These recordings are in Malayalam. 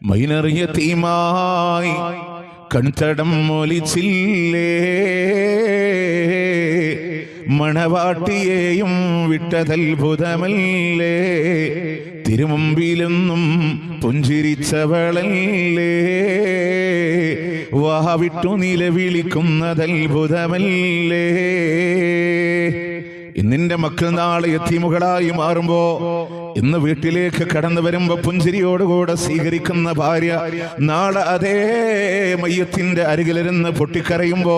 മൈനറിയ തീമായി കൺതടം മൊലിച്ചില്ലേ, മണവാട്ടിയെയും വിട്ടതത്ഭുതമല്ലേ, തിരുമുമ്പിലെന്നും പുഞ്ചിരിച്ചവളല്ലേ, വാവിട്ടു നിലവിളിക്കുന്നതത്ഭുതമല്ലേ. ഇന്നിന്റെ മക്കൾ നാളെ യതീമുകളായി മാറുമ്പോ, ഇന്ന് വീട്ടിലേക്ക് കടന്നു വരുമ്പോ പുഞ്ചിരിയോടുകൂടെ സ്വീകരിക്കുന്ന ഭാര്യ നാളെ അതേ മയ്യത്തിന്റെ അരികിലിരുന്ന് പൊട്ടിക്കരയുമ്പോ,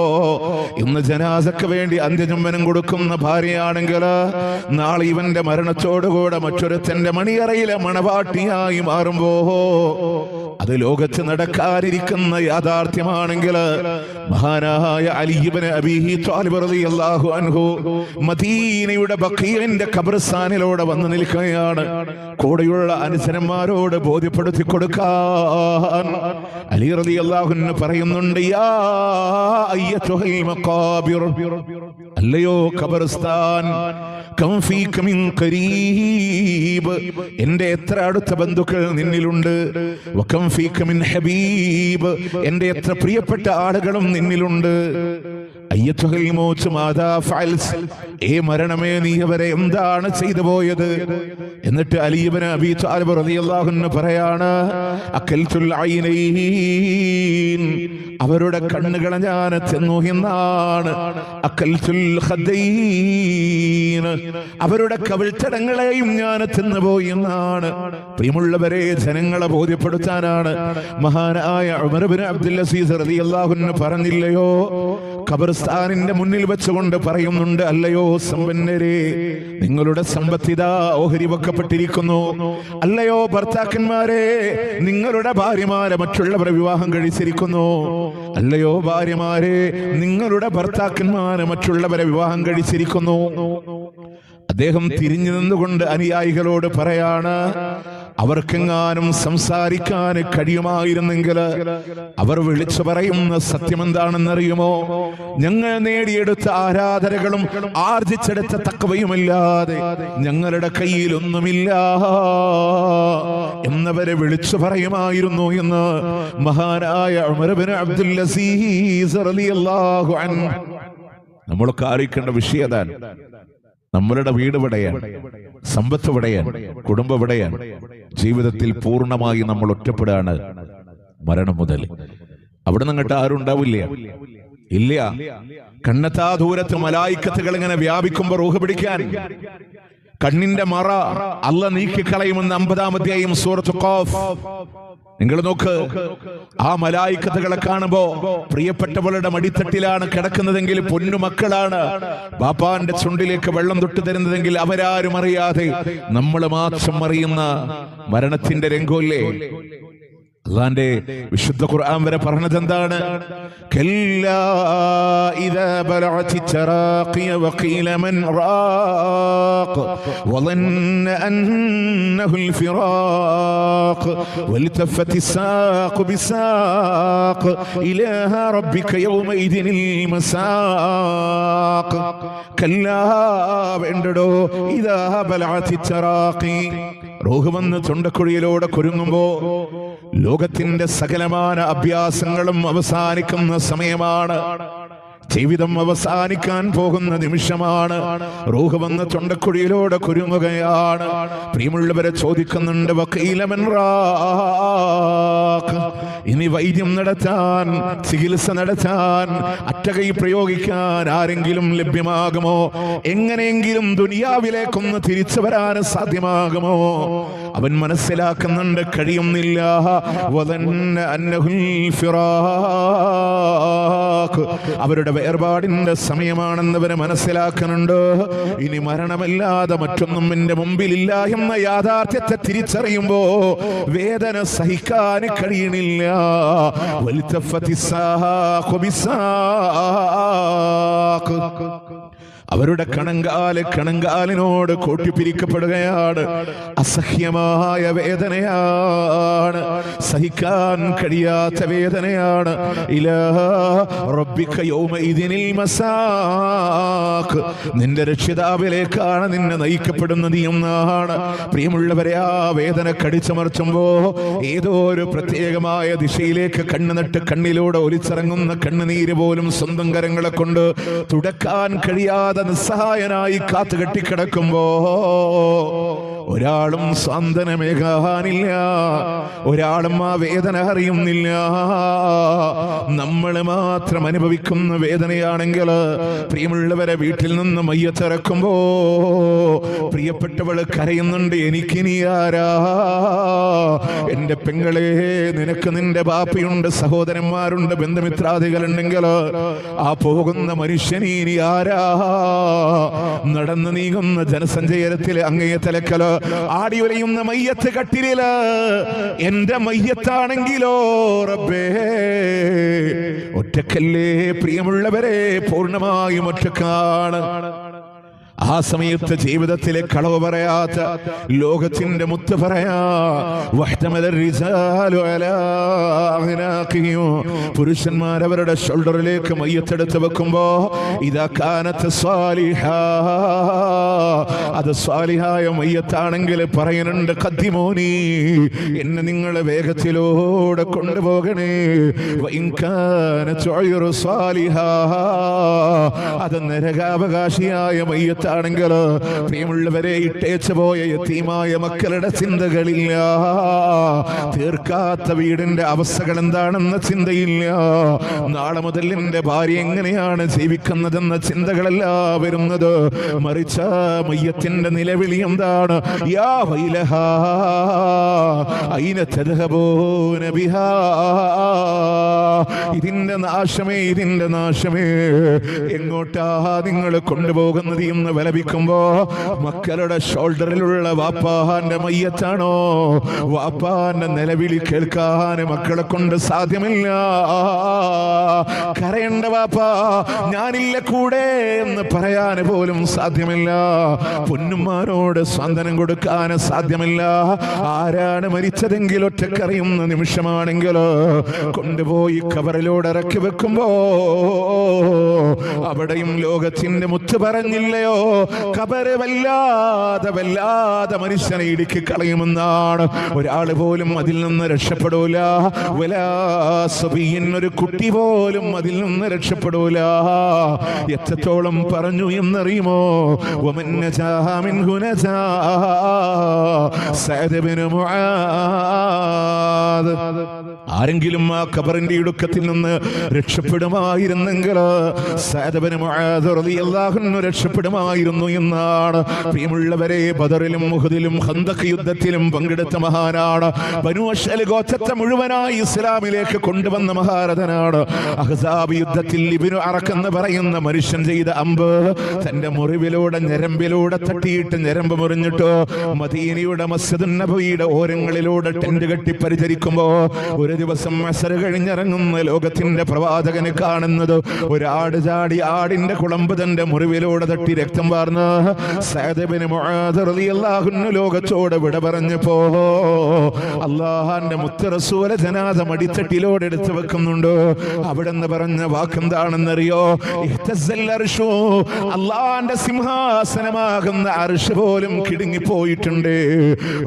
ഇന്ന് ജനാസക്ക് വേണ്ടി അന്ത്യചുംബനം കൊടുക്കുന്ന ഭാര്യയാണെങ്കിൽ നാളെ ഇവന്റെ മരണത്തോടുകൂടെ മറ്റൊരുത്തന്റെ മണിയറയിലെ മണവാട്ടിയായി മാറുമ്പോ, അത് ലോകത്ത് നടക്കാതിരിക്കുന്ന യാഥാർത്ഥ്യമാണെങ്കിൽ, മഹാനായ അലി ഇബ്നു അബീ ത്വാലിബ് റളിയല്ലാഹു അൻഹു മദീനയുടെ ബഖീഇന്റെ ഖബർസ്ഥാനിലൂടെ വന്നു നിൽക്കുകയാണ്. കൂടെയുള്ള അനുചരന്മാരോട് ബോധ്യപ്പെടുത്തി കൊടുക്കാൻ അലി റളിയല്ലാഹു അൻഹു പറയുന്നുണ്ട്, യാ അയ്യതുൽ മഖാബിർ, അല്ലയോ ഖബർസ്ഥാൻ, കം ഫീക മിൻ ഖരീബ്, എന്റെ എത്ര അടുത്ത ബന്ധുക്കൾ നിന്നിലുണ്ട്, വകം ഫീക മിൻ ഹബീബ്, എന്റെ എത്ര പ്രിയപ്പെട്ട ആളുകളും നിന്നിലുണ്ട്. അയ്യത്തുൽ മൗത്ത് മാദാ ഫഅൽസ്, ഏ മരണമേ നീ അവരെ എന്താണ് ചെയ്തു പോയത്? എന്നിട്ട് അലി ഇബ്നു അബീ ത്വാലിബ് റളിയല്ലാഹു അൻഹു പറയാണ്, അകൽതുൽ ഐനൈൻ, അവരുടെ കണ്ണുകളെ ഞാൻ തിന്നു എന്നാണ്. അകൽതുൽ ഖദൈൻ, അവരുടെ കവിൾത്തടങ്ങളെയും ഞാൻ തിന്നുപോയി എന്നാണ്. പ്രിയമുള്ളവരെ, ജനങ്ങളെ ബോധ്യപ്പെടുത്താനാണ് മഹാനായ ഉമർ ഇബ്നു അബ്ദുൽ അസീസ് റളിയല്ലാഹു അൻഹു പറഞ്ഞില്ലയോ, ഖബർസ്ഥാനിന്റെ മുന്നിൽ വെച്ചുകൊണ്ട് പറയുന്നുണ്ട്, അല്ലയോ സമ്പന്നരെ, നിങ്ങളുടെ സമ്പത്തിതാ ഓഹരി വെക്കപ്പെട്ടിരിക്കുന്നു. അല്ലയോ ഭർത്താക്കന്മാരെ, നിങ്ങളുടെ ഭാര്യമാരെ മറ്റുള്ളവരെ വിവാഹം കഴിച്ചിരിക്കുന്നു. അല്ലയോ ഭാര്യമാരെ, നിങ്ങളുടെ ഭർത്താക്കന്മാരെ മറ്റുള്ളവരെ വിവാഹം കഴിച്ചിരിക്കുന്നു. അദ്ദേഹം തിരിഞ്ഞു നിന്നുകൊണ്ട് അനുയായികളോട് പറയാണ്, അവർക്കെങ്ങാനും സംസാരിക്കാൻ കഴിയുമായിരുന്നെങ്കിൽ അവർ വിളിച്ചു പറയുന്ന സത്യം എന്താണെന്നറിയുമോ? ഞങ്ങൾ നേടിയെടുത്ത ആരാധനകളും ആർജിച്ചെടുത്ത തഖ്വയുമില്ലാതെ ഞങ്ങളുടെ കയ്യിൽ ഒന്നുമില്ല എന്നവരെ വിളിച്ചു പറയുമായിരുന്നു എന്ന് മഹാനായ ഉമർ ഇബ്നു അബ്ദുൽ അസീസ് റളിയല്ലാഹു അൻഹു. നമ്മളൊക്കെ അറിയിക്കേണ്ട വിഷയം അതാണ്. നമ്മളുടെ വീട് വിടയാൻ, സമ്പത്ത് വിടയാൻ, കുടുംബം വിടയാൻ, ജീവിതത്തിൽ പൂർണ്ണമായി നമ്മൾ ഒറ്റപ്പെടാണ് മരണം മുതൽ. അവിടെ നിന്നിട്ട് ആരും ഉണ്ടാവില്ല, ഇല്ല. കണ്ണെത്താ ദൂരത്ത് മലായിക്കത്തുകൾ ഇങ്ങനെ വ്യാപിക്കുമ്പോ റൂഹ് പിടിക്കാൻ കണ്ണിന്റെ മറ അല്ലാഹ് നീക്കിക്കളയുമെന്ന് 50-ാം അധ്യായം സൂറത്ത് ഖാഫ്. നിങ്ങൾ നോക്ക്, ആ മലായിക്കത്തുകളെ കാണുമ്പോ പ്രിയപ്പെട്ടവളുടെ മടിത്തട്ടിലാണ് കിടക്കുന്നതെങ്കിൽ പൊന്നുമക്കളാണ് ബാപ്പാന്റെ ചുണ്ടിലേക്ക് വെള്ളം തൊട്ടു തരുന്നതെങ്കിൽ അവരാരും അറിയാതെ നമ്മൾ മാത്രം അറിയുന്ന മരണത്തിന്റെ രംഗമല്ലേ. അല്ലാഹുവിന്റെ വിശുദ്ധ ഖുർആൻ വരെ പറഞ്ഞത് എന്താണ്? കല്ലാ ഇദാ ബലഅതി തറാഖിയ വഖീല മൻ റാഖ് വളന്ന അന്നഹുൽ ഫിറാഖ് വൽതഫത്തി സാഖ് ബിസാഖ് ഇലാ റബ്ബിക യൗമഇദിനിൽ മസാഖ്. കല്ലാ, വേണ്ടടോ, ഇദാ ബലഅതി തറാഖി, റൂഹ് വന്ന് തൊണ്ടക്കുഴിയിലൂടെ കുരുങ്ങുമ്പോ ലോകത്തിന്റെ സകലമാന അഭ്യാസങ്ങളും അവസാനിക്കുന്ന സമയമാണ്. ജീവിതം അവസാനിക്കാൻ പോകുന്ന നിമിഷമാണ്. റൂഹ് വന്ന് തൊണ്ടക്കുഴിയിലൂടെ കുരുങ്ങുകയാണ്. പ്രിയമുള്ളവരെ ചോദിക്കുന്നുണ്ട്, വഖീല മൻ റാഖ്, ഇനി വൈദ്യം നടത്താൻ, ചികിത്സ നടത്താൻ, അറ്റകൈ പ്രയോഗിക്കാൻ ആരെങ്കിലും ലഭ്യമാകുമോ? എങ്ങനെയെങ്കിലും ദുനിയാവിലേക്കൊന്ന് തിരിച്ചു വരാൻ സാധ്യമാകുമോ? അവൻ മനസ്സിലാക്കുന്നുണ്ട്, കഴിയുന്നില്ല. വദന്ന അന്നഹുൽ ഫിറാഖ്, അവരുടെ വേർപാടിന്റെ സമയമാണെന്നവരെ മനസ്സിലാക്കുന്നുണ്ട്. ഇനി മരണമല്ലാതെ മറ്റൊന്നും എന്റെ മുമ്പിലില്ല എന്ന യാഥാർത്ഥ്യത്തെ തിരിച്ചറിയുമ്പോ വേദന സഹിക്കാൻ കഴിയണില്ല. അവരുടെ കണങ്കാലിനോട് കൂട്ടിപ്പിരിക്കപ്പെടുകയാണ്. അസഹ്യമായ വേദനയാണ്, സഹിക്കാൻ കഴിയാത്ത വേദനയാണ്. ഇലാ റബ്ബിക യൗമഇദിനിൽ മസാഖ്, നിന്റെ രക്ഷിതാവിലേക്കാണ് നിന്നെ നയിക്കപ്പെടുന്നത് എന്നാണ്. പ്രിയമുള്ളവരെ, ആ വേദന കടിച്ചമർച്ചുമ്പോ ഏതോ ഒരു പ്രത്യേകമായ ദിശയിലേക്ക് കണ്ണുനട്ട് കണ്ണിലൂടെ ഒലിച്ചിറങ്ങുന്ന കണ്ണുനീര് പോലും സ്വന്തം കരങ്ങളെ കൊണ്ട് തുടക്കാൻ കഴിയാതെ നിസ്സഹായനായി കാത്തുകെട്ടിക്കിടക്കുമ്പോ ഒരാളും സാന്ത്വനമേകാനില്ല, ഒരാളും ആ വേദന അറിയുന്നില്ല. നമ്മൾ മാത്രം അനുഭവിക്കുന്ന വേദനയാണെങ്കിൽ പ്രിയമുള്ളവരെ, വീട്ടിൽ നിന്ന് മയ്യത്തിറക്കുമ്പോ പ്രിയപ്പെട്ടവള് കരയുന്നുണ്ട്, എനിക്കിനി ആരാ? എന്റെ പെങ്ങളെ, നിനക്ക് നിന്റെ ബാപ്പയുണ്ട്, സഹോദരന്മാരുണ്ട്, ബന്ധുമിത്രാദികളുണ്ടെങ്കിൽ ആ പോകുന്ന മനുഷ്യന് ഇനി ആരാ? നടന്നു നീങ്ങുന്ന ജനസഞ്ചയത്തിലെ അങ്ങേ തലക്കല് ആടിയുലയുന്ന മയ്യത്ത് കട്ടിലില് എന്റെ മയ്യത്താണെങ്കിലോ റബ്ബേ, ഒറ്റക്കല്ലേ പ്രിയമുള്ളവരെ, പൂർണ്ണമായും ഒറ്റക്കാണ്. ആ സമയത്ത് ജീവിതത്തിലെ കളവ് പറയാത്ത, ലോകത്തിന്റെ മുത്ത് പറയാ, പുരുഷന്മാരവരുടെ ഷോൾഡറിലേക്ക് മയ്യത്തെടുത്ത് വെക്കുമ്പോ ഇതാ കാനത്ത് സ്വാലിഹ, അത് സ്വാലിഹായ മയ്യത്താണെങ്കിൽ പറയുന്നുണ്ട്, ഖദ്ദിമോനി, എന്നെ നിങ്ങൾ വേഗത്തിലൂടെ കൊണ്ടുപോകണേ. സ്വാലിഹ, അത് നരകാവകാശിയായ മയ്യത്ത് ആണെങ്കിൽ പ്രിയമുള്ളവരെ, ഇട്ടേച്ചു പോയ യതീമായ മക്കളുടെ ചിന്തകളില്ല, തീർക്കാത്ത വീടിന്റെ അവസ്ഥകൾ എന്താണെന്ന ചിന്തയില്ല, നാളെ മുതൽ എന്റെ ഭാര്യ എങ്ങനെയാണ് ജീവിക്കുന്നതെന്ന ചിന്തകളല്ല വരുന്നത്. മറിച്ച മയ്യത്തിന്റെ നിലവിളി എന്താണ്? യാ വൈലഹാ ഐന തദ്ഹബൂന ബിഹാ, ഇതിന്റെ നാശമേ, ഇതിന്റെ നാശമേ, എങ്ങോട്ടാ നിങ്ങൾ കൊണ്ടുപോകുന്നത് എന്ന് വിലപിക്കുമ്പോ മക്കളുടെ ഷോൾഡറിലുള്ള വാപ്പാന്റെ മയ്യത്താണോ? വാപ്പാന്റെ നിലവിളി കേൾക്കാൻ മക്കളെ കൊണ്ട് സാധ്യമില്ല. കരയണ്ട വാപ്പാ, ഞാനില്ല കൂടെ എന്ന് പറയാൻ പോലും സാധ്യമില്ല. പൊന്നുമാരോട് സാന്ത്വനം കൊടുക്കാൻ സാധ്യമില്ല. ആരാണ് മരിച്ചതെങ്കിൽ ഒറ്റക്കറിയുന്ന നിമിഷമാണെങ്കിൽ കൊണ്ടുപോയി കബറിലൂടെ ഇറക്കി വെക്കുമ്പോ അവിടെയും ലോകത്തിന്റെ മുത്ത് പറഞ്ഞില്ലയോ, കബറ് വല്ലാതെ മനുഷ്യനെ ഇടുക്കി കളയുമെന്നാണ്. ഒരാള് പോലും അതിൽ നിന്ന് രക്ഷപ്പെടൂല. ഒരു കുട്ടി പോലും അതിൽ നിന്ന് രക്ഷപ്പെടൂല. എത്രത്തോളം പറഞ്ഞു എന്നറിയുമോ? ആരെങ്കിലും ആ ഖബറിന്റെ ഇടുക്കത്തിൽ നിന്ന് രക്ഷപ്പെടുമായിരുന്നെങ്കിൽ രക്ഷപ്പെടുമായിരുന്നു എന്നാണ്. പ്രിയമുള്ളവരെ, ബദറിലും മുഹദിലും ഖന്തഖ് യുദ്ധത്തിലും പങ്കെടുത്ത മഹാനാണ്. ബനൂ അശ്അൽ ഗോത്രത്തെ മുഴുവനായി ഇസ്ലാമിലേക്ക് കൊണ്ടുവന്ന മഹാരഥനാണ്. അഹ്സാബ് യുദ്ധത്തിൽ ഇബ്നു അറഖ് എന്ന് പറയുന്ന മനുഷ്യൻ ചെയ്ത അമ്പ് തന്റെ മുറിവിലൂടെ, ഞരമ്പിലൂടെ തട്ടിയിട്ട് ഞരമ്പ് മുറിഞ്ഞിട്ട് മദീനയുടെ മസ്ജിദുൻ നബവിയുടെ ഓരങ്ങളിലൂടെ ടെന്റ് കെട്ടി പരിചരിക്കുമ്പോ ഒരു ദിവസം അസ്ർ കഴിഞ്ഞിറങ്ങുന്ന ലോകത്തിന്റെ പ്രവാചകനെ കാണുന്നത് ഒരാട് ചാടി ആടിന്റെ കുളമ്പ് തന്റെ മുറിവിലൂടെ തട്ടി രക്തം വാർന്ന് സഅദ് ഇബ്നു മുആദ് റളിയല്ലാഹു അൻഹു ലോകത്തോട് വിട പറഞ്ഞപ്പോ അല്ലാഹുവിന്റെ മുത്ത് റസൂൽ ജനാസ മടിത്തട്ടിലോടെ എടുത്തു വെക്കുന്നുണ്ട്. അവിടെന്ന് പറഞ്ഞ വാക്കെന്താണെന്നറിയോ? ഇഹ്തസ്സൽ അർശു, അല്ലാഹുവിന്റെ സിംഹാസനമാകുന്ന അർശ് പോലും കിടുങ്ങിപ്പോയിട്ടുണ്ട്.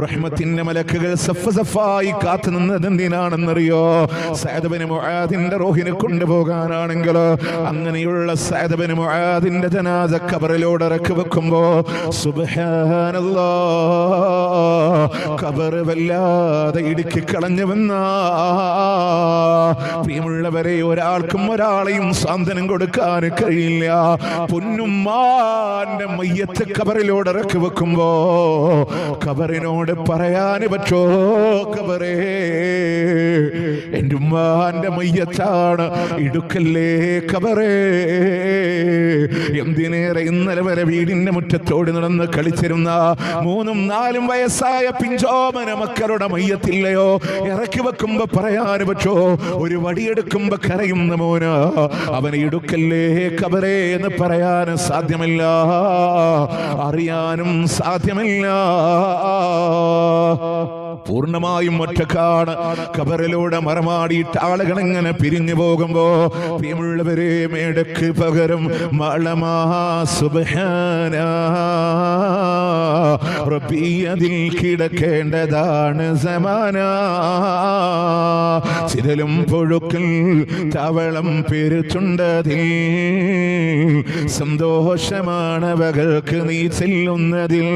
റഹ്മത്തിന്റെ മലക്കുകൾ സഫ് സഫായി കാത്തു നിന്നത് എന്തിനാണെന്നറിയോ? സഅദ് ഇബ്നു മുആദിന്റെ റൂഹിനെ കൊണ്ടുപോകാനാണെങ്കിൽ അങ്ങനെയുള്ള സഅദ് ഇബ്നു മുആദിന്റെ ജനാസ ഖബറിലൂടെ ഇറക്കി വെക്കുമ്പോ സുബ്ഹാനല്ലാഹ്, ഖബർ വല്ലാതെ ഇടുക്കി കളഞ്ഞുവെന്ന പ്രിയമുള്ളവരെ, ഒരാൾക്കും ഒരാളെയും സാന്ത്വനം കൊടുക്കാൻ കഴിയില്ല. പൊന്നുമ്മാന്റെ മയ്യത്ത് ഖബറിലൂടെ ഇറക്കി വെക്കുമ്പോ ഖബറിനോട് പറയാൻ പറ്റോ? ഖബറേ, എന്റെ ഉമ്മാന്റെ മയ്യത്താണ്, ഇടുക്കല്ലേ ഖബറേ. എന്തിനേറെ ഇന്നലെ വരെ വീടിന്റെ മുറ്റത്തോട് നടന്ന് കളിച്ചിരുന്ന 3 4 വയസ്സായ പിഞ്ചോമന മക്കളുടെ മയ്യത്തില്ലയോ? ഇറക്കി വെക്കുമ്പോ പറയാൻ പറ്റോ? ഒരു വടിയെടുക്കുമ്പോ കരയുന്ന മോന്, അവനെ ഇടുക്കല്ലേ ഖബറേ എന്ന് പറയാൻ സാധ്യമല്ല, അറിയാനും സാധ്യമല്ല. പൂർണ്ണമായും ഒറ്റക്കാണ്. ഖബറിലൂടെ മറമാടിയിട്ട് ആളുകൾ എങ്ങനെ പിരിഞ്ഞു പോകുമ്പോ പ്രിയമുള്ളവരെ മേടക്ക് പകരം മളമാ സുബ്ഹാനാ റബ്ബി അതിൽ കിടക്കേണ്ടതാണ് സമാനാ. ചിതലും പുഴുക്കൽ തവളം പെരുത്തുണ്ടതിൽ സന്തോഷമാണവകൾക്ക് നീ ചെല്ലുന്നതിൽ.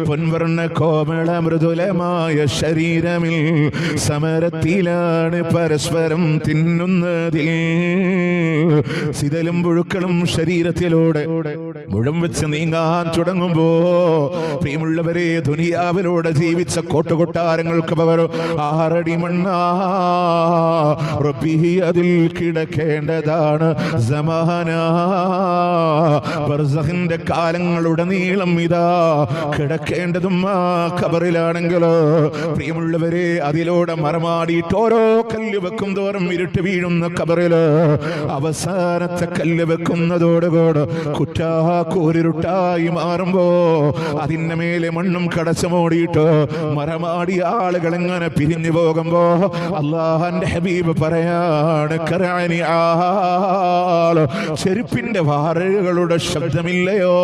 പൊൻവർണ്ണ കോമള മൃദുലമായ ശരീരമിൽ സമരത്തിലാണ് പരസ്പരം തിന്നുന്നതിൽ. ചിതലും പുഴുക്കളും ശരീരത്തിലൂടെ മുഴം വെച്ച് നീങ്ങാൻ തുടങ്ങുമ്പോ പ്രിയമുള്ളവരെ ദുനിയാവിലൂടെ ജീവിച്ച കോട്ടുകൊട്ടാരങ്ങൾക്ക് പകരം 6 അടി മണ്ണാ റബ്ബി അതിൽ കിടക്കേണ്ടതാണ് സമാനാ. ബർസഖിന്റെ കാലങ്ങളുടെ നീളം ഇതാ കിടക്കേണ്ടതും ആ ഖബറിലാണെങ്കിൽ പ്രിയമുള്ളവരെ അതിലൂടെ മറമാടിയിട്ട് ഓരോ കല്ല് വെക്കും തോറും ഇരുട്ട് വീഴുന്ന ഖബറില് അവസാനത്തെ കല്ല് വെക്കുന്നതോടുകൂടെ കുറ്റാക്കൂരിരുട്ടായി മാറുമ്പോ അതിന്റെ മേലെ മണ്ണും കടച്ചു മൂടിയിട്ട് മറമാടി ആളുകൾ എങ്ങനെ പിരിഞ്ഞു പോകുമ്പോ അല്ലാഹുവിന്റെ ഹബീബ് പറയാണ് ഖറാനി ആള് ചെരുപ്പിന്റെ വാറുകളുടെ ശബ്ദമില്ലയോ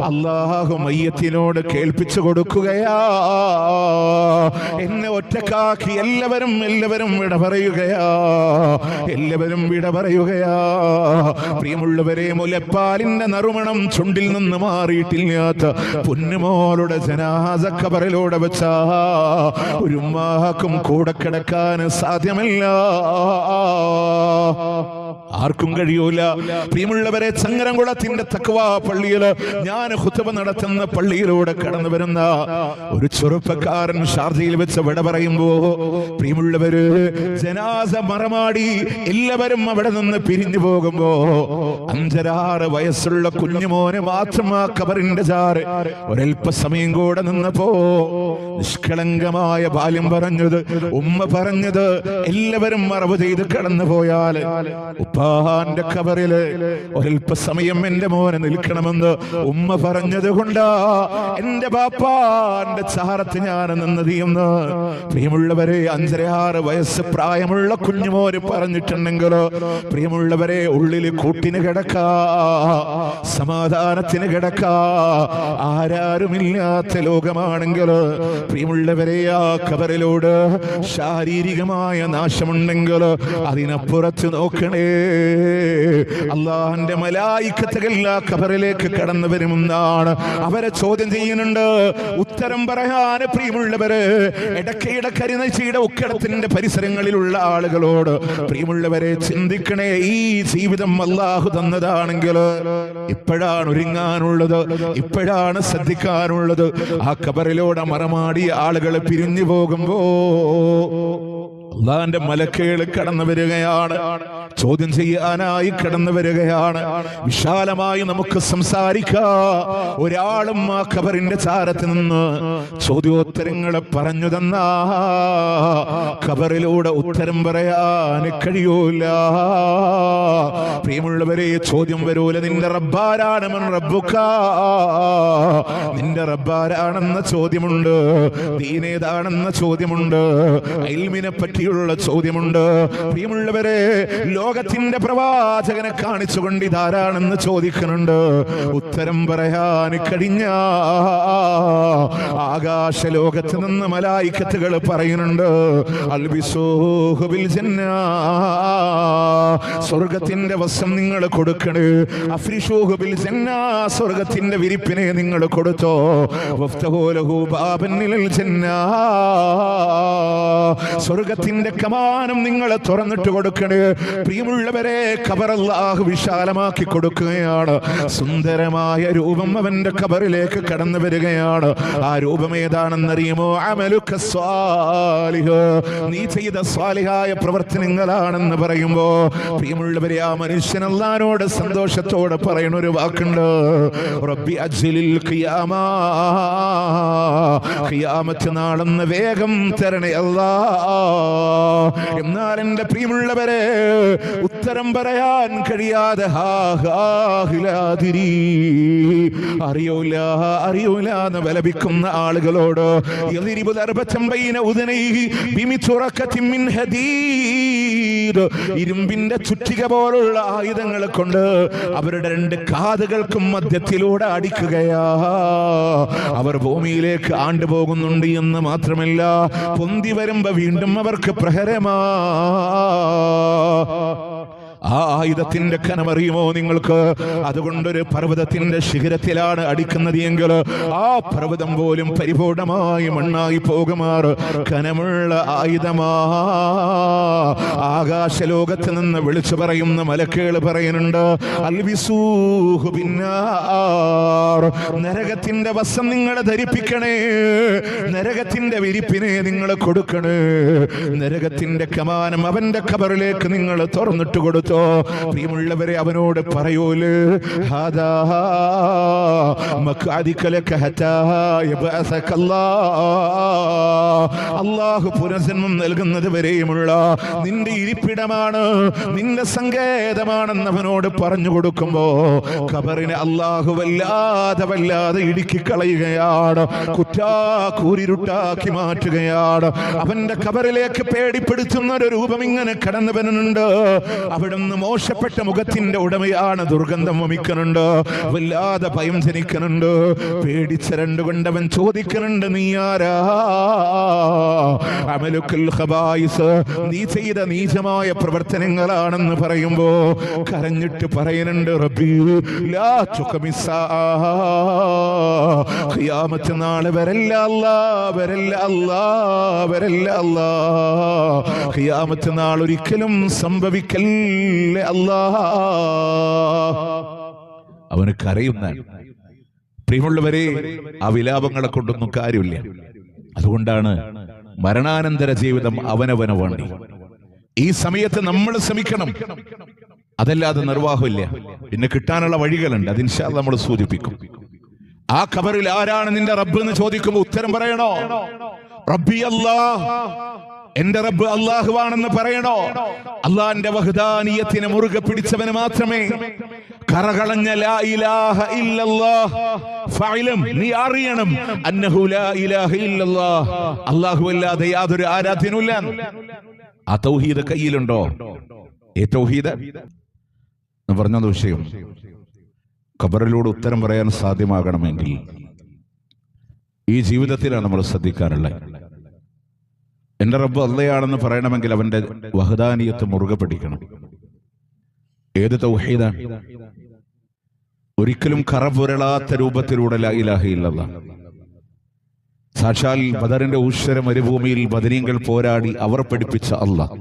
അല്ലാഹു മയ്യത്തിനോട് കേൾപ്പിച്ചു കൊടുക്കുകയാ. എന്നെ ഒറ്റക്കാക്കി എല്ലാവരും വിട പറയുകയാ, എല്ലാവരും വിട പറയുകയാ. പ്രിയമുള്ളവരെ മുലപ്പാലിന്റെ നറുമണം ചുണ്ടിൽ നിന്ന് മാറിയിട്ടില്ലാത്ത പൊന്നുമോളുടെ ജനാസ ഖബറിലൂടെ വെച്ചാ ഒരു ഉമ്മാക്കും കൂടെ കിടക്കാൻ സാധ്യമല്ല, ആർക്കും കഴിയൂല. പ്രിയമുള്ളവരെ ചങ്ങരംകുളത്തിന്റെ തഖ്വാ പള്ളിയിൽ ഞാൻ ഖുതുബ നടത്തുന്ന പള്ളിയിലൂടെ കടന്നു വരുന്ന ഒരു ചെറുപ്പക്കാരൻ ഷാർജയിൽ വെച്ച് വിട പറയുമ്പോ പ്രിയമുള്ളവര് ജനാസ മറമാടി എല്ലാവരും അവിടെ നിന്ന് പിരിഞ്ഞു പോകുമ്പോ 5-6 വയസ്സുള്ള കുഞ്ഞുമോനെ മാത്രം ആ ഖബറിന്റെ ചാറ് ഒരൽപ്പസമയം കൂടെ നിന്നപ്പോ നിഷ്കളങ്കമായ ബാല്യം പറഞ്ഞത്, ഉമ്മ പറഞ്ഞത് എല്ലാവരും മറവ് ചെയ്ത് കടന്നു പോയാൽ ഉപ്പാന്റെ ഖബറില് ഒരൽപ്പസമയം എന്റെ മോനെ നിൽക്കണമെന്ന് ഉമ്മ പറഞ്ഞത് കൊണ്ടാ എന്റെ ബാപ്പാന്റെ ചാരത്ത് ഞാൻ നിന്നത് എന്ന് പ്രിയമുള്ളവരെ 5-6 വയസ്സ് പ്രായമുള്ള കുഞ്ഞുമോര് പറഞ്ഞിട്ടുണ്ടെങ്കിലോ പ്രിയമുള്ളവരെ ഉള്ളിൽ കൂട്ടിന് കിടക്കാ, സമാധാനത്തിന് കിടക്കാ. ആരാരുമില്ലാത്ത ലോകമാണെങ്കിൽ പ്രിയമുള്ളവരെ ആ ഖബറിലൂടെ ശാരീരികമായ നാശമുണ്ടെങ്കിൽ അതിനപ്പുറത്ത് നോക്കണേ, അള്ളാഹുവിന്റെ മലായിക്കത്തുകൾ ആ ഖബറിലേക്ക് കടന്നു വരുമെന്നാണ്. അവരെ ചോദ്യം ചെയ്യുന്നുണ്ട്, ഉത്തരം പറയാൻ പ്രിയമുള്ളവര് ഇടയ്ക്കിടെ കരിനച്ചിയുടെ ഉക്കടത്തിന്റെ പരിസരങ്ങളിലുള്ള ആളുകളോട് പ്രിയമുള്ളവരെ ചിന്തിക്കണേ, ഈ ജീവിതം അള്ളാഹു തന്നതാണെങ്കിൽ ഇപ്പോഴാണ് ഒരുങ്ങാനുള്ളത്, ഇപ്പോഴാണ് ശ്രദ്ധിക്കാനുള്ളത്. ആ ഖബറിലൂടെ മറമാടിയ ആളുകൾ പിരിഞ്ഞു പോകുമ്പോ അള്ളാന്റെ മലക്കുകൾ കടന്നു വരികയാണ്, ചോദ്യം ചെയ്യാനായി കടന്നു വരികയാണ്. വിശാലമായി നമുക്ക് സംസാരിക്കാം. ഒരാളും ആ ഖബറിന്റെ ചാരത്ത് നിന്ന് ചോദ്യോത്തരങ്ങളെ പറഞ്ഞു തന്ന ഖബറിലൂടെ ഉത്തരം പറയാൻ കഴിയൂല. പ്രിയമുള്ളവരെ ചോദ്യം വരൂല, നിന്റെ റബ്ബാരാണ്, മൻ റബ്ബുക, നിന്റെ റബ്ബാരാണെന്ന ചോദ്യമുണ്ട്, ദീനേതാണെന്ന ചോദ്യമുണ്ട്, ഇൽമിനെ പറ്റിയുള്ള ചോദ്യമുണ്ട്. പ്രിയമുള്ളവരെ ലോകത്തിന്റെ പ്രവാചകനെ കാണിച്ചുകൊണ്ട് ഇതാരാണെന്ന് ചോദിക്കുന്നുണ്ട്. ഉത്തരം പറയാൻ കഴിഞ്ഞ ആകാശ ലോകത്ത് നിന്ന് മലായിക്കത്തുകൾ പറയുന്നുണ്ട്, അൽബിസൂഹു ബിൽ ജന്ന, സ്വർഗത്തിന്റെ വസ്ത്രം നിങ്ങൾ കൊടുക്കണേ, അഫ്രിഷൂഹു ബിൽ ജന്ന, സ്വർഗത്തിന്റെ വിരിപ്പിനെ നിങ്ങൾ കൊടുത്തോ, വഫ്തഹു ലഹു ബാബൻ ഇലൽ ജന്ന, സ്വർഗത്തിന്റെ കമാനം നിങ്ങൾ തുറന്നിട്ട് കൊടുക്കണേ. പ്രിയമുള്ളവരെ ഖബർ അല്ലാഹു വിശാലമാക്കി കൊടുക്കുകയാണ്. സുന്ദരമായ രൂപം അവന്റെ ഖബറിലേക്ക് കടന്നു വരികയാണ്. ആ രൂപം ഏതാണെന്നറിയുമോ? അമലുക സ്വാലിഹ്, നീ ചെയ്ത സ്വാലിഹായ പ്രവർത്തനങ്ങളാണെന്ന് പറയുമ്പോ പ്രിയമുള്ളവരെ ആ മനുഷ്യൻ അല്ലാഹുവോട് സന്തോഷത്തോടെ പറയുന്ന ഒരു വാക്കുണ്ട്, റബ്ബി അജ്ലിൽ ഖിയാമാ, ഖിയാമത്ത് നാളെന്ന് വേഗം തരണേ അല്ലാഹ്. എന്നാൽ എന്റെ പ്രിയമുള്ളവരെ, ഉത്തരം പറയാൻ കഴിയാതെ അറിയൂല അറിയൂല എന്ന് വിലപിക്കുന്ന ആളുകളോട് ഇരുമ്പിന്റെ ചുറ്റിക പോലുള്ള ആയുധങ്ങൾ കൊണ്ട് അവരുടെ രണ്ട് കാതുകൾക്കും മധ്യത്തിലൂടെ അടിക്കുകയാ. അവർ ഭൂമിയിലേക്ക് ആണ്ടുപോകുന്നുണ്ട് എന്ന് മാത്രമല്ല, പൊന്തി വരുമ്പോ വീണ്ടും അവർക്ക് പ്രഹരമാ. ആ ആയുധത്തിന്റെ കനമറിയുമോ നിങ്ങൾക്ക്? അതുകൊണ്ടൊരു പർവ്വതത്തിന്റെ ശിഖരത്തിലാണ് അടിക്കുന്നത് എങ്കിൽ ആ പർവ്വതം പോലും പരിപൂർണമായി മണ്ണായി പോകുമാറ് കനമുള്ള ആയുധമാ. ആകാശലോകത്ത് നിന്ന് വിളിച്ചു പറയുന്ന മലക്കുകൾ പറയുന്നുണ്ട്, അൽബിസൂഹു ബിന്നാർ, നരകത്തിന്റെ വസ്ത്രം നിങ്ങളെ ധരിപ്പിക്കണേ, നരകത്തിന്റെ വിരിപ്പിനെ നിങ്ങൾ കൊടുക്കണേ, നരകത്തിന്റെ കമാനം അവന്റെ ഖബറിലേക്ക് നിങ്ങൾ തുറന്നിട്ട് കൊടുത്തു. പ്രിയമുള്ളവരെ, അവനോട് പറയൂലേ, അല്ലാഹു പുനർജന്മം നൽകുന്നത് വരെയുമുള്ള നിന്റെ ഇരിപ്പിടമാണ്, നിന്റെ സങ്കേതമാണെന്ന് അവനോട് പറഞ്ഞു കൊടുക്കുമ്പോ ഖബറിനെ അല്ലാഹു വല്ലാതെ ഇടുക്കിക്കളയുകയാണ്, കുറ്റാക്കൂരിരുട്ടാക്കി മാറ്റുകയാണ്. അവന്റെ ഖബറിലേക്ക് പേടിപ്പെടുത്തുന്ന ഒരു രൂപം ഇങ്ങനെ കടന്നു വരുന്നുണ്ട്. അവിടെ മോശപ്പെട്ട മുഖത്തിന്റെ ഉടമയാണ്, ദുർഗന്ധം വമിക്കുന്നുണ്ട്, വല്ലാതെ ഭയം ജനിക്കുന്നുണ്ട്. പേടിച്ചരണ്ടുകൊണ്ട് അവൻ ചോദിക്കുന്നുണ്ട്, നീ ആരാ? അമലുക്കൽ ഖബായിസ്, നീ ചെയ്ത നീചമായ പ്രവർത്തനങ്ങളാണെന്ന് പറയുമ്പോ കരഞ്ഞിട്ട് പറയുന്നുണ്ട്, റബ്ബി ലാ തുഖമിസ്സാ, ഖിയാമത്ത് നാൾ വരല്ല അല്ലാ, വരല്ല അല്ലാ, വരല്ല അല്ലാ, ഖിയാമത്ത് നാൾ ഒരിക്കലും സംഭവിക്കൽ അവന് കരയുന്ന. പ്രിയമുള്ളവരെ, ആ വിലാപങ്ങളെ കൊണ്ടൊന്നും കാര്യമില്ല. അതുകൊണ്ടാണ് മരണാനന്തര ജീവിതം അവനവന് വേണ്ടി. ഈ സമയത്ത് നമ്മൾ ശ്രമിക്കണം, അതല്ലാതെ നിർവാഹമില്ല. പിന്നെ കിട്ടാനുള്ള വഴികളുണ്ട്, അത് ഇൻഷാ അല്ലാഹ് നമ്മൾ സൂചിപ്പിക്കും. ആ ഖബറിൽ ആരാണ് നിന്റെ റബ്ബ് എന്ന് ചോദിക്കുമ്പോൾ ഉത്തരം പറയണോ? റബ്ബി അല്ലാഹ്, എന്റെ റബ്ബ് അല്ലാഹുവാണെന്ന് പറയണോ? അല്ലാഹുവിന്റെ വഹ്ദാനിയത്തിനെ മുറുകെ പിടിച്ചവന് മാത്രമേ കറകളഞ്ഞ ലാ ഇലാഹ ഇല്ലല്ലാഹ് ഫഇലം, നീ അറിയണം, അന്നഹു ലാ ഇലാഹ ഇല്ലല്ലാഹ്, അല്ലാഹു അല്ലാതെ യാതൊരു ആരാധ്യനുമില്ല. ആ തൗഹീദ് കയ്യിലുണ്ടോ? ഈ തൗഹീദ് എന്ന് പറഞ്ഞ വിഷയം ഖബറിലൂടെ ഉത്തരം പറയാൻ സാധ്യമാകണമെങ്കിൽ ഈ ജീവിതത്തിലാണ് നമ്മൾ ശ്രദ്ധിക്കാറുള്ളത്. എന്റെ റബ്ബ് അള്ളയാണെന്ന് പറയണമെങ്കിൽ അവന്റെ വഹദാനിയത്ത് മുറുകെ പിടിക്കണം. ഏത് തൗഹീദാണ്? ഒരിക്കലും കറപുരളാത്ത രൂപത്തിലൂടെ ലാ ഇലാഹ ഇല്ലല്ലാഹ്. സാക്ഷാൽ ബദറിന്റെ ഊശ്വര മരുഭൂമിയിൽ ബദരീങ്ങൾ പോരാടി അവർ പഠിപ്പിച്ച അല്ലാഹ്.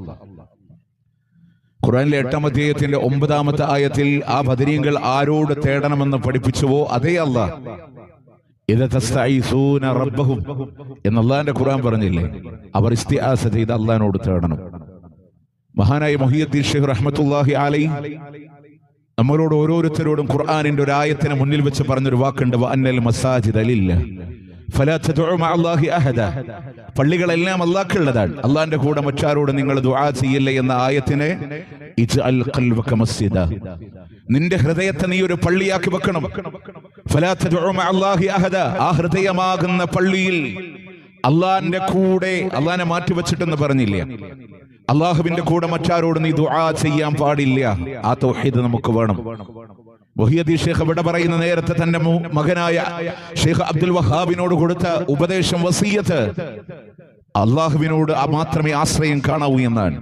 ഖുർആനിലെ 8-ാം അധ്യായത്തിന്റെ 9-ാമത്തെ ആയത്തിൽ ആ ബദരീങ്ങൾ ആരോട് തേടണമെന്ന് പഠിപ്പിച്ചുവോ അതേ അല്ലാഹ്. റബ്ബഹും എന്ന് അല്ലാഹുവിന്റെ ഖുർആൻ പറഞ്ഞില്ലേ? അവർ ഇസ്തിആസ ചെയ്ത് അല്ലാഹുവിനോട് തേടണം. മഹാനായ മുഹിയുദ്ദീൻ ഷെയ്ഖ് റഹ്മത്തുള്ളാഹി അലൈഹി നമ്മളോട് ഓരോരുത്തരോടും ഖുർആനിന്റെ ഒരു ആയത്തിനെ മുന്നിൽ വെച്ച് പറഞ്ഞൊരു വാക്കുണ്ട്, വഅന്നൽ മസാജിദ ലില്ലാഹ് ഫലാ തദ്ഉ മഅല്ലാഹി അഹദ. പള്ളികളെല്ലാം അല്ലാഹുക്കുള്ളതാണ്, അല്ലാഹുവിന്റെ കൂടെ മറ്റാരോട് നിങ്ങൾ ദുആ ചെയ്യില്ല എന്ന ആയത്തിനെ ഇജ്അൽ ഖൽബക മസ്ജിദ, നിന്റെ ഹൃദയത്തെ നീ ഒരു പള്ളിയാക്കി വെക്കണം. ഫലാ തദ്ഉ മഅല്ലാഹി അഹദ, ആ ഹൃദയമാകുന്ന പള്ളിയിൽ അല്ലാഹുവിന്റെ കൂടെ അല്ലാഹുവിനെ മാറ്റി വെച്ചിട്ടെന്ന് പറഞ്ഞില്ലേ? അല്ലാഹുവിന്റെ കൂടെ മറ്റാരോട് നീ ദുആ ചെയ്യാൻ പാടില്ല. ആ തൗഹീദ് നമുക്ക് വേണം. മുഹിയുദ്ദീൻ ഷെയ്ഖ് ഇവിടെ പറയുന്ന നേരത്തെ തന്റെ മകനായ ഷെയ്ഖ് അബ്ദുൽ വഹാബിനോട് കൊടുത്ത ഉപദേശം, വസിയത്ത്, അല്ലാഹുവിനോട് മാത്രമേ ആശ്രയം കാണാവൂ എന്നാണ്.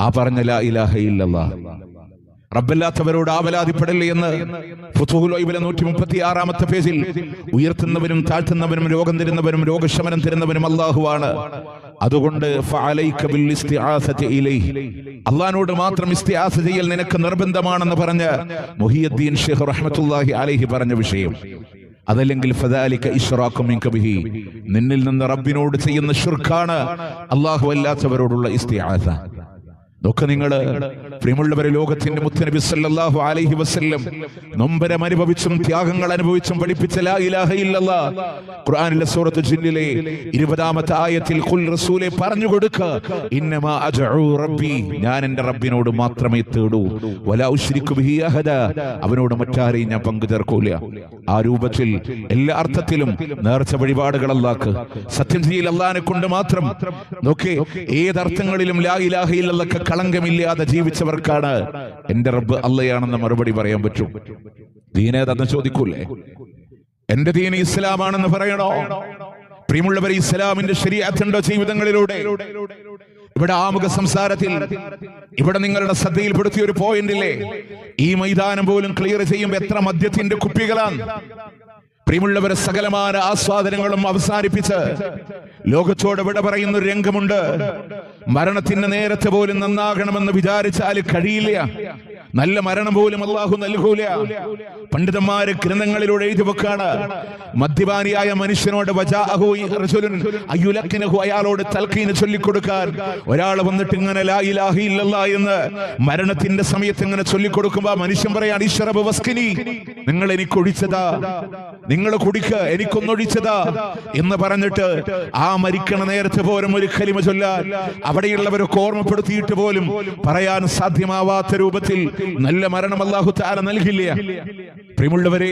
ആ പറഞ്ഞ ലാ ഇലാഹ ഇല്ലല്ലാഹ്, റബ്ബല്ലാത്തവരോട് ആവലാതിപ്പെടല്ലേ എന്ന് ഫുതുഹുൽ ഗൈബിലെ 136-ാമത്തെ പേജിൽ ഉയർത്തുന്നവനും താഴ്ത്തുന്നവനും രോഗം തരുന്നവനും രോഗശമനം തരുന്നവനും അല്ലാഹുവാണ്. അതുകൊണ്ട് ഫഅലൈക ബിൽ ഇസ്തിആസതി ഇലൈഹി, അല്ലാഹുവോട് മാത്രം ഇസ്തിആസ ചെയ്യൽ നിനക്ക് നിർബന്ധമാണെന്ന് പറഞ്ഞ മുഹിയുദ്ദീൻ ഷെയ്ഖ് റഹ്മത്തുള്ളാഹി അലൈഹി പറഞ്ഞ വിഷയം. അതല്ലെങ്കിൽ ഫദാലിക ഇശ്റാഖു മിൻക ബിഹി, നിന്നിൽ നിന്ന് റബ്ബിനോട് ചെയ്യുന്ന ശിർക്കാണ് അല്ലാഹു അല്ലാത്തവരോടുള്ള ഇസ്തിആസ. നോക്ക് നിങ്ങൾ പ്രിയമുള്ളവരെ, ലോകത്തിന്റെ മുത്തനബി സല്ലല്ലാഹു അലൈഹി വസല്ലം നൊമ്പരം അനുഭവിച്ചും ത്യാഗങ്ങൾ അനുഭവിച്ചും പഠിപ്പിച്ച ലാ ഇലാഹ ഇല്ലല്ലാഹ് ഖുർആനിലെ സൂറത്ത് ജിന്നിലെ 20-ാമത്തെ ആയത്തിൽ ഖുൽ റസൂലേ പറഞ്ഞു കൊടുക്ക, ഇന്നമാ അദ്ഉ റബ്ബി, ഞാൻ എൻ്റെ റബ്ബിനോട് മാത്രമേ തേടൂ, വലാ ഉശ്രികു ബിഹി അഹദ, അവനോട് മറ്റാരെയും ഞാൻ പങ്കു ചേർക്കൂല. ആ രൂപത്തിൽ എല്ലാ അർത്ഥത്തിലും നേർച്ച വഴിപാടുകൾ അല്ലാഹ്ക്ക്, സത്യം ചെയ്യൽ അല്ലാഹനെ കൊണ്ട് മാത്രം. നോക്കേ, ഏതർത്ഥങ്ങളിലും ലാ ഇലാഹ ഇല്ലല്ലാഹ് കളങ്കമില്ലാതെ ജീവിച്ചവർക്കാണ് എന്റെ റബ്ബ് അള്ളയാണെന്ന് മറുപടി പറയാൻ പറ്റും. ദീനേതെന്ന് ചോദിക്കൂലേ? എന്റെ ദീൻ ഇസ്ലാമാണെന്ന് പറയണോ? പ്രിയമുള്ളവരെ, ഇസ്ലാമിന്റെ ശരീഅത്തുണ്ടോ ജീവിതങ്ങളിലൂടെ? ഇവിടെ ആമുഖ സംസാരത്തിൽ ഇവിടെ നിങ്ങളുടെ ശ്രദ്ധയിൽപ്പെടുത്തിയ ഒരു പോയിന്റില്ലേ, ഈ മൈതാനം പോലും ക്ലിയർ ചെയ്യുമ്പോൾ എത്ര മദ്യത്തിന്റെ കുപ്പികളാണ്. പ്രിയമുള്ളവരെ, സകലമായ ആസ്വാദനങ്ങളും അവസാനിപ്പിച്ച് ലോകത്തോട് വിട പറയുന്ന ഒരു രംഗമുണ്ട്. മരണത്തിന്റെ നേരത്തെ പോലും നന്നാകണമെന്ന് വിചാരിച്ചാൽ കഴിയില്ല. നല്ല മരണം പോലും അല്ലാഹു നൽകൂല. പണ്ഡിതന്മാര് ഗ്രന്ഥങ്ങളിലൂടെ എഴുതി വെക്കാണ്, മദ്യപാനിയായ മനുഷ്യനോട് അയാളോട് തൽക്കീന് ചൊല്ലിക്കൊടുക്കാൻ ഒരാൾ വന്നിട്ട് ഇങ്ങനെ ലാ ഇലാഹ ഇല്ലല്ലാഹ് എന്ന് മരണത്തിന്റെ സമയത്ത് ഇങ്ങനെ ചൊല്ലിക്കൊടുക്കുമ്പോ മനുഷ്യൻ പറയാൻ, ഇശ്റബ് വസ്കിനി, നിങ്ങൾ എനിക്ക് ഒഴിച്ചതാ, നിങ്ങൾ കുടിക്ക, എനിക്കൊന്നൊഴിച്ചതാ എന്ന് പറഞ്ഞിട്ട് ആ മരിക്കണ നേരത്തെ പോലും ഒരു കലിമ ചൊല്ലാൻ അവിടെയുള്ളവരൊക്കെ ഓർമ്മപ്പെടുത്തിയിട്ട് പോലും പറയാൻ സാധ്യമാവാത്ത രൂപത്തിൽ നല്ല മരണം അല്ലാഹു തആല നൽകില്ല. പ്രിയമുള്ളവരെ,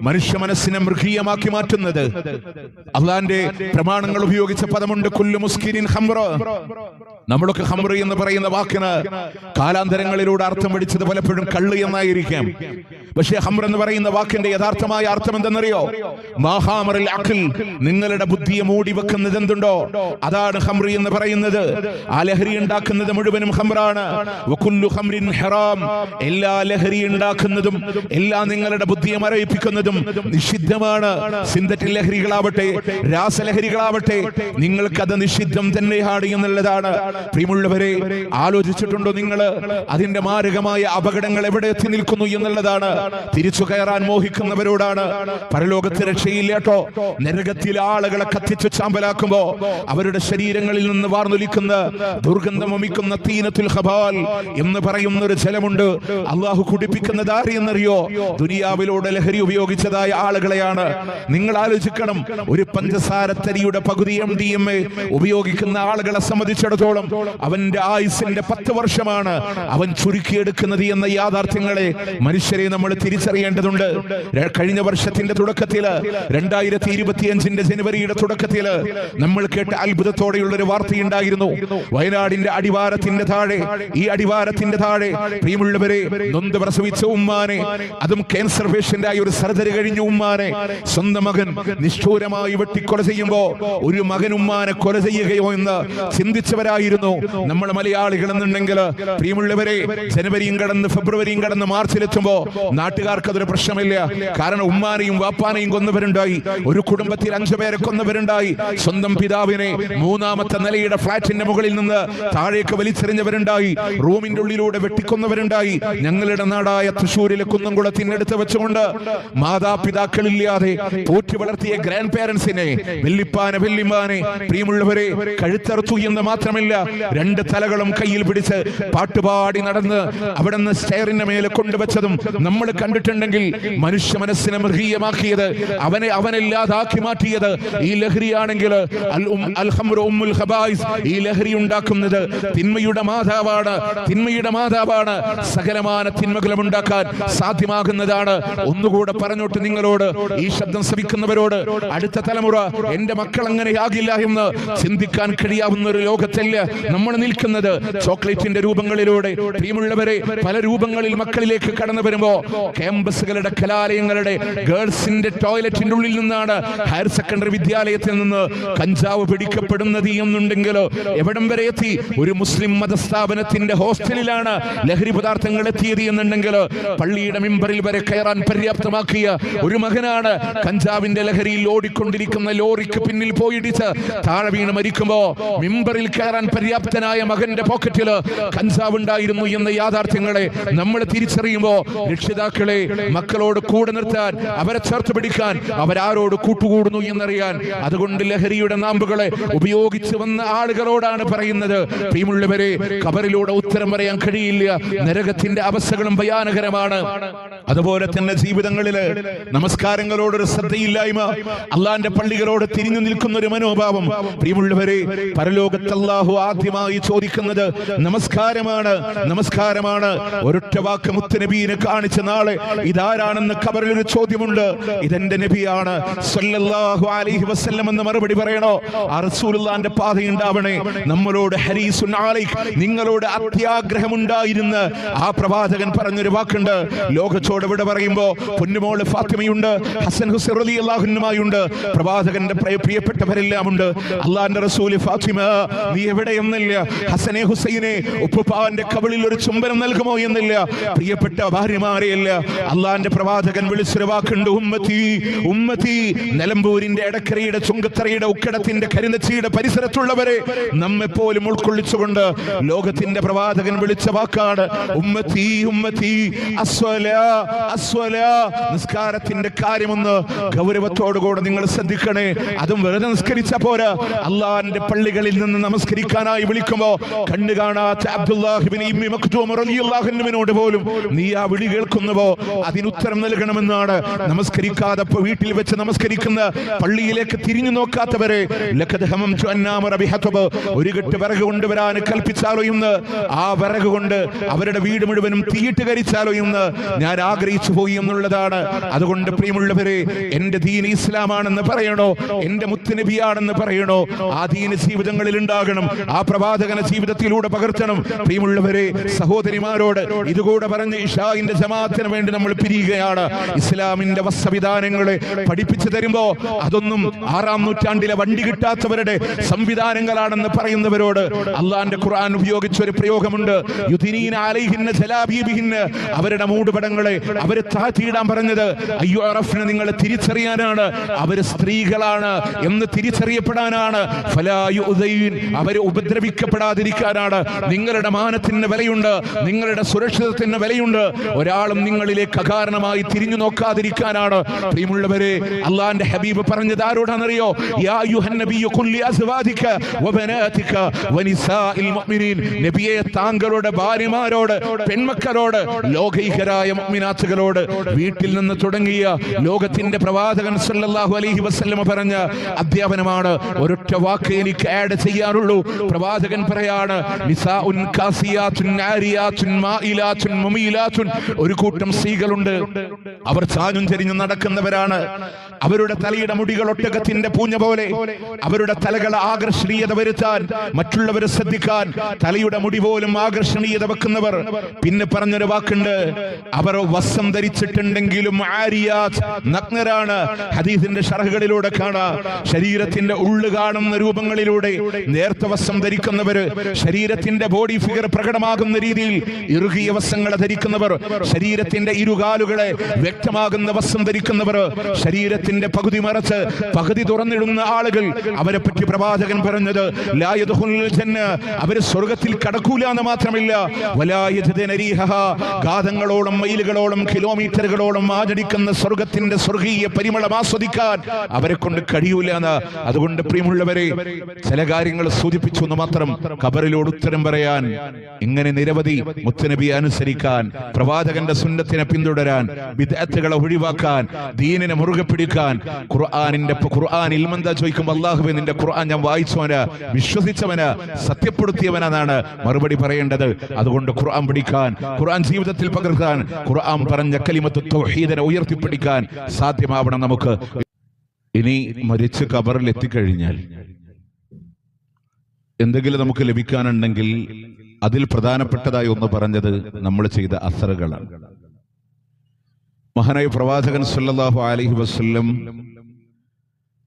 മനുഷ്യ മനസ്സിനെ മൃഗീയമാക്കി മാറ്റുന്നത് അള്ളാന്റെ പ്രമാണങ്ങൾ ഉപയോഗിച്ച പദമുണ്ട്, കുല്ലു മുസ്കിരിൻ ഖംറ. നമ്മളൊക്കെ ഖംറ എന്ന് പറയുന്ന വാക്കിന് കാലാന്തരങ്ങളിലൂടെ അർത്ഥം പഠിച്ചത് പലപ്പോഴും കള്ള് എന്നായിരിക്കാം. പക്ഷേ ഖംറ എന്ന് പറയുന്ന വാക്കിന്റെ യഥാർത്ഥമായ അർത്ഥം എന്തെന്നറിയോ? മാഹാമറിൽ അഖിൽ, നിങ്ങളുടെ ബുദ്ധിയെ മൂടി വെക്കുന്നത് എന്തുണ്ടോ അതാണ് ഖംറ എന്ന് പറയുന്നത്. ആ ലഹരി ഉണ്ടാക്കുന്നത് മുഴുവനും ഖംറാണ്. വകുല്ലു ഖംറിൻ ഹറാം, എല്ലാ ലഹരി ഉണ്ടാക്കുന്നതും എല്ലാ നിങ്ങളുടെ ബുദ്ധിയെ മരവിപ്പിക്കുന്നതും നിഷിദ്ധമാണ്. സിന്തറ്റിക് ലഹരികളാവട്ടെ രാസലഹരികളാവട്ടെ നിങ്ങൾക്കത് നിഷിദ്ധം തന്നെയാണ് എന്നുള്ളതാണ്. പ്രിയമുള്ളവരെ, ആലോചിച്ചിട്ടുണ്ടോ നിങ്ങൾ അതിന്റെ മാരകമായ അപകടങ്ങൾ എവിടെ എത്തി നിൽക്കുന്നു എന്നുള്ളതാണ്. തിരിച്ചു കയറാൻ മോഹിക്കുന്നവരോടാണ് പരലോകത്ത് രക്ഷയില്ലേട്ടോ. നരകത്തിലെ ആളുകളെ കത്തിച്ചു ചാമ്പലാക്കുമ്പോ അവരുടെ ശരീരങ്ങളിൽ നിന്ന് വാർന്നൊലിക്കുന്ന ദുർഗന്ധമമിക്കുന്ന തീനത്തുൽ ഖബാൽ എന്ന് പറയുന്ന ഒരു ജലമുണ്ട്. അള്ളാഹു കുടിപ്പിക്കുന്നത് ആരെയെന്നറിയോ? ദുനിയാവിലൂടെ ലഹരി ഉപയോഗിച്ചതായ ആളുകളെയാണ്. നിങ്ങൾ ആലോചിക്കണം, ഒരു പഞ്ചസാരത്തരിയുടെ പകുതി MDMA ഉപയോഗിക്കുന്ന ആളുകളെ സംബന്ധിച്ചിടത്തോളം അവന്റെ ആയുസിന്റെ 10 വർഷമാണ് അവൻ ചുരുക്കിയെടുക്കുന്നത് എന്ന യാഥാർത്ഥ്യങ്ങളെ മനുഷ്യരെ നമ്മൾ തിരിച്ചറിയേണ്ടതുണ്ട്. കഴിഞ്ഞ വർഷത്തിന്റെ തുടക്കത്തില് 2025 ജനുവരിയുടെ തുടക്കത്തില് നമ്മൾ കേട്ട അത്ഭുതത്തോടെയുള്ള ഒരു വാർത്തയുണ്ടായിരുന്നു. വയനാടിന്റെ അടിവാരത്തിന്റെ താഴെ, ഈ അടിവാരത്തിന്റെ താഴെ പ്രിയമുള്ളവരെ, നൊന്ത് പ്രസവിച്ച ഉമ്മാനെ, അതും ക്യാൻസർ പേഷ്യന്റ് ആയ ഒരു സർജറി കഴിഞ്ഞ ഉമ്മാനെ സ്വന്തം മകൻ നിഷ്ഠൂരമായി വെട്ടിക്കൊല ചെയ്യുമ്പോ ഒരു മകൻ ഉമ്മാനെ കൊല ചെയ്യുകയോ എന്ന് ചിന്തിച്ചവരായിരുന്നു നമ്മൾ മലയാളികൾ എന്നുണ്ടെങ്കിൽ. പ്രിയമുള്ളവരെ, ജനുവരിയും കടന്ന് ഫെബ്രുവരിയും കടന്ന് മാർച്ചിലെത്തുമ്പോ നാട്ടുകാർക്ക് അതൊരു പ്രശ്നമില്ല. കാരണം ഉമ്മാനെയും വാപ്പാനെയും കൊന്നവരുണ്ടായി, ഒരു കുടുംബത്തിൽ 5 പേരെ കൊന്നവരുണ്ടായി, സ്വന്തം പിതാവിനെ 3-ാമത്തെ നിലയുടെ ഫ്ളാറ്റിന്റെ മുകളിൽ നിന്ന് താഴേക്ക് വലിച്ചെറിഞ്ഞവരുണ്ടായി, റൂമിന്റെ ഉള്ളിലൂടെ വെട്ടിക്കൊന്നവരുണ്ടായി. ഞങ്ങളുടെ നാടായ തൃശ്ശൂരിലെ കുന്നംകുളത്തിനടുത്ത് വെച്ചുകൊണ്ട് മാതാപിതാക്കളില്ലാതെ പോറ്റി വളർത്തിയ ഗ്രാൻഡ് പേരൻസിനെ, വെല്ലിപ്പാനെ വെല്ലിമാനെ പ്രിയമുള്ളവരെ കഴുത്തറുത്തു എന്ന് മാത്രമല്ല 2 തലകളും കയ്യിൽ പിടിച്ച് പാട്ടുപാടി നടന്ന് അവിടെ നിന്ന് സ്റ്റെയറിന്റെ മേലെ കൊണ്ടുവച്ചതും നമ്മൾ കണ്ടിട്ടുണ്ടെങ്കിൽ മനുഷ്യ മനസ്സിനെ മൃഗീയമാക്കിയത്, അവനെല്ലാതാക്കി മാറ്റിയത് ഈ ലഹരിയാണെങ്കിൽ ഈ ലഹരി ഉണ്ടാക്കുന്നത് തിന്മയുടെ മാതാവാണ്. തിന്മയുടെ മാതാവാണ്. സകലമായ തിന്മകളും ഉണ്ടാക്കാൻ സാധ്യമാകുന്നതാണ്. ഒന്നുകൂടെ പറഞ്ഞോട്ട് നിങ്ങളോട്, ഈ ശബ്ദം ശ്രവിക്കുന്നവരോട്, അടുത്ത തലമുറ എന്റെ മക്കൾ അങ്ങനെയാകില്ല എന്ന് ചിന്തിക്കാൻ കഴിയാവുന്ന ഒരു ലോകത്തല്ല നമ്മൾ നിൽക്കുന്നത്. ചോക്ലേറ്റിന്റെ രൂപങ്ങളിലൂടെ പ്രിയമുള്ളവരെ പല രൂപങ്ങളിൽ മക്കളിലേക്ക് കടന്നു വരുമ്പോ ക്യാമ്പസുകളുടെ, കലാലയങ്ങളുടെ, ഗേൾസിന്റെ ടോയ്ലറ്റിന്റെ ഉള്ളിൽ നിന്നാണ് ഹയർ സെക്കൻഡറി വിദ്യാലയത്തിൽ നിന്ന് കഞ്ചാവ് പിടിക്കപ്പെടുന്നത് എന്നുണ്ടെങ്കിൽ എവിടം വരെ എത്തി? ഒരു മുസ്ലിം മതസ്ഥാപനത്തിന്റെ ഹോസ്റ്റലിലാണ് ലഹരി പദാർത്ഥ പദാർത്ഥങ്ങൾ എത്തിയത് എന്നുണ്ടെങ്കിൽ പള്ളിയുടെ മിമ്പറിൽ വരെ കയറാൻ പര്യാപ്തമാക്കിയ ഒരു മകനാണ് കഞ്ചാവിന്റെ ലഹരിയിൽ ഓടിക്കൊണ്ടിരിക്കുന്ന ലോറിക്ക് പിന്നിൽ പോയിടിച്ച് താഴെ വീണ് മരിക്കുമ്പോ മിമ്പറിൽ കയറാൻ പര്യാപ്തനായ മകന്റെ പോക്കറ്റില് കഞ്ചാവ് ഉണ്ടായിരുന്നു എന്ന യാഥാർത്ഥ്യങ്ങളെ നമ്മൾ തിരിച്ചറിയുമ്പോ രക്ഷിതാക്കളെ മക്കളോട് കൂടെ നിർത്താൻ, അവരെ ചേർത്ത് പിടിക്കാൻ, അവരാരോട് കൂട്ടുകൂടുന്നു എന്നറിയാൻ, അതുകൊണ്ട് ലഹരിയുടെ നാമ്പുകളെ ഉപയോഗിച്ച് വന്ന ആളുകളോടാണ് പറയുന്നത്, പ്രിയമുള്ളവരെ, ഖബറിലൂടെ ഉത്തരം പറയാൻ കഴിയില്ല. നരകത്തിന്റെ അവസ്ഥകളും ഭയാനകരമാണ്. അതുപോലെ തന്നെ ജീവിതങ്ങളില് നമസ്കാരങ്ങളോടൊരു ശ്രദ്ധയില്ലായ്മ, അള്ളാന്റെ പള്ളികളോട് തിരിഞ്ഞു നിൽക്കുന്ന ഒരു മനോഭാവം. പ്രിയമുള്ളവരെ, പരലോകത്ത് അല്ലാഹു ആദ്യമായി ചോദിക്കുന്നത് നമസ്കാരമാണ്. നമസ്കാരമാണ്. ഒരൊറ്റ വാക്ക് മുത്തുനബിയെ കാണിച്ച നാളെ ഇതാരാണെന്ന് ഖബറിൽ ഒരു ചോദ്യമുണ്ട്. ഇതെന്റെ നബിയാണ് സല്ലല്ലാഹു അലൈഹി വസല്ലം എന്ന് മറുപടി പറയണോ? ആ റസൂലുള്ളാഹിന്റെ പാതയുണ്ടാവണേ. നമ്മളോട് ഹരീസുൻ അലൈക്, നിങ്ങളോട് അത്യാഗ്രഹമുണ്ടായിരുന്ന ആ പ്രവാചകൻ പറഞ്ഞൊരു വാക്കുണ്ട്. ലോകത്തോട് ഇവിടെ പറയുമ്പോ പൊന്നുമോള് ഫാത്തിമയുണ്ട്, ഹസൻ ഹുസൈൻ റളിയല്ലാഹു അൻഹുമായുണ്ട്, പ്രവാചകന്റെ പ്രിയപ്പെട്ടവരെല്ലാം ഉണ്ട്. അള്ളാന്റെ റസൂൽ ഫാത്തിമ നീ എവിടെയെന്നില്ല, ഹസനെ ഹുസൈനെ ഉപ്പുപ്പാന്റെ കവിളിൽ ഒരു ചുംബനം നൽകുമോ എന്നില്ല, പ്രിയപ്പെട്ട ഭാര്യമാരെയല്ല. അള്ളാന്റെ പ്രവാചകൻ വിളിച്ചൊരു വാക്കുണ്ട്, ഉമ്മത്തി ഉമ്മത്തി. നിലമ്പൂരിന്റെ എടക്കരയുടെ ചുങ്കത്തറയുടെ ഉക്കടത്തിന്റെ കരിനച്ചിയുടെ പരിസരത്തുള്ളവരെ നമ്മെപ്പോലും ഉൾക്കൊള്ളിച്ചുകൊണ്ട് ലോകത്തിന്റെ പ്രവാചകൻ വിളിച്ച വാക്കാണ് ഉമ്മത്തി ഉമ്മത്തി. അസ്വലാ അസ്വലാ. നിസ്കാരത്തിന്റെ കാര്യമൊന്ന് ഗൗരവത്തോടുകൂടെ നിങ്ങൾ ശ്രദ്ധിക്കണേ. അതും വെറുതെ നിസ്കരിച്ച പോരാ, അള്ളാന്റെ പള്ളികളിൽ നിന്ന് നമസ്കരിക്കാനായി വിളിക്കുമ്പോ കണ്ണു കാണാത്ത അബ്ദുല്ലാഹ് ഇബ്നു ഉമ്മി മക്തൂം റളിയല്ലാഹു അൻഹുവിനോട് പോലും നീ ആ വിളി കേൾക്കുന്നുവോ അതിനുത്തരം നൽകണമെന്നാണ്. നമസ്കരിക്കാതെ വീട്ടിൽ വെച്ച് നമസ്കരിക്കുന്ന, പള്ളിയിലേക്ക് തിരിഞ്ഞു നോക്കാത്തവരെ ലഖദ് ഹമംതു അന്നാമറ ബിഹതബ്, ഒരു കെട്ട് വിറക് കൊണ്ടുവരാൻ കൽപ്പിച്ചാലോ എന്ന്, ആ വിറക് കൊണ്ട് അവരുടെ വീട് മുഴുവനും തീയിട്ട് കരിച്ചാലോ എന്ന് ഞാൻ ആഗ്രഹിച്ചു പോയി എന്നുള്ളതാണ്. അതുകൊണ്ട് പ്രിയമുള്ളവരെ, എന്റെ ദീൻ ഇസ്ലാമാണെന്ന് പറയണോ, എന്റെ മുത്തുനബിയാണെന്ന് പറയണോ, ആ ദീന ജീവിതങ്ങളിൽ ഉണ്ടാകണം, ആ പ്രവാചകന ജീവിതത്തിലൂടെ പകർത്തണം. പ്രിയമുള്ളവരെ, സഹോദരിമാരോട് ഇതുകൂടെ പറഞ്ഞ് ഇശാഇന്റെ ജമാഅത്തിന് വേണ്ടി നമ്മൾ പിരിയുകയാണ്. ഇസ്ലാമിന്റെ സംവിധാനങ്ങളെ പഠിപ്പിച്ചു തരുമ്പോ അതൊന്നും 6-ാം നൂറ്റാണ്ടിലെ വണ്ടി കിട്ടാത്തവരുടെ സംവിധാനങ്ങളാണെന്ന് പറയുന്നവരോട് അള്ളാന്റെ ഖുർആൻ ഉപയോഗിച്ച ഒരു പ്രയോഗമുണ്ട്, യുദ്നീന അലൈഹിന്ന ജലാബീബിഹിന്ന. അവരുടെ മൂടുപടങ്ങളെ അവര് താഴ്ത്തിയിടാൻ പറഞ്ഞത് അയ്യോ അറഫ്ന, നിങ്ങളെ തിരിച്ചറിയാനാണ്, അവര് സ്ത്രീകളാണ് എന്ന് തിരിച്ചറിയപ്പെടാനാണ്. ഫലാ യുദൈൻ, അവര് ഉപദ്രവിക്കപ്പെടാതിരിക്കാനാണ്. നിങ്ങളുടെ മാനത്തിന് വിലയുണ്ട്, നിങ്ങളുടെ സുരക്ഷിതത്തിന് വിലയുണ്ട്. ഒരാളും നിങ്ങളിലേക്ക് അകാരണമായി തിരിഞ്ഞു നോക്കാതിരിക്കാനാണ്. പ്രിയമുള്ളവരെ, അള്ളാന്റെ ഹബീബ് പറഞ്ഞത് ആരോടാണെന്നറിയോ? യാ അയ്യുഹൻ നബിയ്യു ഖുൽ ലി അസ്വാദിക വബനാതിക വനിസാഇൽ മുഅ്മിനീൻ. നബിയെ, താങ്കളുടെ ഭാര്യമാരോട്, പെൺമക്കളോട്, ലോകൈകരായ മുഅ്മിനാത്തുകളോട്, വീട്ടിൽ നിന്ന് തുടങ്ങിയ ലോകത്തിന്റെ പ്രവാചകൻ സല്ലല്ലാഹു അലൈഹി വസല്ലം പറഞ്ഞ അധ്യാപനമാണ്. ഒരൊറ്റ വാക്ക് എനിക്ക് ആഡ് ചെയ്യാറുള്ളൂ. പ്രവാചകൻ പറയാണ്, നിസാഉൻ കാസിയാത്തുൻ ആരിയാത്തുൻ മായിലാത്തുൻ മുമീലാത്തുൻ. ഒരു കൂട്ടം സ്ത്രീകളുണ്ട്, അവർ ചാഞ്ഞും ചെരിഞ്ഞും നടക്കുന്നവരാണ്. അവരുടെ തലയുടെ മുടികൾ ഒട്ടകത്തിന്റെ പൂഞ്ഞ പോലെ, അവരുടെ തലകൾ ആകർഷണീയത വരുത്താൻ, മറ്റുള്ളവരെ ശ്രദ്ധിക്കാൻ തലയുടെ മുടി പോലും ആകർഷണീയത വെക്കുന്നവർ. പിന്നെ പറഞ്ഞൊരു വാക്കുണ്ട്, അവർ വസ്ത്രം ധരിച്ചിട്ടുണ്ടെങ്കിലും ആരിയാത്ത്, നഗ്നരാണ്. ഹദീസിന്റെ ഷർഹുകളിലൂടെ കാണാം, ശരീരത്തിന്റെ ഉള്ളു കാണുന്ന രൂപങ്ങളിലൂടെ നേർത്ത വസ്ത്രം ധരിക്കുന്നവര്, ശരീരത്തിന്റെ ബോഡി ഫിഗർ പ്രകടമാകുന്ന രീതിയിൽ ഇറുകിയ വസ്ത്രങ്ങൾ ധരിക്കുന്നവർ, ശരീരത്തിന്റെ ഇരുകാലുകളെ വ്യക്തമാകുന്ന വസ്ത്രം ധരിക്കുന്നവർ, ശരീരത്തിന്റെ പകുതി മറച്ച് പകുതി തുറന്നിടുന്ന ആളുകൾ, അവരെ പറ്റി പ്രവാചകൻ പറഞ്ഞത് ലാ യദ്ഖുലുൽ ജന്ന, അവര് സ്വർഗ്ഗത്തിൽ കടക്കൂല എന്ന് മാത്രമില്ല, വലാ യജ്ദന റീഹഹാ, ഗാതങ്ങളോളം മൈലുകളോളം കിലോമീറ്ററുകളോളം ആചരിക്കുന്ന സ്വർഗ്ഗത്തിന്റെ സ്വർഗീയ പരിമളം ആസ്വദിക്കാൻ അവരെ കൊണ്ട് കഴിയൂല എന്ന്. അതുകൊണ്ട് പ്രിയമുള്ളവരെ, ചില കാര്യങ്ങൾ സൂചിപ്പിച്ചു എന്ന് മാത്രം. ഖബറിലോട് ഉത്തരം പറയാൻ, ഇങ്ങനെ നിരവധി മുത്തുനബിയെ അനുസരിക്കാൻ, പ്രവാചകന്റെ സുന്നത്തിനെ പിന്തുടരാൻ, ബിദ്അത്തുകളെ ഒഴിവാക്കാൻ, ദീനിനെ മുറുകെ പിടിക്കാൻ. ഖുർആൻ ഇൽമെന്താ ചോദിക്കുമ്പോൾ അല്ലാഹുവേ, നിന്റെ ഖുർആൻ ഞാൻ വായിച്ചവന്, വിശ്വസിച്ചവന്, സത്യപ്പെടുത്തിയവനാണ് മറുപടി പറയേണ്ടത്. അതുകൊണ്ട് ഖുർആൻ പഠിക്കാൻ, ഖുർആൻ ജീവിതത്തിൽ പകർത്താൻ, ഖുർആൻ പറഞ്ഞ കലിമത്ത് തൗഹീദിനെ ഉയർത്തിപ്പിടിക്കാൻ സാധ്യമാവണം നമുക്ക്. ഇനി മരിച്ച് ഖബറിൽ എത്തിക്കഴിഞ്ഞാൽ എന്തെങ്കിലും നമുക്ക് ലഭിക്കാനുണ്ടെങ്കിൽ അതിൽ പ്രധാനപ്പെട്ടതായി ഒന്ന് പറഞ്ഞത് നമ്മൾ ചെയ്ത അസറുകളാണ്. മഹാനായ പ്രവാചകൻ സല്ലല്ലാഹു അലൈഹി വസല്ലം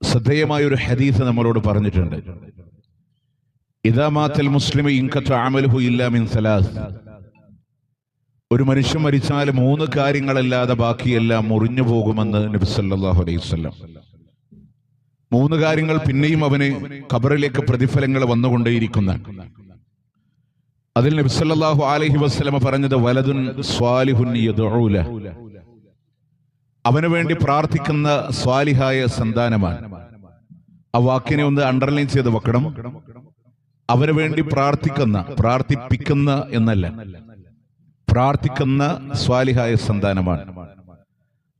ശ്രദ്ധേയമായ ഒരു ഹദീസ് നമ്മളോട് പറഞ്ഞിട്ടുണ്ട്. ഇദാ മാത്തൽ മുസ്ലിമു ഇൻഖത അമലുഹു ഇല്ലാ മിൻ സലാസ്. ഒരു മനുഷ്യൻ മരിച്ചാൽ 3 കാര്യങ്ങളല്ലാതെ ബാക്കിയെല്ലാം മുറിഞ്ഞു പോകുമെന്ന് നബി സല്ലല്ലാഹു അലൈഹി വസല്ലം. 3 കാര്യങ്ങൾ പിന്നെയും അവന് ഖബറിലേക്ക് പ്രതിഫലങ്ങൾ വന്നുകൊണ്ടേയിരിക്കുന്ന. അതിൽ നബി സല്ലല്ലാഹു അലൈഹി വസല്ലം പറഞ്ഞത് വലദുൻ സ്വാലിഹുൻ യദ്ഉ ലഹു, അവന് വേണ്ടി പ്രാർത്ഥിക്കുന്ന സ്വാലിഹായ സന്താനമാണ്. ആ വാക്കിനെ ഒന്ന് അണ്ടർലൈൻ ചെയ്ത് വെക്കണം. അവന് വേണ്ടി പ്രാർത്ഥിപ്പിക്കുന്ന എന്നല്ല, പ്രാർത്ഥിക്കുന്ന സ്വാലിഹായ സന്താനമാണ്.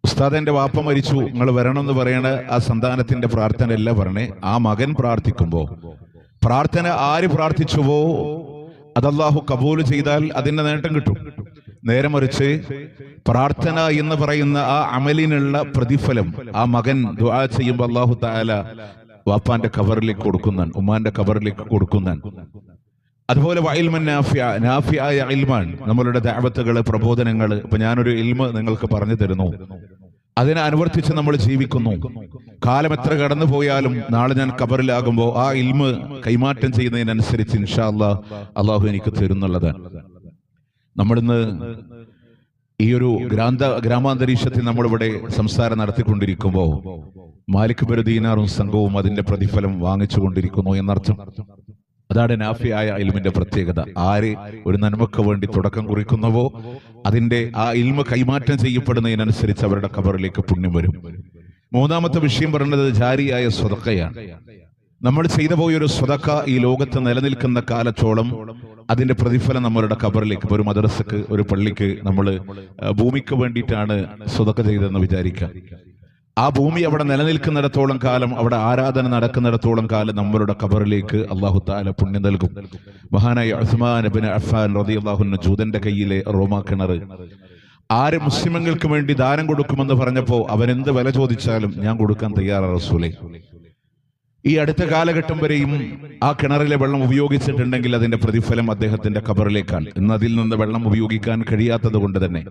ഉസ്താദ് എന്റെ വാപ്പ മരിച്ചു, നിങ്ങൾ വരണമെന്ന് പറയണ ആ സന്താനത്തിന്റെ പ്രാർത്ഥന അല്ല പറഞ്ഞേ. ആ മകൻ പ്രാർത്ഥിക്കുമ്പോ പ്രാർത്ഥന ആര് പ്രാർത്ഥിച്ചുവോ അത് അല്ലാഹു കബൂൽ ചെയ്താൽ അതിന്റെ നേട്ടം കിട്ടും. നേരെ മറിച്ച് പ്രാർത്ഥന എന്ന് പറയുന്ന ആ അമലിനുള്ള പ്രതിഫലം ആ മകൻ ദുആ ചെയ്യുമ്പോൾ അല്ലാഹു തആല വാപ്പാന്റെ ഖബറിലേക്ക് കൊടുക്കുന്നൻ, ഉമ്മാന്റെ ഖബറിലേക്ക് കൊടുക്കുന്നൻ. അതുപോലെ നാഫിയായ ഇൽമാണ് നമ്മളുടെ ദഅവത്തുകള്, പ്രബോധനങ്ങള്. ഇപ്പൊ ഞാനൊരു ഇൽമ് നിങ്ങൾക്ക് പറഞ്ഞു തരുന്നു, അതിനെ അനുവർത്തിച്ച് നമ്മൾ ജീവിക്കുന്നു. കാലം എത്ര കടന്നു പോയാലും നാളെ ഞാൻ ഖബറിലാകുമ്പോൾ ആ ഇൽമ് കൈമാറ്റം ചെയ്യുന്നതിനനുസരിച്ച് ഇൻഷാ അല്ലാഹ് അല്ലാഹു എനിക്ക് തരുന്നുള്ളതാണ്. നമ്മളിന്ന് ഈ ഒരു ഗ്രാമാന്തരീക്ഷത്തിൽ നമ്മളിവിടെ സംസാരം നടത്തിക്കൊണ്ടിരിക്കുമ്പോൾ മാലിക് ബിൻ ദീനാറും സംഘവും അതിന്റെ പ്രതിഫലം വാങ്ങിച്ചു കൊണ്ടിരിക്കുന്നു എന്നർത്ഥം. അതാണ് നാഫിയായ ഇൽമിന്റെ പ്രത്യേകത. ആര് ഒരു നന്മക്ക് വേണ്ടി തുടക്കം കുറിക്കുന്നുവോ അതിന്റെ ആ ഇൽമ കൈമാറ്റം ചെയ്യപ്പെടുന്നതിനനുസരിച്ച് അവരുടെ ഖബറിലേക്ക് പുണ്യം വരും. 3-ാമത്തെ വിഷയം പറയുന്നത് ജാരിയായ സ്വതക്കയാണ്. നമ്മൾ ചെയ്തു പോയൊരു സ്വതക്ക ഈ ലോകത്ത് നിലനിൽക്കുന്ന കാലത്തോളം അതിന്റെ പ്രതിഫലം നമ്മളുടെ ഖബറിലേക്ക്, ഒരു മദ്രസക്ക്, ഒരു പള്ളിക്ക്, നമ്മൾ ഭൂമിക്ക് വേണ്ടിയിട്ടാണ് സ്വതക്ക ചെയ്തതെന്ന് വിചാരിക്കാം. ആ ഭൂമി അവിടെ നിലനിൽക്കുന്നിടത്തോളം കാലം, അവിടെ ആരാധന നടക്കുന്നിടത്തോളം കാലം നമ്മളുടെ ഖബറിലേക്ക് അല്ലാഹു തആല പുണ്യം നൽകും. മഹാനായ ഉസ്മാൻ ഇബ്നു അഫ്ഫാൻ റളിയല്ലാഹു അൻഹു ജൂതന്റെ കയ്യിലെ റോമാ കിണർ ആര് മുസ്ലിമുകൾക്ക് വേണ്ടി ദാനം കൊടുക്കുമെന്ന് പറഞ്ഞപ്പോ അവനെന്ത് വില ചോദിച്ചാലും ഞാൻ കൊടുക്കാൻ തയ്യാറാണ് റസൂലേ. ഈ അടുത്ത കാലഘട്ടം വരെയും ആ കിണറിലെ വെള്ളം ഉപയോഗിച്ചിട്ടുണ്ടെങ്കിൽ അതിന്റെ പ്രതിഫലം അദ്ദേഹത്തിന്റെ ഖബറിലേക്കാണ്. ഇന്ന് അതിൽ നിന്ന് വെള്ളം ഉപയോഗിക്കാൻ കഴിയാത്തത് കൊണ്ട് തന്നെ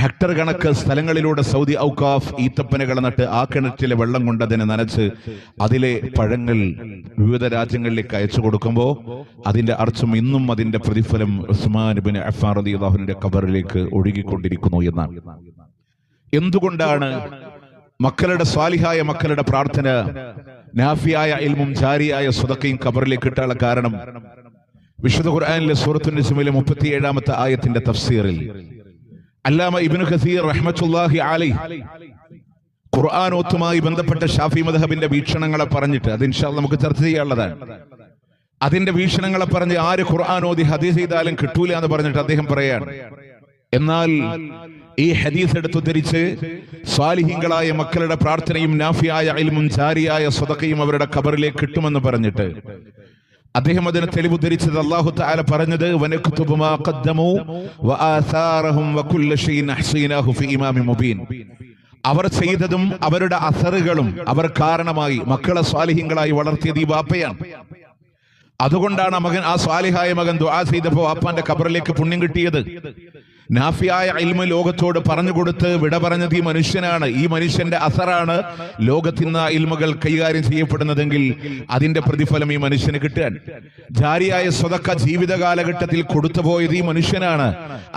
ഹെക്ടർ കണക്ക് സ്ഥലങ്ങളിലൂടെ സൗദി ഔക്കാഫ് ഈത്തപ്പനകൾ നട്ട് ആ കിണറ്റിലെ വെള്ളം കൊണ്ട് അതിനെ നനച്ച് അതിലെ പഴങ്ങൾ വിവിധ രാജ്യങ്ങളിലേക്ക് അയച്ചു കൊടുക്കുമ്പോൾ അതിന്റെ അർത്ഥം ഇന്നും അതിന്റെ പ്രതിഫലം ഉസ്മാൻ ഇബ്നു അഫ്ഫാൻ റളിയല്ലാഹു അൻഹുവിന്റെ ഖബറിലേക്ക് ഒഴുകിക്കൊണ്ടിരിക്കുന്നു എന്നാണ്. എന്തുകൊണ്ടാണ് മക്കളുടെ സ്വാലിഹായ മക്കളുടെ പ്രാർത്ഥന, നാഫിയായ ഇൽമും ജാരിയായ സ്വതക്കയും ഖബറിലേക്ക് കിട്ടാനുള്ള കാരണം? വിശുദ്ധ ഖുർആനിലെ സൂറത്തുൻ നിസ്മിലെ 37-ാമത്തെ ആയത്തിന്റെ തഫ്സീറിൽ അല്ലാമ ഇബ്നു കസീർ റഹ്മത്തുള്ളാഹി അലൈഹി ഖുർആനോത്തുമായി ബന്ധപ്പെട്ട ഷാഫി മദ്ഹബിന്റെ വീക്ഷണങ്ങളെ പറഞ്ഞിട്ട്, അത് ഇൻഷാ അല്ലാഹ് നമുക്ക് ചർച്ച ചെയ്യാനുള്ളതാണ്. അതിന്റെ വീക്ഷണങ്ങളെ പറഞ്ഞ് ആര് ഖുർആൻ ഓതി ഹദീസ് ചെയ്താലും കിട്ടൂല എന്ന് പറഞ്ഞിട്ട് അദ്ദേഹം പറയാണ്. എന്നാൽ ഈ ഹദീസ് എടുത്തുദ്ധരിച്ച് സ്വാലിഹീങ്ങളായ മക്കളുടെ പ്രാർത്ഥനയും നാഫിയായ ഇൽമും ജാരിയായ സ്വതക്കയും അവരുടെ ഖബറിലേക്ക് കിട്ടുമെന്ന് പറഞ്ഞിട്ട് അദ്ദേഹം അതിനെ തെളിവുദ്ധരിച്ചത് അല്ലാഹു തആല പറഞ്ഞത് വനക്തുബു മാ ഖദ്ദമു വആസാറഹും വകുല്ല ഷൈഇൻ അഹ്സൈനാഹു ഫീ ഇമാമിൻ മുബീൻ. അവർ ചെയ്തതും അവരുടെ അസറുകളും അവർ കാരണമായി മക്കളെ സ്വാലിഹീങ്ങളായി വളർത്തിയത് ഈ വാപ്പയാണ്. അതുകൊണ്ടാണ് മകൻ, ആ സ്വാലിഹായ മകൻ ദുആ ചെയ്തപ്പോൾ വാപ്പാന്റെ ഖബറിലേക്ക് പുണ്യം കിട്ടിയത്. നാഫിയായ ഇൽമ ലോകത്തോട് പറഞ്ഞു കൊടുത്ത് വിട പറഞ്ഞത് ഈ മനുഷ്യനാണ്. ഈ മനുഷ്യന്റെ അസറാണ് ലോകത്തിന്ന് ഇൽമകൾ കൈകാര്യം ചെയ്യപ്പെടുന്നതെങ്കിൽ അതിന്റെ പ്രതിഫലം ഈ മനുഷ്യന് കിട്ടാൻ. ജാരിയായ സ്വതക്ക ജീവിത കാലഘട്ടത്തിൽ കൊടുത്തുപോയത് ഈ മനുഷ്യനാണ്.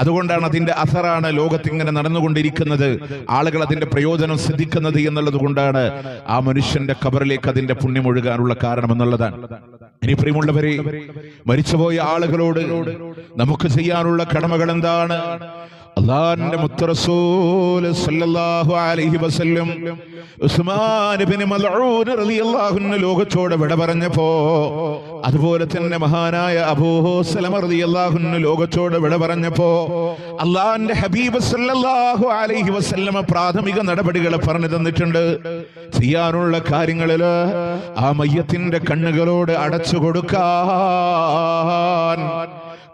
അതുകൊണ്ടാണ് അതിന്റെ അസറാണ് ലോകത്തിങ്ങനെ നടന്നുകൊണ്ടിരിക്കുന്നത്, ആളുകൾ അതിന്റെ പ്രയോജനം ശ്രദ്ധിക്കുന്നത് എന്നുള്ളത് കൊണ്ടാണ് ആ മനുഷ്യന്റെ ഖബറിലേക്ക് അതിന്റെ പുണ്യം ഒഴുകാനുള്ള കാരണം എന്നുള്ളതാണ്. ഇനി പ്രിയമുള്ളവരെ, മരിച്ചുപോയ ആളുകളോട് നമുക്ക് ചെയ്യാനുള്ള കടമകൾ എന്താണ്? അല്ലാഹുവിന്റെ മുത്ത് റസൂൽ സല്ലല്ലാഹു അലൈഹി വസല്ലം ഉസ്മാൻ ഇബ്നു മൽഊൻ റളിയല്ലാഹു അൻഹു ലോകത്തോട് വിട പറഞ്ഞപ്പോ, അതുപോലെ തന്നെ മഹാനായ അബൂ സലമ റളിയല്ലാഹു അൻഹു ലോകത്തോട് വിട പറഞ്ഞപ്പോ അല്ലാഹുവിന്റെ ഹബീബ് സല്ലല്ലാഹു അലൈഹി വസല്ലം പ്രാഥമിക നടപടികൾ പറഞ്ഞു തന്നിട്ടുണ്ട്. ചെയ്യാനുള്ള കാര്യങ്ങളിൽ ആ മയ്യത്തിന്റെ കണ്ണുകളോട് അടച്ചു കൊടുക്കാൻ.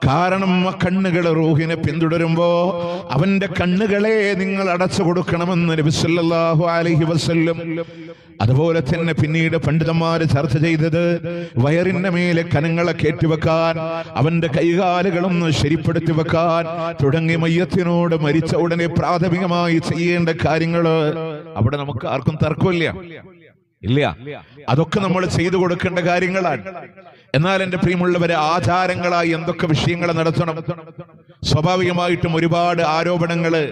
കാരണം ആ കണ്ണുകൾ റൂഹിനെ പിന്തുടരുമ്പോ അവന്റെ കണ്ണുകളെ നിങ്ങൾ അടച്ചു കൊടുക്കണമെന്ന് നബി സല്ലല്ലാഹു അലൈഹി വസല്ലം. അതുപോലെ തന്നെ പിന്നീട് പണ്ഡിതന്മാര് ചർച്ച ചെയ്തത് വയറിന്റെ മേലെ കനങ്ങളെ കയറ്റിവെക്കാൻ, അവന്റെ കൈകാലുകളൊന്ന് ശരിപ്പെടുത്തി വെക്കാൻ തുടങ്ങി മയ്യത്തിനോട് മരിച്ച ഉടനെ പ്രാഥമികമായി ചെയ്യേണ്ട കാര്യങ്ങള് അവിടെ നമുക്ക് ആർക്കും തർക്കമില്ല, ഇല്ല, അതൊക്കെ നമ്മൾ ചെയ്തു കൊടുക്കേണ്ട കാര്യങ്ങളാണ്. എന്നാൽ എന്റെ പ്രിയമുള്ളവരെ, ആചാരങ്ങളായി എന്തൊക്കെ വിഷയങ്ങൾ നടത്തണം? സ്വാഭാവികമായിട്ടും ഒരുപാട് ആരോപണങ്ങള്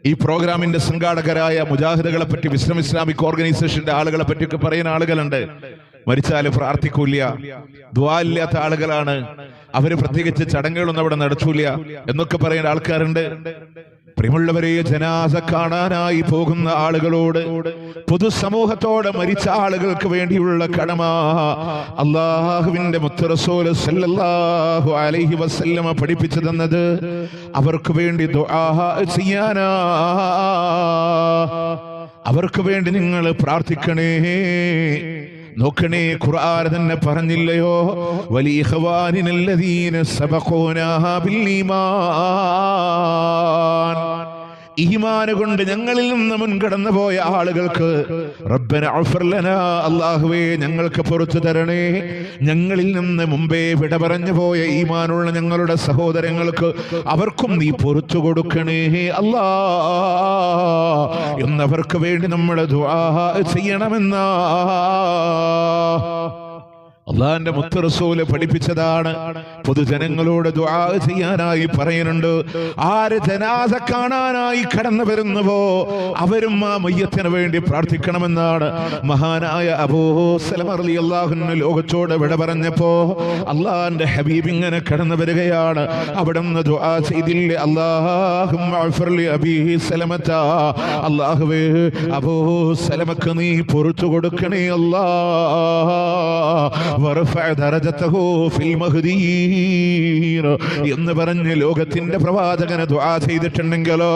ഈ പ്രോഗ്രാമിന്റെ സംഘാടകരായ മുജാഹിദുകളെ പറ്റി, വിസ്ഡം ഇസ്ലാമിക് ഓർഗനൈസേഷന്റെ ആളുകളെ പറ്റിയൊക്കെ പറയുന്ന ആളുകളുണ്ട്. മരിച്ചാല് പ്രാർത്ഥിക്കൂല, ദുആ ഇല്ലാത്ത ആളുകളാണ്, അവര് പ്രത്യേകിച്ച് ചടങ്ങുകളൊന്നും അവിടെ നടത്തൂല എന്നൊക്കെ പറയുന്ന ആൾക്കാരുണ്ട്. പ്രിയമുള്ളവരെ, ജനാസ കാണാനായി പോകുന്ന ആളുകളോട്, പൊതുസമൂഹത്തോട് മരിച്ച ആളുകൾക്ക് വേണ്ടിയുള്ള കടമ അല്ലാഹുവിന്റെ മുത്ത് റസൂൽ സല്ലല്ലാഹു അലൈഹി വസല്ലമ പഠിപ്പിച്ചു തന്നത് അവർക്ക് വേണ്ടി ദുആ ചെയ്യാനാ. അവർക്ക് വേണ്ടി നിങ്ങൾ പ്രാർത്ഥിക്കണേ. നോക്കണേ, ഖുർആൻ തന്നെ പറഞ്ഞില്ലയോ, വലിഇഖ്വാനിനല്ലദീന സബഖൂനാ ബിൽ ഈമാൻ. ഈമാൻ കൊണ്ട് ഞങ്ങളിൽ നിന്ന് മുൻകടന്നു പോയ ആളുകൾക്ക് റബ്ബന അഗ്ഫിർ ലനാ, അല്ലാഹുവേ ഞങ്ങൾക്ക് പുറത്തു തരണേ. ഞങ്ങളിൽ നിന്ന് മുമ്പേ വിട പറഞ്ഞു പോയ ഈമാനുള്ള ഞങ്ങളുടെ സഹോദരങ്ങൾക്ക് അവർക്കും നീ പുറത്തു കൊടുക്കണേ അല്ലാ എന്നവർക്ക് വേണ്ടി നമ്മൾ ദുആ ചെയ്യണമെന്നാ അള്ളാന്റെ മുത്ത് റസൂല് പഠിപ്പിച്ചതാണ്. പൊതുജനങ്ങളോട് ദുആ ചെയ്യാനായി പറയുന്നുണ്ട്. ആര് ജനാസ കാണാനായി കടന്നു വരുന്നുവോ അവരും ആ മയ്യത്തിന് വേണ്ടി പ്രാർത്ഥിക്കണമെന്നാണ്. മഹാനായ അബൂ സലമ റളിയല്ലാഹു അൻഹു ലോകത്തോട് വിട പറഞ്ഞപ്പോ അള്ളാന്റെ ഹബീബ് ഇങ്ങനെ കടന്നു വരികയാണ്. അവിടുന്ന് ദുആ ചെയ്തില്ലേ, അല്ലാഹുമ്മ അഗ്ഫിർ ലി അബീ സലമത, അല്ലാഹുവേ അബൂ സലമക്ക് നീ പുറത്തു കൊടുക്കണേ അല്ലാ, എന്ന് പറഞ്ഞ് ലോകത്തിന്റെ പ്രവാചകന് ദുആ ചെയ്തിട്ടുണ്ടെങ്കിലോ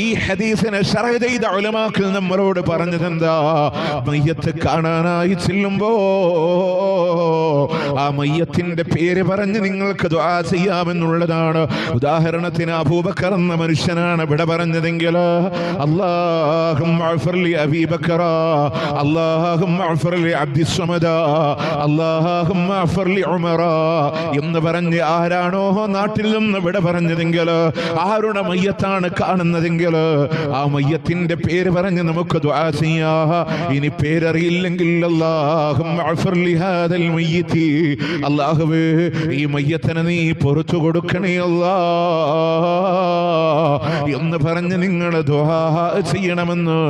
ഈ ഹദീസിനെ ശറഹ് ചെയ്ത ഉലമാക്കൾ നമ്മളോട് പറഞ്ഞതെന്താ, മയ്യത്ത് കാണാനായി ചെല്ലുമ്പോ ആ മയ്യത്തിന്റെ പേര് പറഞ്ഞ് നിങ്ങൾക്ക് ദുആ ചെയ്യാമെന്നുള്ളതാണ്. ഉദാഹരണത്തിന് അബൂബക്കർ എന്ന മനുഷ്യനാണ് വിട പറഞ്ഞതെങ്കിൽ അല്ലാഹുമ്മ അഗ്ഫിർ ലി അബീ ബക്കറ, അല്ലാഹുമ്മ അഗ്ഫിർ ലി അബ്ദി സ്വമദ, അല്ലാഹുമ്മ അഗ്ഫിർ ലി ഉമറ എന്ന് പറഞ്ഞ് ആരാണോ നാട്ടിൽ നിന്ന് വിട പറഞ്ഞതെങ്കിൽ, ആരുടെ മയ്യത്താണ് കാണുന്നതെങ്കിൽ ആ മയ്യത്തിന്റെ പേര് പറഞ്ഞ് നമുക്ക് ദുആ ചെയ്യാം. ഇനി പേരറിയില്ലെങ്കിൽ അല്ലാഹുമ്മ അഗ്ഫിർ ലി ഹാദൽ മയ്യിത്തി, അല്ലാഹുവേ ഈ മയ്യത്തിനെ നീ പുറത്തു കൊടുക്കണേ അല്ലാ എന്ന് പറഞ്ഞ് നിങ്ങൾ ദുആ ചെയ്യണമെന്ന്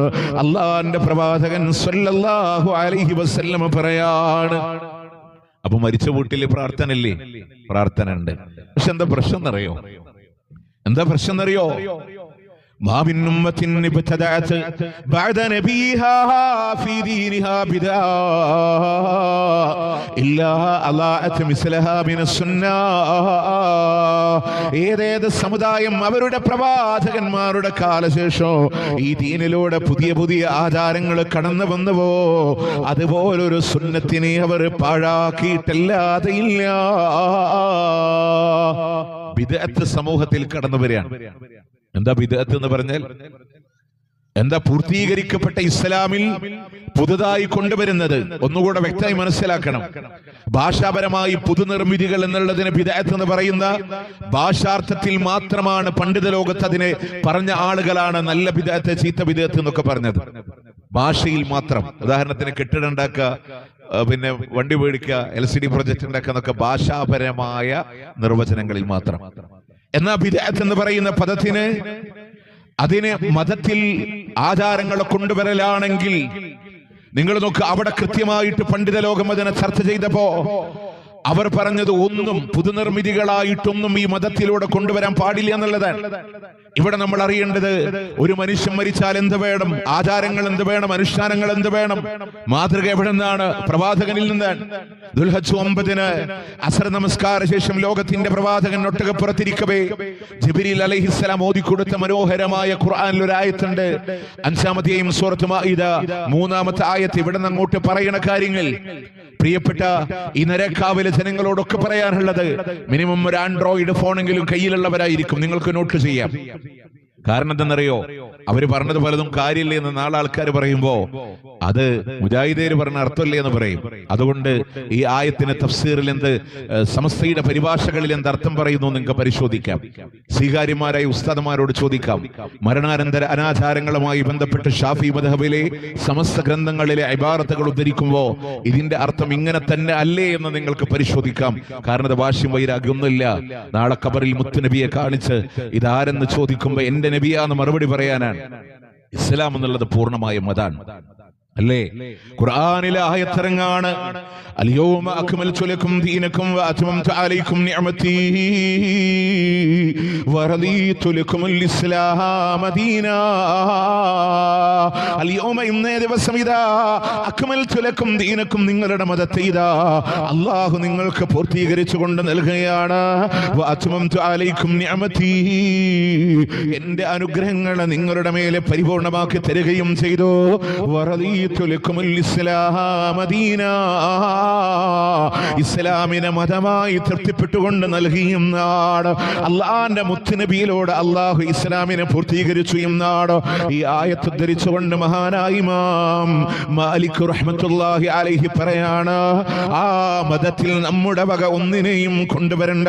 അല്ലാഹുവിന്റെ പ്രവാചകൻ സല്ലല്ലാഹു അലൈഹി വസല്ലം പറയാണ്. അപ്പൊ മരിച്ച വീട്ടില് പ്രാർത്ഥന ഇല്ലേ? പ്രാർത്ഥന ഉണ്ട്. പക്ഷെ എന്താ പ്രശ്നം എന്നറിയോ? എന്താ പ്രശ്നം എന്നറിയോ? ما من أمة ابتدعت بعد نبيها في دينها بدعة إلا أضاعت مثلها من السنة. ഏതേത് സമുദായം അവരുടെ പ്രവാചകന്മാരുടെ കാലശേഷം ഈ ദീനിലൂടെ പുതിയ പുതിയ ആചാരങ്ങൾ കടന്നു വന്നുവോ അതുപോലൊരു സുന്നത്തിനെ അവർ പാഴാക്കിയിട്ടല്ലാതെ ഇല്ല. ബിദ്അത്ത് സമൂഹത്തിൽ കടന്നു വരികയാണ്. എന്താ ബിദ്അത്ത് എന്ന് പറഞ്ഞാൽ? എന്താ പൂർത്തീകരിക്കപ്പെട്ട ഇസ്ലാമിൽ പുതുതായി കൊണ്ടുവരുന്നത്? ഒന്നുകൂടെ വ്യക്തമായി മനസ്സിലാക്കണം. ഭാഷാപരമായി പുതുനിർമ്മിതികൾ എന്നുള്ളതിന് ബിദ്അത്ത് എന്ന് പറയുന്ന ഭാഷാർത്ഥത്തിൽ മാത്രമാണ് പണ്ഡിത ലോകത്ത് അതിനെ പറഞ്ഞ ആളുകളാണ് നല്ല ബിദ്അത്ത്, ചീത്ത ബിദ്അത്ത് എന്നൊക്കെ പറഞ്ഞത്. ഭാഷയിൽ മാത്രം. ഉദാഹരണത്തിന് കെട്ടിടം ഉണ്ടാക്കുക, പിന്നെ വണ്ടി മേടിക്കുക, LCD പ്രൊജക്ട് ഉണ്ടാക്കുക എന്നൊക്കെ ഭാഷാപരമായ നിർവചനങ്ങളിൽ മാത്രം. എന്നാ ബിദ്അത്ത് എന്ന് പറയുന്ന പദത്തിന് അതിന് മതത്തിൽ ആചാരങ്ങളെ കൊണ്ടുവരലാണെങ്കിൽ നിങ്ങൾ നോക്ക്, അവിടെ കൃത്യമായിട്ട് പണ്ഡിത ലോകം അതിനെ ചർച്ച ചെയ്തപ്പോ അവർ പറഞ്ഞത് ഒന്നും പുതുനിർമ്മിതികളായിട്ടൊന്നും ഈ മതത്തിലൂടെ കൊണ്ടുവരാൻ പാടില്ല എന്നുള്ളതാണ്. ഇവിടെ നമ്മൾ അറിയേണ്ടത് ഒരു മനുഷ്യൻ മരിച്ചാൽ എന്ത് വേണം, ആചാരങ്ങൾ എന്ത് വേണം, അനുഷ്ഠാനങ്ങൾ എന്ത് വേണം, മാതൃക എവിടെ നിന്നാണ്? പ്രവാചകനിൽ നിന്നാണ്. ദുൽഹജ്ജ് 9 അസർ നമസ്കാര ശേഷം ലോകത്തിന്റെ പ്രവാചകൻ ഒട്ടകപ്പുറത്തിരിക്കവേ ജിബ്രീൽ അലൈഹിസ്സലാം ഓതിക്കൊടുത്ത മനോഹരമായ ഖുർആനിൽ ഒരു ആയത്തുണ്ട്. 5-ാം അധ്യായം സൂറത്ത് മാഇദ 3-ാമത്തെ ആയത്ത്. ഇവിടെ നിന്ന് അങ്ങോട്ട് പറയുന്ന കാര്യങ്ങൾ പ്രിയപ്പെട്ട ഈ നരക്കാവിലെ ജനങ്ങളോടൊക്കെ പറയാനുള്ളത്, മിനിമം ഒരു ആൻഡ്രോയിഡ് ഫോണെങ്കിലും കയ്യിലുള്ളവരായിരിക്കും. നിങ്ങൾക്ക് നോട്ട് ചെയ്യാം. കാരണം എന്തെന്നറിയോ? അവര് പറഞ്ഞത് പലതും കാര്യമില്ല എന്ന് നാളെ ആൾക്കാർ പറയുമ്പോ അത് മുജാഹിദേര് പറഞ്ഞ അർത്ഥമില്ലേ എന്ന് പറയും. അതുകൊണ്ട് ഈ ആയത്തിന് തഫ്സീറിൽ എന്ത്, സമസ്തയുടെ പരിഭാഷകളിൽ എന്ത് അർത്ഥം പറയുന്നു നിങ്ങൾക്ക് പരിശോധിക്കാം. സ്വീകാര്യന്മാരായ ഉസ്താദന്മാരോട് ചോദിക്കാം. മരണാനന്തര അനാചാരങ്ങളുമായി ബന്ധപ്പെട്ട് ഷാഫി മദ്ഹബിലെ സമസ്ത ഗ്രന്ഥങ്ങളിലെ ഇബാറത്തുകൾ ഉദ്ധരിക്കുമ്പോ ഇതിന്റെ അർത്ഥം ഇങ്ങനെ തന്നെ അല്ലേ എന്ന് നിങ്ങൾക്ക് പരിശോധിക്കാം. കാരണം അത് ഭാഷ്യം വൈരാഗ്യമൊന്നുമില്ല. നാളെ ഖബറിൽ മുത്തുനബിയെ കാണിച്ച് ഇതാരെന്ന് ചോദിക്കുമ്പോ എന്റെ നബിയാന്ന് മറുപടി പറയാനാണ്. ഇസ്ലാം എന്നുള്ളത് പൂർണ്ണമായ മതാണ് അല്ലേ? ഖുർആനിലെ ആയത്തിറങ്ങാണ്, അൽയൗമ അക്മൽതു ലക്കും ദീനക്കും വഅത്മംതു അലൈക്കും നിഅമതി വറദീതു ലക്കുമുൽ ഇസ്ലാമ ദീനാ. അൽയൗമ, ഇന്നേ ദിവസം, ഇതാ അക്മൽതു ലക്കും ദീനക്കും, നിങ്ങളുടെ മതത്തെ ഇതാ അല്ലാഹു നിങ്ങൾക്ക് പൂർത്തീകരിച്ചുകൊണ്ട് നൽകുകയാണ്. വഅത്മംതു അലൈക്കും നിഅമതി, എന്റെ അനുഗ്രഹങ്ങളെ നിങ്ങളുടെ മേലെ പരിപൂർണമാക്കി തരികയും ചെയ്തു. വറദീതു ലക്കുമുൽ ഇസ്ലാമ ദീനാ, ഇസ്ലാമിനെ മതമായി തൃപ്തിപ്പെട്ടുകൊണ്ട് നൽകിയും നാട്. അള്ളാന്റെ മുത്തുനബിയിലൂടെ അള്ളാഹു ഇസ്ലാമിനെ പൂർത്തീകരിച്ചു എന്നാണ് ഈ ആയത്ത് ഉദ്ധരിച്ചുകൊണ്ട് മഹാനായ ഇമാം മാലിക് റഹ്മത്തുള്ളാഹി അലൈഹി പറയാണ്, ആ മതത്തിൽ നമ്മുടെ വക ഒന്നിനെയും കൊണ്ടുവരണ്ട,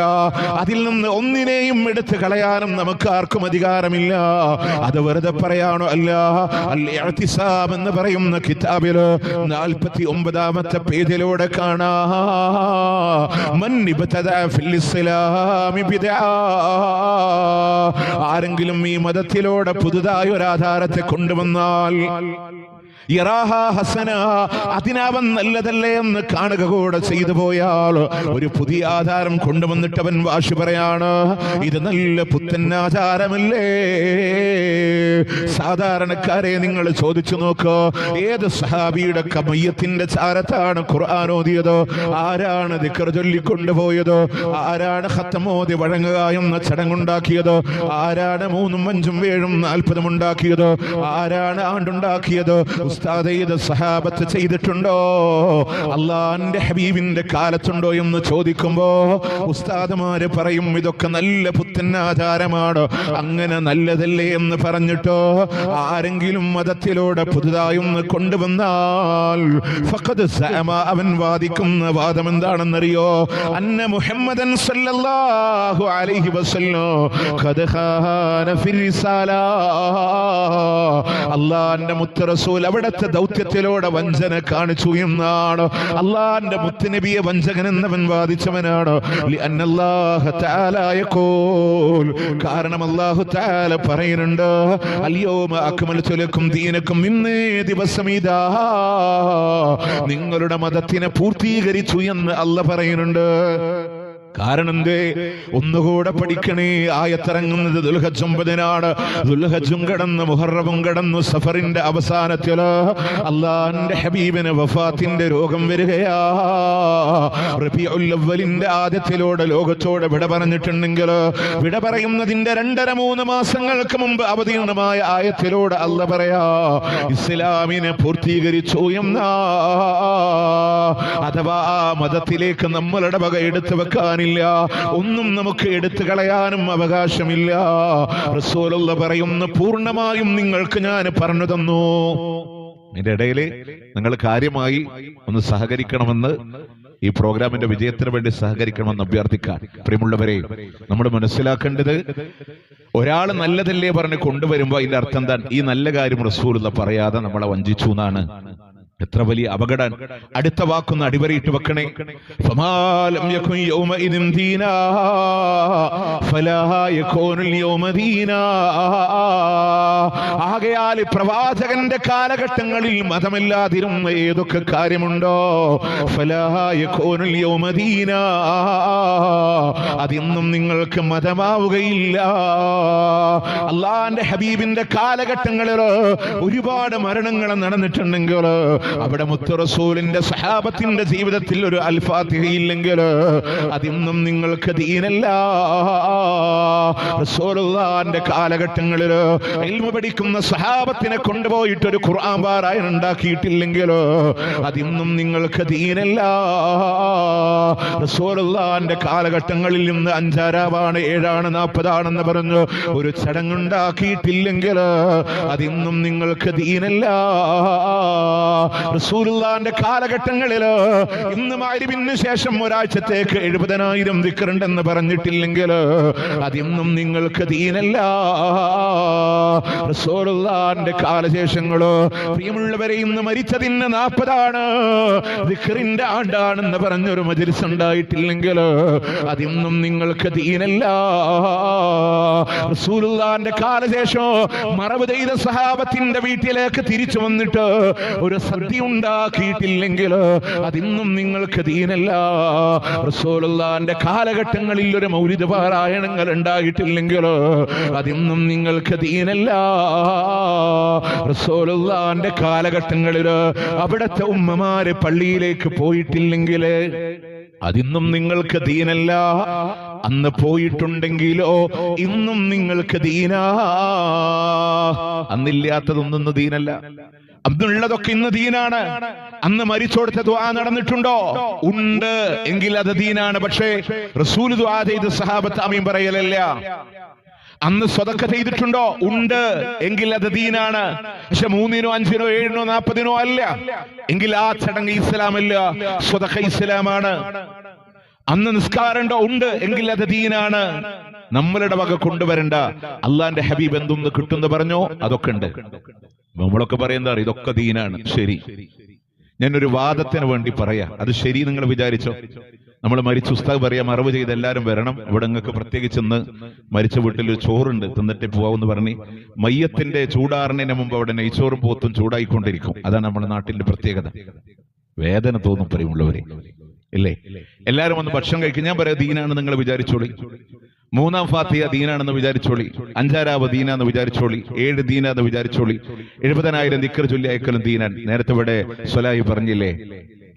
അതിൽ നിന്ന് ഒന്നിനെയും എടുത്തു കളയാനും നമുക്ക് ആർക്കും അധികാരമില്ല. അത് വെറുതെ പറയാണോ? അല്ല. അൽ ഇഅ്തിസാം എന്ന് പറയുന്ന കിതാബില് 49-ാമത്തെ പേജിലൂടെ കാണാ, മൻ ഇബ്തദഅ ഫിൽ ഇസ്ലാമി ബിദ്അ, ആരെങ്കിലും ഈ മതത്തിലൂടെ പുതുതായി ഒരു ആധാരത്തെ കൊണ്ടുവന്നാൽ ഹസന, അതിനവൻ നല്ലതല്ലേ എന്ന് കാണുക കൂടെ ചെയ്തു പോയാൽ, ഒരു പുതിയ ആധാരം കൊണ്ടുവന്നിട്ട് അവൻ വാശി പറയാണ്, ഇത് നല്ല പുത്തൻ ആചാരമല്ലേ? സാധാരണക്കാരെ നിങ്ങൾ ചോദിച്ചു നോക്ക്, ഏത് സഹാബിയുടെ കമയ്യത്തിന്റെ ചാരത്താണ് ഖുർആൻ ഓതിയത്? ആരാണ് ദിക്ർ ചൊല്ലിക്കൊണ്ടുപോയത്? ആരാണ് ഖത്തമോദി വഴങ്ങുക എന്ന ചടങ്ങുണ്ടാക്കിയത്? ആരാണ് 3ഉം 5ഉം 7ഉം 40ഉം ഉണ്ടാക്കിയത്? ആരാണ് ആണ്ടുണ്ടാക്കിയത്? ഉസ്താദേ, ഇത് സഹാബത്ത് ചെയ്തിട്ടുണ്ടോ? അള്ളാന്റെ ഹബീബിന്റെ കാലത്തുണ്ടോ എന്ന് ചോദിക്കുമ്പോ ഉസ്താദുമാര് പറയും, ഇതൊക്കെ നല്ല പുത്തൻ ആചാരമാണ്, അങ്ങനെ നല്ലതല്ലേ എന്ന് പറഞ്ഞിട്ടോ ആരെങ്കിലും മതത്തിലൂടെ പുതുതായി ഒന്ന് കൊണ്ടുവന്നാൽ ഫഖദ് സഅമ, അവൻ വാദിക്കുന്ന വാദം എന്താണെന്നറിയോ? അന്ന മുഹമ്മദൻ സല്ലല്ലാഹു അലൈഹി വസല്ലം ഖദ് ഖാന ഫിർ റിസാല, അല്ലാഹുവിന്റെ മുത്ത് റസൂൽ അവിടുത്തെ ദൗത്യത്തിലൂടെ വഞ്ചന കാണിച്ചു എന്നാണ്. അല്ലാഹുവിന്റെ മുത്തുനബിയെ വഞ്ചകൻ എന്നവൻ വാദിച്ചവനാണ്. ലിഅന്നല്ലാഹു തആല യഖൂൽ, കാരണം അല്ലാഹു തആല പറയുന്നുണ്ട്, അൽയൗമ അക്മൽതു ലക്കും ദീനക്കും, ഇന്നേ ദിവസം ഇതാ നിങ്ങളുടെ മതത്തിനെ പൂർത്തീകരിച്ചു എന്ന് അല്ലാഹു പറയുന്നുണ്ട്. കാരണം എന്തേ? ഒന്നുകൂടെ പഠിക്കണേ. ആയത്തിറങ്ങുന്നത് ദുൽഹജ്ജ് 9-നാണ്. ദുൽഹജ്ജും കടന്ന് മുഹറവും കടന്നു സഫറിന്റെ അവസാനത്തില് അള്ളാന്റെ ഹബീബിന് വഫാത്തിന്റെ രോഗം വരികയാ. റബീഉൽ അവ്വലിന്റെ ആദ്യത്തിലൂടെ ലോകത്തോട് വിട പറഞ്ഞിട്ടുണ്ടെങ്കിൽ വിട പറയുന്നതിന്റെ 2.5-3 മാസങ്ങൾക്ക് മുമ്പ് അവതീർണമായ ആയത്തിലൂടെ അല്ലാഹ് പറയാ, ഇസ്ലാമിനെ പൂർത്തീകരിച്ചു എന്നാ. അഥവാ ആ മതത്തിലേക്ക് നമ്മളുടെ വക എടുത്തു വെക്കാൻ ഒന്നും നമുക്ക് എടുത്തു കളയാനും അവകാശമില്ല. റസൂലുള്ളാഹി പറയുന്നു, പൂർണ്ണമായും നിങ്ങൾക്ക് ഞാൻ പറഞ്ഞു തന്നു. ഇതിന്റെ ഇടയില് നിങ്ങൾ കാര്യമായി ഒന്ന് സഹകരിക്കണമെന്ന്, ഈ പ്രോഗ്രാമിന്റെ വിജയത്തിന് വേണ്ടി സഹകരിക്കണമെന്ന് അഭ്യർത്ഥിക്കാൻ. പ്രിയമുള്ളവരെ, നമ്മൾ മനസ്സിലാക്കേണ്ടത്, ഒരാൾ നല്ലതല്ലേ പറഞ്ഞ് കൊണ്ടുവരുമ്പോ അതിന്റെ അർത്ഥം എന്താ? ഈ നല്ല കാര്യം റസൂലുള്ളാഹി പറയാതെ നമ്മളെ വഞ്ചിച്ചു എന്നാണ്. എത്ര വലിയ അപകടം! അടുത്ത വാക്കൊന്ന് അടിവരയിട്ട് വെക്കണേ. ഫമാലം യകുൻ യൗമഇദിൻ ദീനാ ഫലാ യകൂനുൽ യൗമ ദീനാ. ആകയാൽ പ്രവാചകന്റെ കാലഘട്ടങ്ങളിൽ മതമില്ലാതിരുന്ന ഏതൊക്കെ കാര്യമുണ്ടോ, ഫലാ യകൂനുൽ യൗമ ദീനാ, അതിന്നും നിങ്ങൾക്ക് മതമാവുകയില്ല. അള്ളാന്റെ ഹബീബിന്റെ കാലഘട്ടങ്ങളിൽ ഒരുപാട് മരണങ്ങൾ നടന്നിട്ടുണ്ടെങ്കിൽ അവിടെ മുത്ത് റസൂലിന്റെ സഹാബത്തിന്റെ ജീവിതത്തിൽ ഒരു അൽ-ഫാത്തിഹ ഇല്ലെങ്കിൽ അതിന്നും നിങ്ങൾക്ക് ദീനല്ല. റസൂലുള്ളാഹിന്റെ കാലഘട്ടങ്ങളിൽ ഇൽമു പഠിക്കുന്ന സഹാബത്തിനെ കൊണ്ടുപോയിട്ട് ഒരു ഖുർആൻ പാരായണം ഉണ്ടാക്കിയിട്ടില്ലെങ്കിലോ അതിന്നും നിങ്ങൾക്ക് ദീനല്ല. റസൂലുള്ളാഹിന്റെ കാലഘട്ടങ്ങളിൽ നിന്ന് 5 ആരാവാണ് 7 ആണ് 40 ആണെന്ന് പറഞ്ഞു ഒരു ചടങ്ങുണ്ടാക്കിയിട്ടില്ലെങ്കിൽ അതിന്നും നിങ്ങൾക്ക് ദീനല്ല. റസൂലുള്ളാഹിന്റെ കാലഘട്ടങ്ങളിൽ ഇന്ന് മഗ്‌രിബിന് ശേഷം ഒരാഴ്ചത്തേക്ക് 70,000 ദിക്റുണ്ടെന്ന് പറഞ്ഞിട്ടില്ലെങ്കിൽ അതിന്നും നിങ്ങൾക്ക് ദീനല്ല. റസൂലുള്ളാഹിന്റെ കാലശേഷങ്ങളോ പ്രിയമുള്ളവരെ ഇന്ന് മരിച്ചതിന് 40 ആണ് ദിക്റിന്റെ ആണ്ടാണെന്ന് പറഞ്ഞൊരു മജ്‌ലിസ് ഉണ്ടായിട്ടില്ലെങ്കിൽ അതിന്നും നിങ്ങൾക്ക് ദീനല്ല. റസൂലുള്ളാഹിന്റെ കാലശേഷം മറവ് ചെയ്ത സഹാബത്തിന്റെ വീട്ടിലേക്ക് തിരിച്ചു വന്നിട്ട് ഒരു സദ്യ ഉണ്ടാക്കിയിട്ടില്ലെങ്കിൽ അതിന്നും നിങ്ങൾക്ക് ദീനല്ല. റസൂലുള്ളാഹിന്റെ കാലഘട്ടങ്ങളിൽ ഒരു മൗലിദ് പാരായണങ്ങൾ ഉണ്ടായിട്ടില്ലെങ്കിൽ അതിന്നും നിങ്ങൾക്ക് ദീനല്ല. റസൂലുള്ളാഹിന്റെ കാലഘട്ടങ്ങളിൽ അവിടുത്തെ ഉമ്മമാര് പള്ളിയിലേക്ക് പോയിട്ടില്ലെങ്കിൽ അതിന്നും നിങ്ങൾക്ക് ദീനല്ല. അന്ന് പോയിട്ടുണ്ടെങ്കിലോ ഇന്നും നിങ്ങൾക്ക് ദീനാ. അന്നില്ലാത്തതൊന്നും ദീനല്ല, അന്നുള്ളതൊക്കെ ഇന്ന് ദീനാണ്. അന്ന് മരിച്ചോടത്തെ ദുആ നടന്നിട്ടുണ്ടോ? ഉണ്ട് എങ്കിൽ അത് ദീനാണ്. പക്ഷേ റസൂൽ ദുആ ചെയ്ത സഹാബത്ത് ആമീൻ പറയലല്ല. അന്ന് സ്വതക്ക ചെയ്തിട്ടുണ്ടോ? ഉണ്ട് എങ്കിൽ അത് ദീനാണ്. പക്ഷെ 3-നോ 5-നോ 7-നോ 40-നോ അല്ല എങ്കിൽ ആ ചടങ്ങ് ഇസ്ലാമല്ല, സ്വതക്ക ഇസ്ലാമാണ്. അന്ന് നിസ്കാരണ്ടോ? ഉണ്ട് എങ്കിൽ അത് ദീനാണ്. നമ്മളുടെ വക കൊണ്ടുവരണ്ട. അള്ളാന്റെ ഹബീബ് എന്തൊന്ന് കിട്ടുമെന്ന് പറഞ്ഞോ അതൊക്കെ ഉണ്ട്. നമ്മളൊക്കെ പറയുന്ന ഇതൊക്കെ ദീനാണ്. ശരി, ഞാനൊരു വാദത്തിന് വേണ്ടി പറയാ, അത് ശരി നിങ്ങൾ വിചാരിച്ചോ? നമ്മൾ മരിച്ച ഉസ്താദ് പറയാ മറവ് ചെയ്ത് എല്ലാവരും വരണം, ഇവിടെ നിങ്ങൾക്ക് പ്രത്യേകിച്ച് ഇന്ന് മരിച്ച വീട്ടിൽ ചോറുണ്ട് തിന്നിട്ടേ പോവാന്ന് പറഞ്ഞ് മയ്യത്തിന്റെ ചൂടാറിനു മുമ്പ് അവിടെ നെയ്ച്ചോറും പോത്തും ചൂടായിക്കൊണ്ടിരിക്കും. അതാണ് നമ്മുടെ നാട്ടിന്റെ പ്രത്യേകത. വേദന തോന്നും പ്രിയമുള്ളവരെ, ഇല്ലേ? എല്ലാരും ഒന്ന് ഭക്ഷണം കഴിക്കും. ഞാൻ പറയാം ദീനാണ് നിങ്ങൾ വിചാരിച്ചോളി. 3-ാം ഫാത്തിഹ ദീനാണെന്ന് വിചാരിച്ചോളി, 5-ാരാവ് ദീനാന്ന് വിചാരിച്ചോളി, 7 ദീനാന്ന് വിചാരിച്ചോളി, 70,000 ദിക്ർ ചൊല്ലി അയക്കലും ദീനാൻ. നേരത്തെ ഇവിടെ സ്വലായി പറഞ്ഞില്ലേ,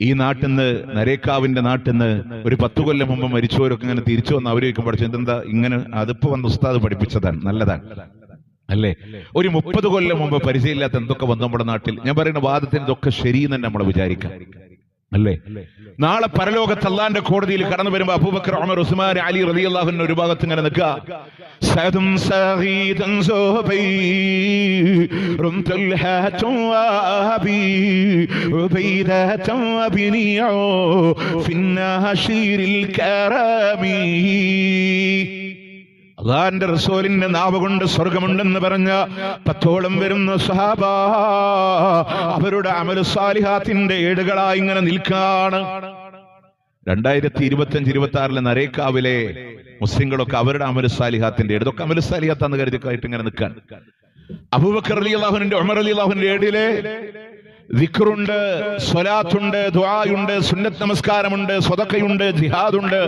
ഈ നാട്ടിന്ന് നരേക്കാവിന്റെ നാട്ടിന്ന് ഒരു 10 കൊല്ലം മുമ്പ് മരിച്ചവരൊക്കെ ഇങ്ങനെ തിരിച്ചു വന്ന് അവരേക്കും പഠിച്ചു. ഇതെന്താ ഇങ്ങനെ? അതിപ്പോ വന്ന് ഉസ്താദ് പഠിപ്പിച്ചതാണ്, നല്ലതാണ് അല്ലേ? ഒരു 30 കൊല്ലം മുമ്പ് പരിചയമില്ലാത്ത എന്തൊക്കെ വന്നു നമ്മുടെ നാട്ടിൽ. ഞാൻ പറയുന്ന വാദത്തിന് ഇതൊക്കെ ശരിയെന്ന് തന്നെ നമ്മൾ വിചാരിക്കാം, അല്ലേ? നാളെ പരലോകത്ത് അല്ലാഹുവിന്റെ കോടതിയിൽ കടന്നു വരുമ്പോ അബൂബക്കർ, ഉമർ, ഉസ്മാൻ, അലി റളിയല്ലാഹു അൻഹു ഒരു ഭാഗത്ത് ഇങ്ങനെ നിൽക്കുക. സദം സഗീദൻ സുബൈ റംതുൽ ഹാതും വഅബി ഉബൈദതൻ വബിനിഉ ഫിന്നാശിരിൽ കറമി. അല്ലാഹുവിന്റെ റസൂലിന്റെ നാവ് കൊണ്ട് സ്വർഗമുണ്ടെന്ന് പറഞ്ഞ 10ഓളം വരുന്ന സ്വഹാബ അവരുടെ അമലു സാലിഹാത്തിന്റെ ഏടുകളായി ഇങ്ങനെ നിൽക്കാണ്. 2025-26 നരേക്കാവിലെ മുസ്ലിങ്ങളൊക്കെ അവരുടെ അമലു സാലിഹാത്തിന്റെ ഏട്, ഇതൊക്കെ അമലു സാലിഹാത്താന്ന് കരുതിക്കായിട്ട് ഇങ്ങനെ നിൽക്കാൻ. അബൂബക്കർ റളിയല്ലാഹുവിന്റെ, ഉമർ റളിയല്ലാഹുവിന്റെ ഏടിലെ ദിക്റുണ്ട്, സ്വലാത്തുണ്ട്, ദുആയുണ്ട്, സുന്നത്ത് നമസ്കാരമുണ്ട്, സ്വതക്കയുണ്ട്, ജിഹാദുണ്ട്,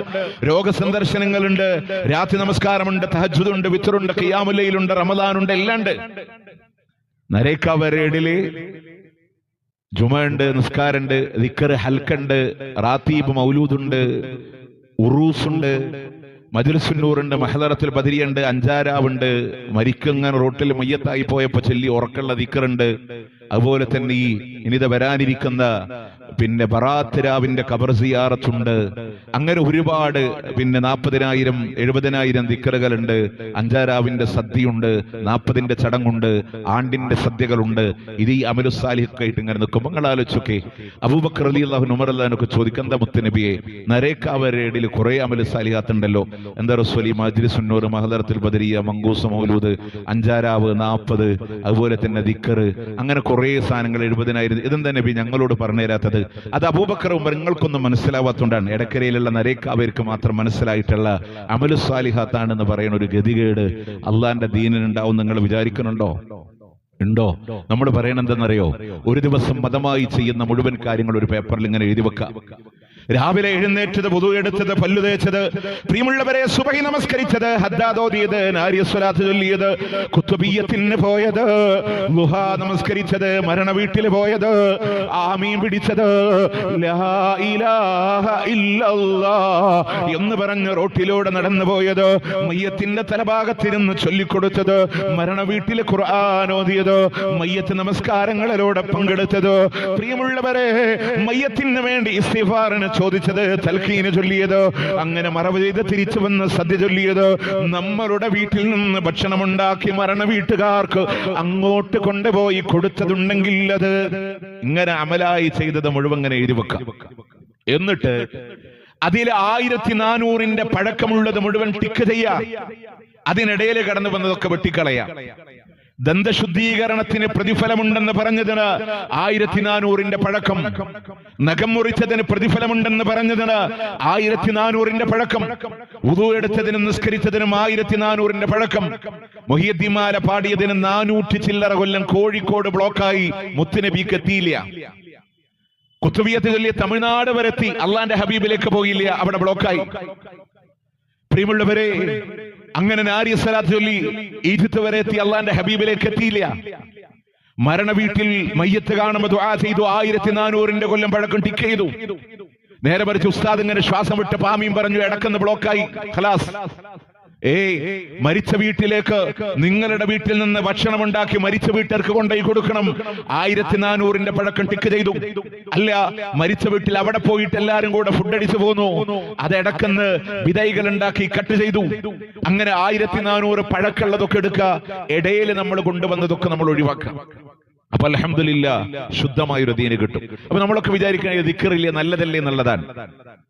രോഗസന്ദർശനങ്ങളുണ്ട്, രാത്രി നമസ്കാരമുണ്ട്, തഹജ്ജുദുണ്ട്, വിത്റുണ്ട്, ഖിയാമുൽ ലൈലുണ്ട്, റമദാനുണ്ട്, എല്ലാം ഉണ്ട്. നരേക്കാവരേടില് ജുമയുണ്ട്, നിസ്കാരമുണ്ട്, ദിക്ർ ഹൽക്കുണ്ട്, റാത്തീബ് മൗലൂദുണ്ട്, ഉറൂസുണ്ട്, മജ്‌ലിസുന്നൂറുണ്ട്, മഹ്ദറത്തുൽ ബദരിയുണ്ട്, 5-ആരാവുണ്ട്, മരിക്കങ്ങനെ റോട്ടിൽ മയ്യത്തായി പോയപ്പോ ചൊല്ലി ഉറക്കുള്ള ദിക്റുണ്ട്. അതുപോലെ തന്നെ ഈ ഇനിത വരാനിരിക്കുന്ന പിന്നെ ബറാത്ത് രാവിന്റെ ഖബർ സിയാറത്തുണ്ട്. അങ്ങനെ ഒരുപാട് 40,000 70,000 ദിക്റുകളുണ്ട്. 5-ആരാവിന്റെ സദ്യയുണ്ട്, 40ന്റെ ചടങ്ങുണ്ട്, ആണ്ടിന്റെ സദ്യകളുണ്ട്. ഇത് ഈ അമലു സാലിഹൊക്കെ ആയിട്ട് ഇങ്ങനെ നിൽക്കുമ്പോൾ നിങ്ങൾ ആലോചിച്ചൊക്കെ അബൂബക്കർ റളിയല്ലാഹു അൻഹു, ഉമർ റളിയല്ലാഹു അൻഹു ചോദിക്കും, എന്താ മുത്തുനബിയെ നരേക്കാവരേടിൽ കുറെ അമലു സാലിഹാത്ത് ഉണ്ടല്ലോ, എന്താ റസൂലി? മജ്‌ലിസുന്നൂർ, മഹ്ദറത്തുൽ ബദരിയ, മങ്കൂസ് മൗലൂദ്, 5-ആരാവ്, 40, അതുപോലെ തന്നെ ദിക്ർ, അങ്ങനെ കുറെ സാധനങ്ങൾ 70,000. ഇതെന്താ നബി ഞങ്ങളോട് പറഞ്ഞു തരാത്തത്? അത് അബൂബക്കർ, ഉമർ നിങ്ങൾക്കൊന്നും മനസ്സിലാവാത്തോണ്ടാണ്. ഇടക്കരയിലുള്ള നരേക്കാവർക്ക് മാത്രം മനസ്സിലായിട്ടുള്ള അമലു സാലിഹാത്താണെന്ന് പറയുന്ന ഒരു ഗതികേട് അള്ളാന്റെ ദീനിനുണ്ടാവും നിങ്ങൾ വിചാരിക്കുന്നുണ്ടോ? ഉണ്ടോ? നമ്മൾ പറയണെന്തെന്നറിയോ? ഒരു ദിവസം മതമായി ചെയ്യുന്ന മുഴുവൻ കാര്യങ്ങൾ ഒരു പേപ്പറിൽ ഇങ്ങനെ എഴുതി വെക്കാം. രാവിലെ എഴുന്നേറ്റത്, വുദു എടുത്തത്, പല്ലു തേച്ചത്, പ്രിയമുള്ളവരെ സുബഹി നമസ്കരിച്ചത്, ഹദ്ദാദ് ഓതിയത്, നാരിയ സ്വലാത്ത് ചൊല്ലിയത്, കുത്തുബിയ്യത്തിന് പോയത്, ളുഹാ നമസ്കരിച്ചത്, മരണ വീട്ടിൽ പോയത്, ആമീൻ പിടിച്ചത്, ലാ ഇലാഹ ഇല്ലല്ലാഹ് എന്ന് പറഞ്ഞ് റോട്ടിലൂടെ നടന്നു പോയത്, മയ്യത്തിന്റെ തലഭാഗത്തിരുന്ന് ചൊല്ലിക്കൊടുത്തത്, മരണ വീട്ടിൽ ഖുർആൻ ഓതിയത്, മയ്യത്ത് നമസ്കാരങ്ങളിലൂടെ പങ്കെടുത്തത്, പ്രിയമുള്ളവരെ മയ്യത്തിന് വേണ്ടി ഇസ്തിഗ്ഫാറിന് ചോദിച്ചത്, തൽഖീന് ചൊല്ലിയത്, അങ്ങനെ മറവ് ചെയ്ത് തിരിച്ചു വന്ന് സദ്യ ചൊല്ലിയത്, നമ്മളുടെ വീട്ടിൽ നിന്ന് ഭക്ഷണമുണ്ടാക്കി മരണ വീട്ടുകാർക്ക് അങ്ങോട്ട് കൊണ്ടുപോയി കൊടുത്തതുണ്ടെങ്കിൽ അത് ഇങ്ങനെ അമലായി ചെയ്തത് മുഴുവൻ ഇങ്ങനെ എഴുതി വെക്കാം. എന്നിട്ട് അതിൽ 1400 പഴക്കമുള്ളത് മുഴുവൻ ടിക്ക് ചെയ്യാം. അതിനിടയിൽ കടന്നു വന്നതൊക്കെ വെട്ടിക്കളയാം. ദന്തശുദ്ധീകരണത്തിന് പ്രതിഫലമുണ്ടെന്ന് പറഞ്ഞതിന് 1400 പഴക്കം, നഖം മുറിച്ചതിന് പ്രതിഫലമുണ്ടെന്ന് പറഞ്ഞതിന് 1400 പഴക്കം, വുദു എടുത്തതിനും നിസ്കരിച്ചതിനും 1400 പഴക്കം, മുഹിയദ്ദീൻമാല പാടിയതിന് 400 ചില്ലറ കൊല്ലം കോഴിക്കോട് ബ്ലോക്കായി മുത്തുനബിക്ക് എത്തിയില്ല. കുത്തുബിയ്യത്ത് ചൊല്ലിയ തമിഴ്നാട് വരെ എത്തി, അള്ളാന്റെ ഹബീബിലേക്ക് പോയില്ല, അവിടെ ബ്ലോക്കായി. പ്രിയമുള്ളവരെ, അങ്ങനെ നാരിയ സ്വലാത്ത് ചൊല്ലി ഈജിപ്ത് വരെ എത്തി, അള്ളാന്റെ ഹബീബിലേക്ക് എത്തിയില്ല. മരണ വീട്ടിൽ മയ്യത്ത് കാണുമ്പോൾ ദുആ ചെയ്തു, 1400 കൊല്ലം പഴക്കം ടിക്ക് ചെയ്തു. നേരെ മറിച്ച് ഉസ്താദ് ഇങ്ങനെ ശ്വാസം വിട്ട് പാമീം പറഞ്ഞു, ഇടക്കുന്ന ബ്ലോക്കായി, ഖലാസ്. മരിച്ച വീട്ടിലേക്ക്, നിങ്ങളുടെ വീട്ടിൽ നിന്ന് ഭക്ഷണം ഉണ്ടാക്കി മരിച്ച വീട്ടുകാർക്ക് കൊണ്ടുപോയി കൊടുക്കണം. 1400 പഴക്കം ടിക്ക് ചെയ്തു. അല്ല, മരിച്ച വീട്ടിൽ അവിടെ പോയിട്ട് എല്ലാരും കൂടെ ഫുഡ് അടിച്ചു പോന്നു, അത് ഇടക്കുന്ന വിതൈകൾ ഉണ്ടാക്കി കട്ട് ചെയ്തു. അങ്ങനെ 1400 പഴക്കമുള്ളതൊക്കെ എടുക്കുക, ഇടയിൽ നമ്മൾ കൊണ്ടുവന്നതൊക്കെ നമ്മൾ ഒഴിവാക്കുക. അപ്പൊ അൽഹംദുലില്ലാഹ് ശുദ്ധമായൊരു ദീന് കിട്ടും. അപ്പൊ നമ്മളൊക്കെ വിചാരിക്കണേ ദിക്റില്ലേ, നല്ലതല്ലേ എന്നുള്ളതാണ്.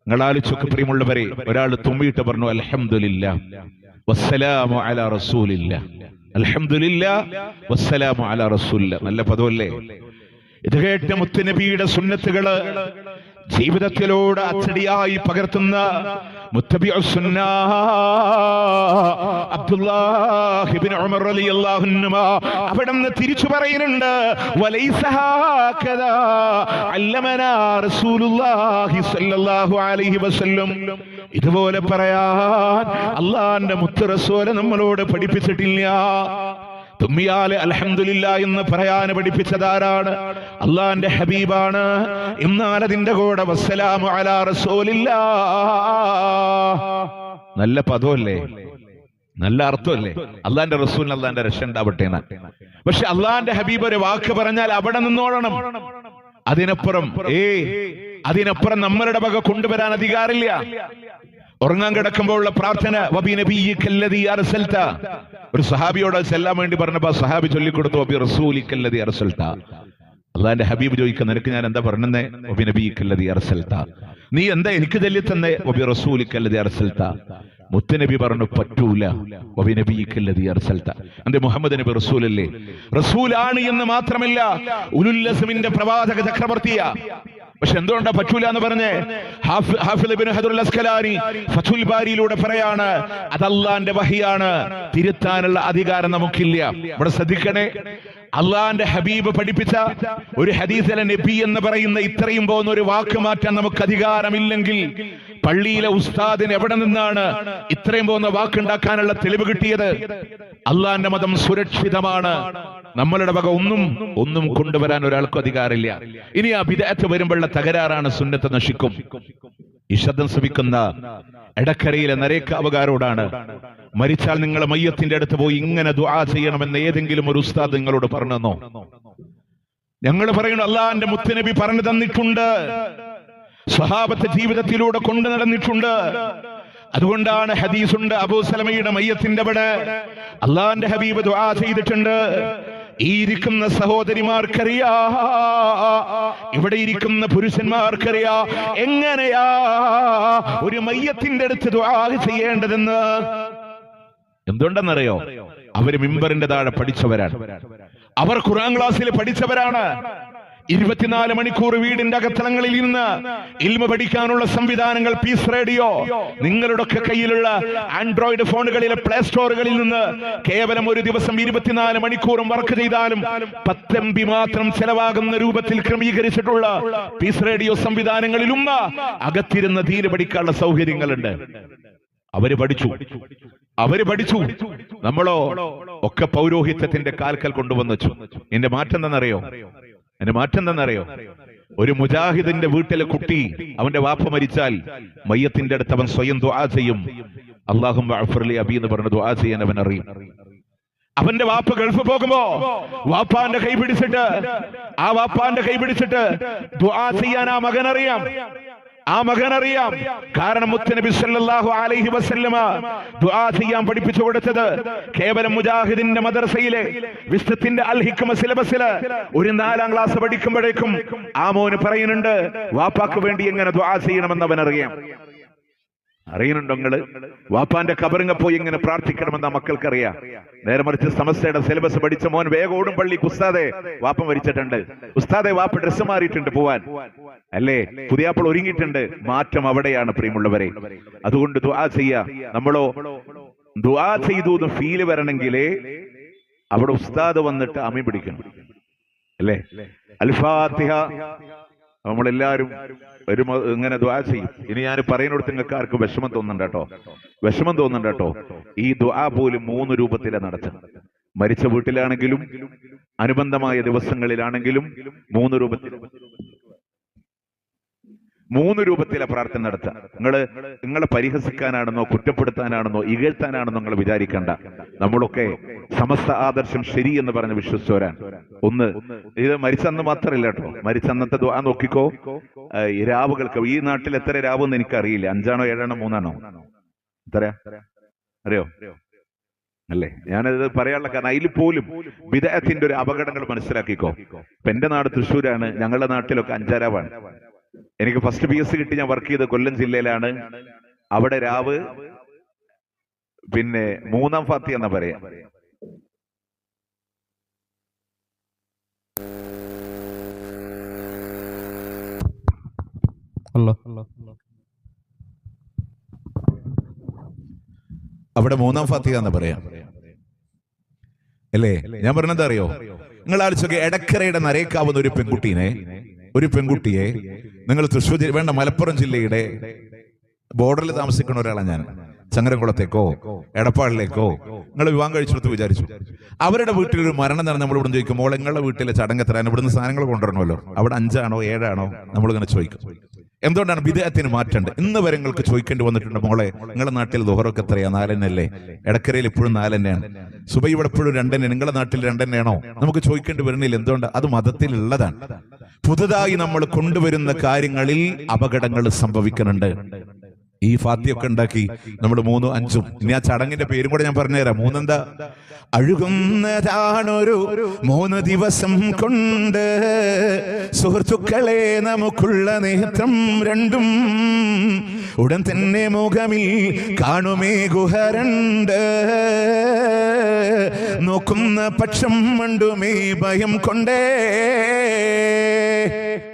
നിങ്ങൾ ആലോചിച്ചൊക്കെ പ്രിയമുള്ളവരെ, ഒരാൾ തുമ്മിയിട്ട് പറഞ്ഞു അൽഹംദുലില്ലാഹ് വസ്സലാമു അലാ റസൂലില്ലാഹ്, അൽഹംദുലില്ലാഹ് വസ്സലാമു അലാ റസൂലില്ലാഹ്. നല്ല പദമല്ലേ? ഇത് കേട്ട മുത്തുനബിയുടെ സുന്നത്തുകള് ജീവിതത്തിലൂടെ അച്ചടിയായി പകർത്തുന്ന മുത്തബിഉസ് സുന്ന അബ്ദുല്ലാഹ് ഇബ്നു ഉമർ റളിയല്ലാഹു അൻഹു അവിടുന്ന് തിരിച്ചു പറയുന്നുണ്ട്, വലൈസ ഹകദാ അല്ലമനാ റസൂലുള്ളാഹി സ്വല്ലല്ലാഹു അലൈഹി വസല്ലം. ഇതുപോലെ പറയാൻ അല്ലാഹുവിന്റെ മുത്ത് റസൂൽ നമ്മളോട് പഠിപ്പിച്ചിട്ടില്ല. തുമ്മിയാല് അൽഹംദുലില്ലാഹ് എന്ന് പറയാൻ പഠിപ്പിച്ചതാരാണ്? അള്ളാന്റെ ഹബീബാണ്. എന്നാൽ അതിന്റെ കൂടെ വസ്സലാമു അലാ റസൂലില്ലാഹ്. നല്ല പദമല്ലേ, നല്ല അർത്ഥമല്ലേ? അള്ളാന്റെ റസൂലിന് അള്ളാന്റെ രക്ഷ ഉണ്ടാവട്ടെ എന്നാ. പക്ഷെ അള്ളാന്റെ ഹബീബ് ഒരു വാക്ക് പറഞ്ഞാൽ അവിടെ നിന്നോളണം. അതിനപ്പുറം നമ്മളുടെ വക കൊണ്ടുവരാൻ അധികാരമില്ല. ഉറങ്ങാൻ കിടക്കുമ്പോഴുള്ള പ്രാർത്ഥന, വബി നബിയിക്കല്ലദീ അർസൽത. ഒരു സഹാബിയോട് ചെല്ലാൻ വേണ്ടി പറഞ്ഞപ്പോ സഹാബി ചൊല്ലിക്കൊടുത്തു, വബി റസൂലിക്കല്ലദീ അർസൽത. അള്ളാന്റെ ഹബീബ് ചോദിക്കുക, നിനക്ക് ഞാൻ എന്താ പറഞ്ഞേ? വബി നബിയിക്കല്ലദീ അർസൽത. നീ എന്താ എനിക്ക് ചൊല്ലി തന്നെ? വബി റസൂലിക്കല്ലദീ അർസൽത. മുത്തുനബി പറഞ്ഞു, പറ്റൂല, വബി നബിയിക്കല്ലദീ അർസൽത. എന്റെ മുഹമ്മദ് നബി റസൂലല്ലേ? റസൂലാണ് എന്ന് മാത്രമല്ല, ഉലുൽ അസ്മിന്റെ പ്രവാചക ചക്രവർത്തിയ. പക്ഷെ എന്തുകൊണ്ടാ പറ്റൂല എന്ന് പറഞ്ഞേ? ഹാഫിദ് ഇബ്നു ഹജറുൽ അസ്കലാനി ഫത്ഹുൽ ബാരിയിലൂടെ പറയാണ്, അത് അല്ലാഹുവിന്റെ വഹിയാണ്, തിരുത്താനുള്ള അധികാരം നമുക്കില്ല. ഇവിടെ ശ്രദ്ധിക്കണേ, അള്ളാന്റെ ഹബീബ് പഠിപ്പിച്ച ഒരു ഹദീസിലെ നബി എന്ന് പറയുന്ന ഇത്രയും പോകുന്ന ഒരു വാക്ക് മാറ്റാൻ നമുക്ക് അധികാരമില്ലെങ്കിൽ, പള്ളിയിലെ ഉസ്താദിന് എവിടെ നിന്നാണ് ഇത്രയും പോകുന്ന വാക്കുണ്ടാക്കാനുള്ള തെളിവ് കിട്ടിയത്? അള്ളാന്റെ മതം സുരക്ഷിതമാണ്. നമ്മളുടെ വക ഒന്നും കൊണ്ടുവരാൻ ഒരാൾക്കും അധികാരമില്ല. ഇനി ആ ബിദ്അത്ത് വരുമ്പോഴുള്ള തകരാറാണ്, സുന്നത്ത് നശിക്കും. ഈ ശബ്ദം ശ്രവിക്കുന്ന എടക്കരയിലെ നരേക്കാവുകാരോടാണ്, മരിച്ചാൽ നിങ്ങൾ മയ്യത്തിന്റെ അടുത്ത് പോയി ഇങ്ങനെ ദുആ ചെയ്യണമെന്ന് ഏതെങ്കിലും ഒരു ഉസ്താദ് നിങ്ങളോട് പറഞ്ഞെന്നോ? ഞങ്ങൾ പറയുന്നു, അള്ളാഹുവിന്റെ മുത്തുനബി പറഞ്ഞു തന്നിട്ടുണ്ട്, സ്വഹാബത്ത് ജീവിതത്തിലൂടെ കൊണ്ടു നടന്നിട്ടുണ്ട്. അതുകൊണ്ടാണ് ഹദീസുണ്ട്, അബൂ സലമയുടെ മയ്യത്തിന്റെ അവിടെ അള്ളാഹുവിന്റെ ഹബീബ് ദുആ ചെയ്തിട്ടുണ്ട്. ഈ ഇരിക്കുന്ന സഹോദരിമാർക്കറിയാ, ഇവിടെ ഇരിക്കുന്ന പുരുഷന്മാർക്കറിയാ എങ്ങനെയാ ഒരു മയ്യത്തിന്റെ അടുത്ത് ദുആ ചെയ്യേണ്ടതെന്ന്. എന്തുകൊണ്ടെന്നറിയോ? അവര് മിമ്പറിന്റെ താഴെ പഠിച്ചവരാണ്, അവർ ഖുർആൻ ക്ലാസ്സിൽ പഠിച്ചവരാണ്. 24 മണിക്കൂർ വീടിന്റെ അകത്തളങ്ങളിൽ നിന്ന് ഇൽമ പഠിക്കാനുള്ള സംവിധാനങ്ങൾ പീസ് റേഡിയോ നിങ്ങളുടെ കയ്യിലുള്ള ആൻഡ്രോയിഡ് ഫോണുകളിലെ പ്ലേ സ്റ്റോറുകളിൽ നിന്ന് കേവലം ഒരു ദിവസം 24 മണിക്കൂറും വർക്ക് ചെയ്താലും 10 MB മാത്രം ചെലവാകുന്ന രൂപത്തിൽ ക്രമീകരിച്ചിട്ടുള്ള പീസ് റേഡിയോ സംവിധാനങ്ങളിൽ അകത്തിരുന്ന് ദീന് പഠിക്കാനുള്ള സൗകര്യങ്ങളുണ്ട്. അവര് പഠിച്ചു. നമ്മളോ ഒക്കെ പൗരോഹിത്യത്തിന്റെ കാൽക്കൽ കൊണ്ടുവന്നു വെച്ചു. എന്റെ മാറ്റം എന്താണെന്നറിയോ? ഒരു മുജാഹിദിന്റെ വീട്ടിലെ കുട്ടി അവന്റെ വാപ്പ മരിച്ചാൽ മയ്യത്തിന്റെ അടുത്ത് അവൻ സ്വയം ദുആ ചെയ്യും. അല്ലാഹുമ്മ അഗ്ഫിർലി അബി എന്ന് പറഞ്ഞ ദുആ ചെയ്യാൻ അവൻ അറിയും. അവന്റെ വാപ്പ ഗൾഫ് പോകുമ്പോ വാപ്പാന്റെ കൈ പിടിച്ചിട്ട് ദുആ ചെയ്യാൻ ആ മകനറിയാം. കാരണം മുത്തുനബി സല്ലല്ലാഹു അലൈഹി വസല്ലമ ദുആ ചെയ്യാൻ പഠിപ്പിച്ചു കൊടുത്തത് കേവലം മുജാഹിദിന്റെ മദ്രസയിലെ വിസ്തത്തിന്റെ അൽ ഹിക്മ സിലബസില് ഒരു 4ാം ക്ലാസ് പഠിക്കുമ്പോഴേക്കും ആ മോന് പറയുന്നുണ്ട് വാപ്പാക്ക് വേണ്ടി എങ്ങനെ ദുആ ചെയ്യണമെന്ന് അവൻ അറിയുന്നുണ്ടോ? നിങ്ങള് വാപ്പാന്റെ കബറിങ്ങ പോയി എങ്ങനെ പ്രാർത്ഥിക്കണമെന്ന് ആ മക്കൾക്കറിയാം. നേരെ മറിച്ച് സമസ്തയുടെ സിലബസ് പഠിച്ച മോൻ വേഗം ഓടും പള്ളിക്ക്, ഉസ്താദെ വാപ്പ മരിച്ചിട്ടുണ്ട്, ഉസ്താദെ വാപ്പ ഡ്രസ്സ് മാറിയിട്ടുണ്ട് പോവാൻ, അല്ലേ പുതിയാപ്പോൾ ഒരുങ്ങിയിട്ടുണ്ട്. മാറ്റം അവിടെയാണ് പ്രിയമുള്ളവരെ. അതുകൊണ്ട് ദുആ ചെയ്യാ. നമ്മളോ ദുആ ചെയ്തു എന്ന് ഫീല് വരണമെങ്കിലേ അവിടെ ഉസ്താദ് വന്നിട്ട് അമീൻ പിടിക്കണം, അല്ലേ? അൽ ഫാത്തിഹ നമ്മളെല്ലാരും ഇങ്ങനെ ദുആ ചെയ്യും. ഇനി ഞാൻ പറയുന്നിടത്ത് നിങ്ങൾക്ക് ആർക്കും വിഷമം തോന്നുന്നുണ്ട് കേട്ടോ. ഈ ദുആ പോലും 3 രൂപത്തിലാണ് നടത്തുന്നത്. മരിച്ച വീട്ടിലാണെങ്കിലും അനുബന്ധമായ ദിവസങ്ങളിലാണെങ്കിലും 3 രൂപത്തിലെ പ്രാർത്ഥന നടത്തുക. നിങ്ങളെ പരിഹസിക്കാനാണെന്നോ കുറ്റപ്പെടുത്താനാണെന്നോ ഇകഴ്ത്താനാണെന്നോ നിങ്ങൾ വിചാരിക്കണ്ട. നമ്മളൊക്കെ സമസ്ത ആദർശം ശരി എന്ന് പറഞ്ഞ് വിശ്വസിച്ചവരാണ്. ഇത് മരിച്ചന്ന് മാത്രമല്ല കേട്ടോ, മരിച്ചന്നത്തെ ദുആ നോക്കിക്കോ. ഈ രാവുകൾക്ക് ഈ നാട്ടിൽ എത്ര രാവെന്ന് എനിക്കറിയില്ല, 5ആണോ 7ആണോ 3ആണോ എത്രയാ അറിയോ? അല്ലേ? ഞാനത് പറയാനുള്ള കാരണം അതിൽ പോലും ബിദ്അത്തിന്റെ ഒരു അപകടങ്ങൾ മനസ്സിലാക്കിക്കോ. ഇപ്പൊ എന്റെ നാട് തൃശ്ശൂരാണ്, ഞങ്ങളുടെ നാട്ടിലൊക്കെ 5 രാവാണ്. എനിക്ക് ഫസ്റ്റ് PSC കിട്ടി. ഞാൻ വർക്ക് ചെയ്ത കൊല്ലം ജില്ലയിലാണ്. അവിടെ രാവ് പിന്നെ 3ാം ഫാത്തിഹ എന്നാ പറയാ. അവിടെ 3ാം ഫാത്തിഹ എന്ന് പറയാം, അല്ലേ? ഞാൻ പറഞ്ഞത് അറിയോ? നിങ്ങൾ ആലോചിച്ചൊക്കെ എടക്കരയുടെ നരേക്കാവുന്ന ഒരു പെൺകുട്ടിയെ നിങ്ങൾ തൃശ്ശൂർ വേണ്ട മലപ്പുറം ജില്ലയുടെ ബോർഡറിൽ താമസിക്കുന്ന ഒരാളാണ് ഞാൻ. ചങ്ങരംകുളത്തേക്കോ എടപ്പാളിലേക്കോ നിങ്ങൾ വിവാഹം കഴിച്ചെടുത്ത് വിചാരിച്ചു. അവരുടെ വീട്ടിലൊരു മരണം നടന്ന് നമ്മൾ ഇവിടെ ചോദിക്കും, നിങ്ങളുടെ വീട്ടിലെ ചടങ്ങ് എത്രയാണ്, ഇവിടുന്ന് സാധനങ്ങൾ കൊണ്ടുവരണമല്ലോ, അവിടെ 5ആണോ 7ആണോ നമ്മളിങ്ങനെ ചോദിക്കും. എന്തുകൊണ്ടാണ് ബിദ്അത്തിന് മാറ്റേണ്ടത്? ഇന്ന് വരെ നിങ്ങൾക്ക് ചോദിക്കേണ്ടി വന്നിട്ടുണ്ട്, മോളെ നിങ്ങളുടെ നാട്ടിൽ ദുഹറൊക്കെ എത്രയാ? 4 തന്നെയല്ലേ? എടക്കരയിൽ ഇപ്പോഴും 4 തന്നെയാണ്. സുബൈ ഇവിടെ എപ്പോഴും 2 തന്നെ. നിങ്ങളുടെ നാട്ടിൽ 2 തന്നെയാണോ? നമുക്ക് ചോദിക്കേണ്ടി വരുന്നില്ല. എന്തുകൊണ്ട്? അത് മതത്തിലുള്ളതാണ്. പുതുതായി നമ്മൾ കൊണ്ടുവരുന്ന കാര്യങ്ങളിൽ അപകടങ്ങൾ സംഭവിക്കുന്നുണ്ട്. ഈ ഫാത്തിയൊക്കെ ഉണ്ടാക്കി നമ്മൾ 3, 5. ഇനി ആ ചടങ്ങിന്റെ പേരും കൂടെ ഞാൻ പറഞ്ഞുതരാം. 3 എന്താ? അഴുകുന്നതാണൊരു 3 ദിവസം കൊണ്ട് സുഹൃത്തുക്കളെ നമുക്കുള്ള നേത്രം രണ്ടും, ഉടൻ തന്നെ മുഖമിൽ കാണുമേ ഗുഹരണ്ട്, നോക്കുന്ന പക്ഷം മണ്ടുമേ ഭയം കൊണ്ടേ.